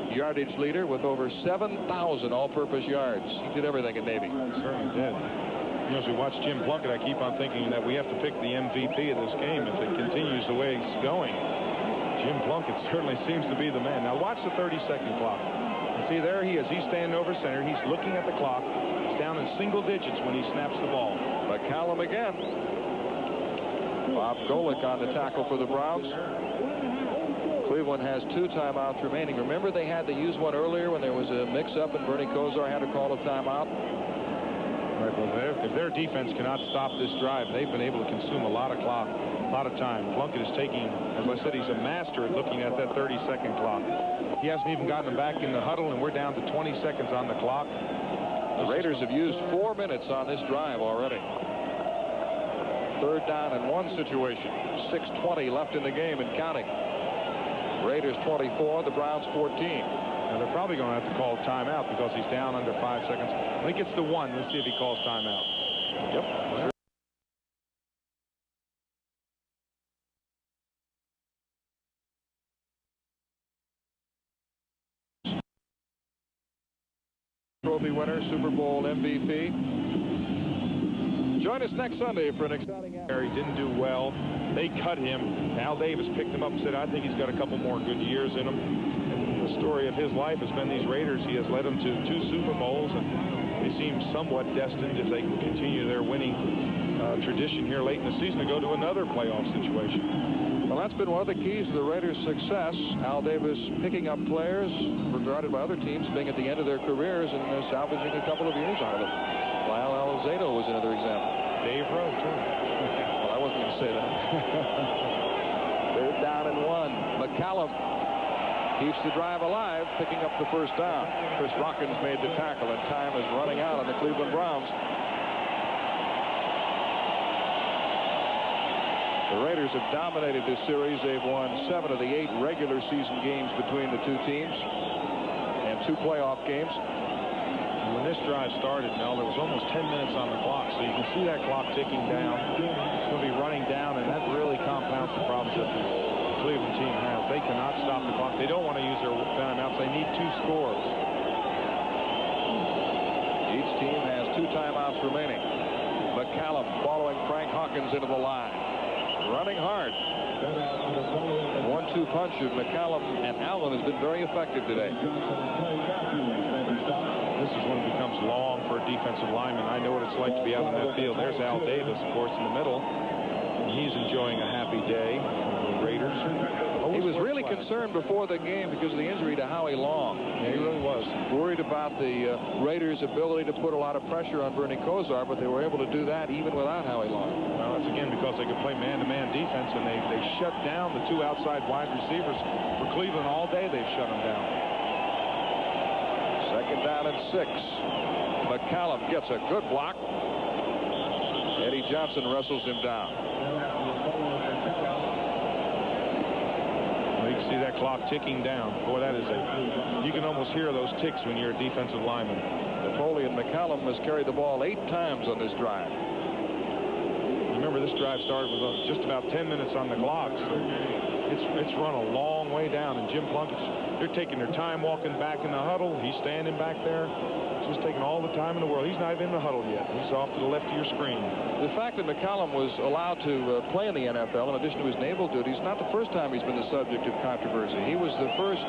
yardage leader with over 7,000 all-purpose yards. He did everything at Navy.
Certainly did. You know, as we watch Jim Plunkett, I keep on thinking that we have to pick the MVP of this game if it continues the way it's going. Jim Plunkett certainly seems to be the man. Now watch the 30-second clock. And see, there he is. He's standing over center. He's looking at the clock. He's down in single digits when he snaps the ball.
McCallum again. Bob Golick on the tackle for the Browns. Cleveland has 2 timeouts remaining. Remember, they had to use one earlier when there was a mix-up and Bernie Kosar had to call a timeout?
Right, well, if their defense cannot stop this drive, they've been able to consume a lot of clock, a lot of time. Plunkett is taking, as I said, he's a master at looking at that 30-second clock. He hasn't even gotten them back in the huddle, and we're down to 20 seconds on the clock.
The Raiders have used 4 minutes on this drive already. Third down and 1 situation. 6:20 left in the game and counting. Raiders 24, the Browns 14.
Now they're probably going to have to call timeout because he's down under 5 seconds. When he gets to 1, let's see if he calls timeout.
Yep. Trophy winner, Super Bowl MVP. Join us next Sunday for an exciting
He didn't do well. They cut him. Al Davis picked him up and said, I think he's got a couple more good years in him. And the story of his life has been these Raiders. He has led them to 2 Super Bowls, and they seem somewhat destined, if they can continue their winning tradition here late in the season, to go to another playoff situation.
Well, that's been one of the keys to the Raiders' success. Al Davis picking up players regarded by other teams being at the end of their careers and salvaging a couple of years out of them. Lyle Alizado was another example.
Dave Rowe, too.
Well, I wasn't going to say that. Third down and 1. McCallum keeps the drive alive, picking up the first down. Chris Rockins made the tackle, and time is running out on the Cleveland Browns. The Raiders have dominated this series. They've won 7 of the 8 regular season games between the 2 teams and 2 playoff games.
When this drive started, Mel, there was almost 10 minutes on the clock, so you can see that clock ticking down. It's going to be running down, and that really compounds the problems that the Cleveland team has. They cannot stop the clock. They don't want to use their timeouts. They need 2 scores.
Each team has 2 timeouts remaining. McCallum following Frank Hawkins into the line. running hard. 1-2 punch of McCallum and Allen has been very effective today.
This is when it becomes long for a defensive lineman. I know what it's like to be out in that field. There's Al Davis, of course, in the middle. And he's enjoying a happy day. The Raiders.
He was really concerned before the game because of the injury to Howie Long.
Yeah, he really was.
Worried about the Raiders' ability to put a lot of pressure on Bernie Kosar, but they were able to do that even without Howie Long.
Well, that's again because they could play man-to-man defense, and they shut down the two outside wide receivers. For Cleveland all day, they've shut them down.
Second down and 6. McCallum gets a good block. Eddie Johnson wrestles him down.
Well, you can see that clock ticking down. Boy, that is you can almost hear those ticks when you're a defensive lineman.
Napoleon McCallum has carried the ball 8 times on this drive.
Remember, this drive started with just about 10 minutes on the clock. So it's run a long way down, and Jim Plunkett, they're taking their time walking back in the huddle. He's standing back there. Just taking all the time in the world. He's not even in the huddle yet. He's off to the left of your screen.
The fact that McCallum was allowed to play in the NFL in addition to his naval duties, not the first time he's been the subject of controversy. He was the first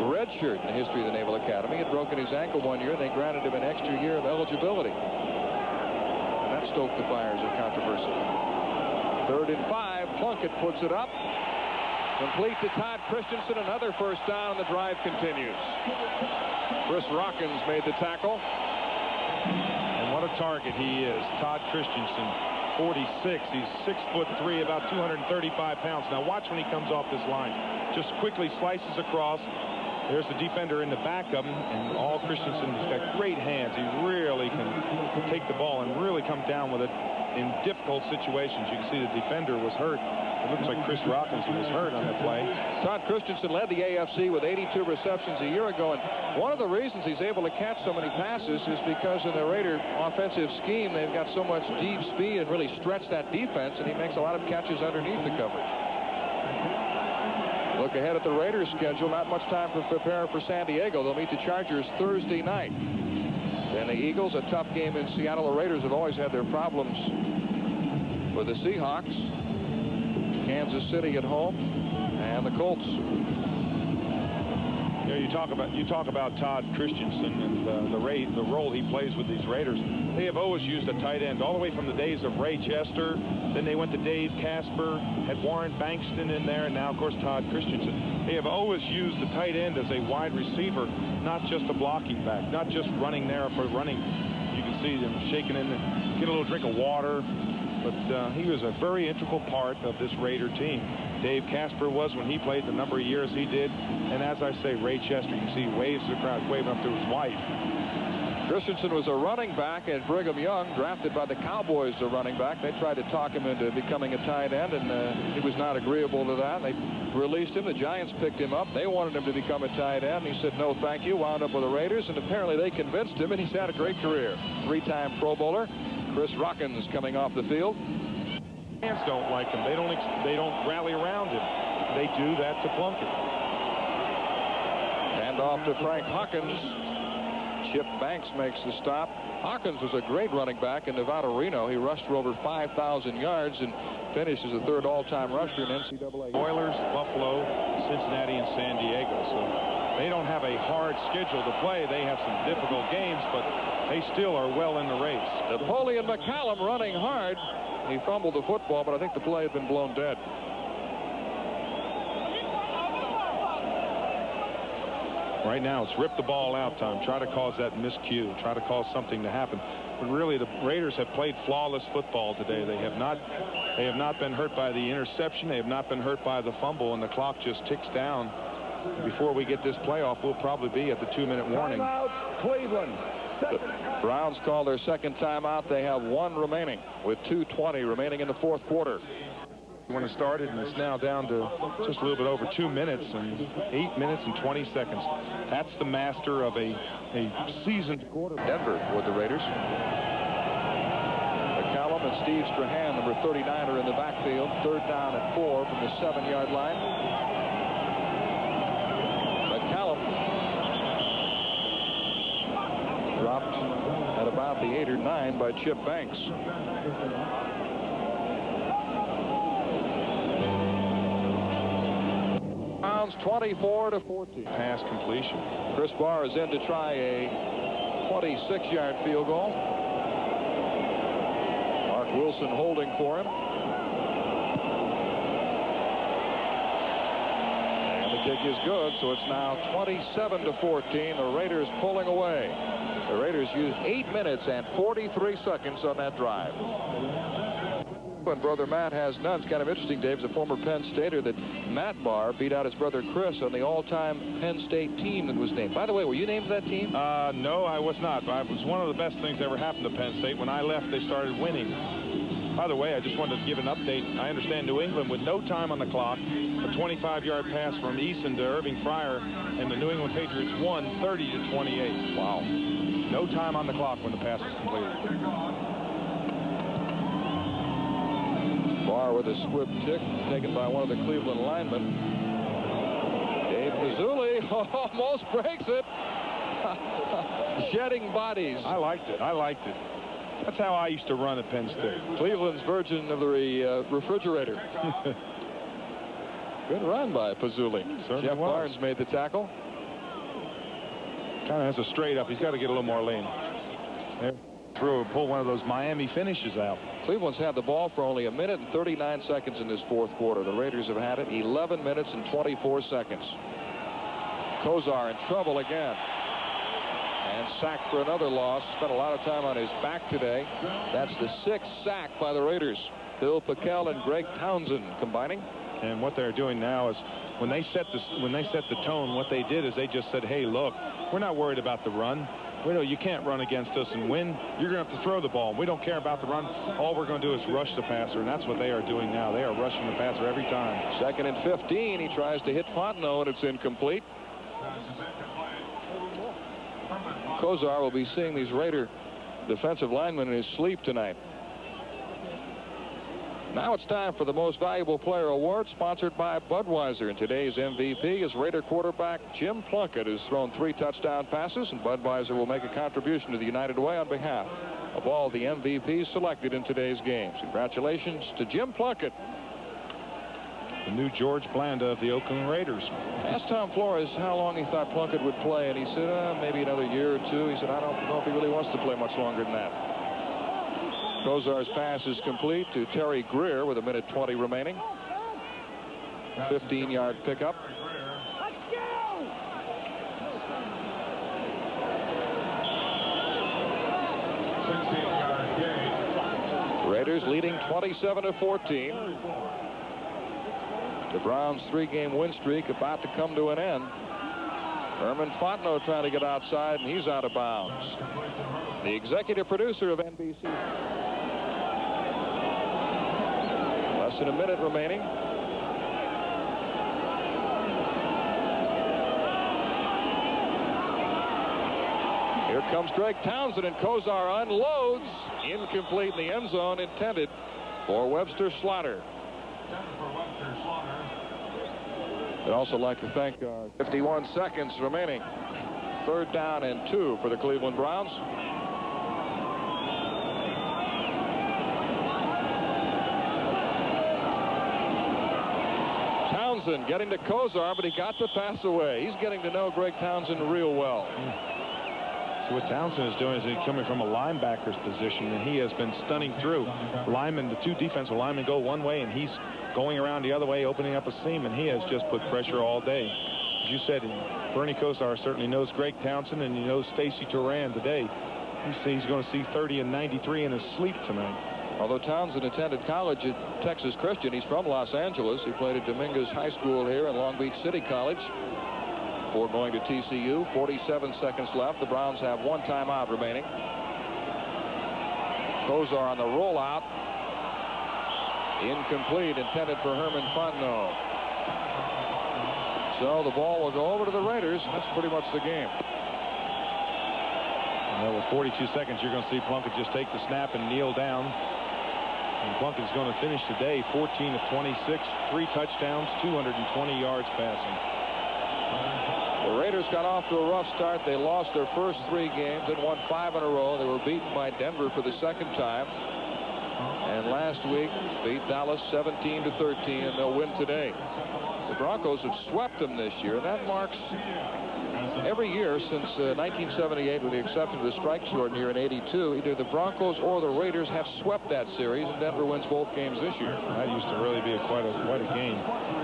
redshirt in the history of the Naval Academy. He had broken his ankle one year, and they granted him an extra year of eligibility. And that stoked the fires of controversy. 3rd and 5. Plunkett puts it up. Complete to Todd Christensen. Another first down, and the drive continues. Chris Rockins made the tackle.
And what a target he is. Todd Christensen, 46. He's 6'3", about 235 pounds. Now watch when he comes off this line. Just quickly slices across. There's the defender in the back of him, and all Christensen has got great hands. He really can take the ball and really come down with it in difficult situations. You can see the defender was hurt. It looks like Chris Rockins was hurt on that play.
Todd Christensen led the AFC with 82 receptions a year ago, and one of the reasons he's able to catch so many passes is because in the Raider offensive scheme, they've got so much deep speed and really stretch that defense, and he makes a lot of catches underneath the coverage. Look ahead at the Raiders' schedule. Not much time to prepare for San Diego. They'll meet the Chargers Thursday night. And the Eagles, a tough game in Seattle. The Raiders have always had their problems with the Seahawks, Kansas City at home, and the Colts.
You know, you talk about Todd Christensen and the role he plays with these Raiders. They have always used a tight end all the way from the days of Ray Chester. Then they went to Dave Casper, had Warren Bankston in there, and now, of course, Todd Christensen. They have always used the tight end as a wide receiver, not just a blocking back, not just running there for running. You can see them shaking in, get a little drink of water. But he was a very integral part of this Raider team. Dave Casper was when he played the number of years he did. And as I say, Ray Chester, you can see he waves to the crowd, waving up to his wife.
Christensen was a running back, and Brigham Young, drafted by the Cowboys, a running back. They tried to talk him into becoming a tight end, and he was not agreeable to that. They released him. The Giants picked him up. They wanted him to become a tight end. He said, no, thank you. Wound up with the Raiders, and apparently they convinced him, and he's had a great career. 3-time Pro Bowler. Chris Rockins coming off the field.
Fans don't like him. They don't rally around him. They do that to Plunkett.
Hand off to Frank Hawkins. Chip Banks makes the stop. Hawkins was a great running back in Nevada Reno. He rushed for over 5,000 yards and finished as the 3rd all-time rusher in NCAA.
Oilers, Buffalo, Cincinnati, and San Diego. So they don't have a hard schedule to play. They have some difficult games, but they still are well in the race.
Napoleon McCallum running hard. He fumbled the football, but I think the play had been blown dead.
Right now, it's rip the ball out time. Try to cause that miscue. Try to cause something to happen. But really, the Raiders have played flawless football today. They have not been hurt by the interception. They have not been hurt by the fumble, and the clock just ticks down. Before we get this playoff, we'll probably be at the 2-minute warning.
Timeout, Cleveland.
The Browns call their second timeout. They have 1 remaining with 2:20 remaining in the 4th quarter.
When it started, and it's now down to just a little bit over 2 minutes and 8 minutes and 20 seconds. That's the master of a seasoned quarterback.
Denver with the Raiders. McCallum and Steve Strahan, number 39, are in the backfield. 3rd down and 4 from the 7-yard line. McCallum dropped at about the 8 or 9 by Chip Banks. Browns 24-14.
Pass completion.
Chris Barr is in to try a 26-yard field goal. Mark Wilson holding for him. And the kick is good, so it's now 27-14. The Raiders pulling away. The Raiders used 8 minutes and 43 seconds on that drive. And brother Matt has none. It's kind of interesting, Dave, as a former Penn Stater, that Matt Barr beat out his brother Chris on the all-time Penn State team that was named. By the way, were you named to that team?
No, I was not. It was one of the best things that ever happened to Penn State. When I left, they started winning. By the way, I just wanted to give an update. I understand New England, with no time on the clock, a 25-yard pass from Eason to Irving Fryer, and the New England Patriots won 30-28. Wow. No time on the clock when the pass was completed.
Barr with a swift kick taken by one of the Cleveland linemen. Dave Mazzulli almost breaks it. Shedding bodies.
I liked it. I liked it. That's how I used to run at Penn State.
Cleveland's version of the refrigerator. Good run by Mazzulli. Jeff Barnes made the tackle.
Kind of has a straight up. He's got to get a little more lean. There. Pull one of those Miami finishes out.
Cleveland's had the ball for only 1 minute and 39 seconds in this fourth quarter. The Raiders have had it 11 minutes and 24 seconds. Kosar in trouble again. And sacked for another loss. Spent a lot of time on his back today. That's the 6th sack by the Raiders. Bill Pickel and Greg Townsend combining.
And what they're doing now is when they set the tone, what they did is they just said, hey, look, we're not worried about the run. We know you can't run against us and win. You're going to have to throw the ball. We don't care about the run. All we're going to do is rush the passer, and that's what they are doing now. They are rushing the passer every time. 2nd and 15. He tries to hit Fontenot, and it's incomplete. Kosar will be seeing these Raider defensive linemen in his sleep tonight. Now it's time for the Most Valuable Player Award, sponsored by Budweiser. And today's MVP is Raider quarterback Jim Plunkett, who's thrown 3 touchdown passes, and Budweiser will make a contribution to the United Way on behalf of all the MVPs selected in today's games. Congratulations to Jim Plunkett. The new George Blanda of the Oakland Raiders.
Asked Tom Flores how long he thought Plunkett would play, and he said, maybe another year or two. He said, I don't know if he really wants to play much longer than that. Kosar's pass is complete to Terry Greer with 1:20 remaining. 15-yard pickup. Raiders leading 27-14. The Browns' 3-game win streak about to come to an end. Herman Fontenot trying to get outside, and he's out of bounds. The executive producer of NBC. Less than a minute remaining. Here comes Greg Townsend, and Kosar unloads. Incomplete in the end zone, intended for Webster Slaughter. I'd also like to thank 51 seconds remaining. 3rd down and 2 for the Cleveland Browns. Townsend getting to Kosar, but he got the pass away. He's getting to know Greg Townsend real well.
So what Townsend is doing is he's coming from a linebacker's position, and he has been stunning through. The 2 defensive linemen go one way, and he's going around the other way, opening up a seam, and he has just put pressure all day. As you said, Bernie Kosar certainly knows Greg Townsend, and he knows Stacy Turan today. He's going to see 30 and 93 in his sleep tonight.
Although Townsend attended college at Texas Christian, he's from Los Angeles. He played at Dominguez High School here and Long Beach City College before going to TCU. 47 seconds left. The Browns have 1 timeout remaining. Kosar on the rollout. Incomplete, intended for Herman Fontenot. So the ball will go over to the Raiders. That's pretty much the game.
Well, with 42 seconds, you're going to see Plunkett just take the snap and kneel down. And Plunkett's going to finish today 14 of 26, 3 touchdowns, 220 yards passing.
The Raiders got off to a rough start. They lost their first 3 games and won 5 in a row. They were beaten by Denver for the 2nd time. And last week beat Dallas 17-13, and they'll win today. The Broncos have swept them this year, and that marks every year since 1978, with the exception of the strike shortened year in '82. Either the Broncos or the Raiders have swept that series, and Denver wins both games this year.
That used to really be quite a game.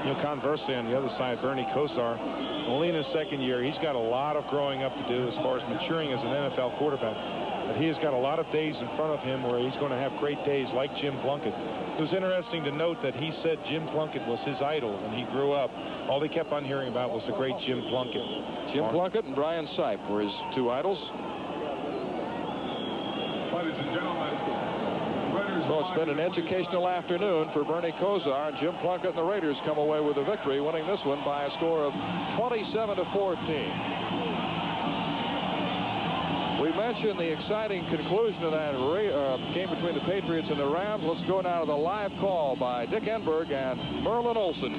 You know, conversely, on the other side, Bernie Kosar, only in his second year, he's got a lot of growing up to do as far as maturing as an NFL quarterback. But he has got a lot of days in front of him where he's going to have great days like Jim Plunkett. It was interesting to note that he said Jim Plunkett was his idol when he grew up. All he kept on hearing about was the great Jim Plunkett.
Jim Plunkett and Brian Sipe were his two idols.
Ladies and gentlemen,
So it's been an educational afternoon for Bernie Kosar, and Jim Plunkett and the Raiders come away with a victory, winning this one by a score of 27-14. We mentioned the exciting conclusion of that game between the Patriots and the Rams. Let's go now to the live call by Dick Enberg and Merlin Olsen.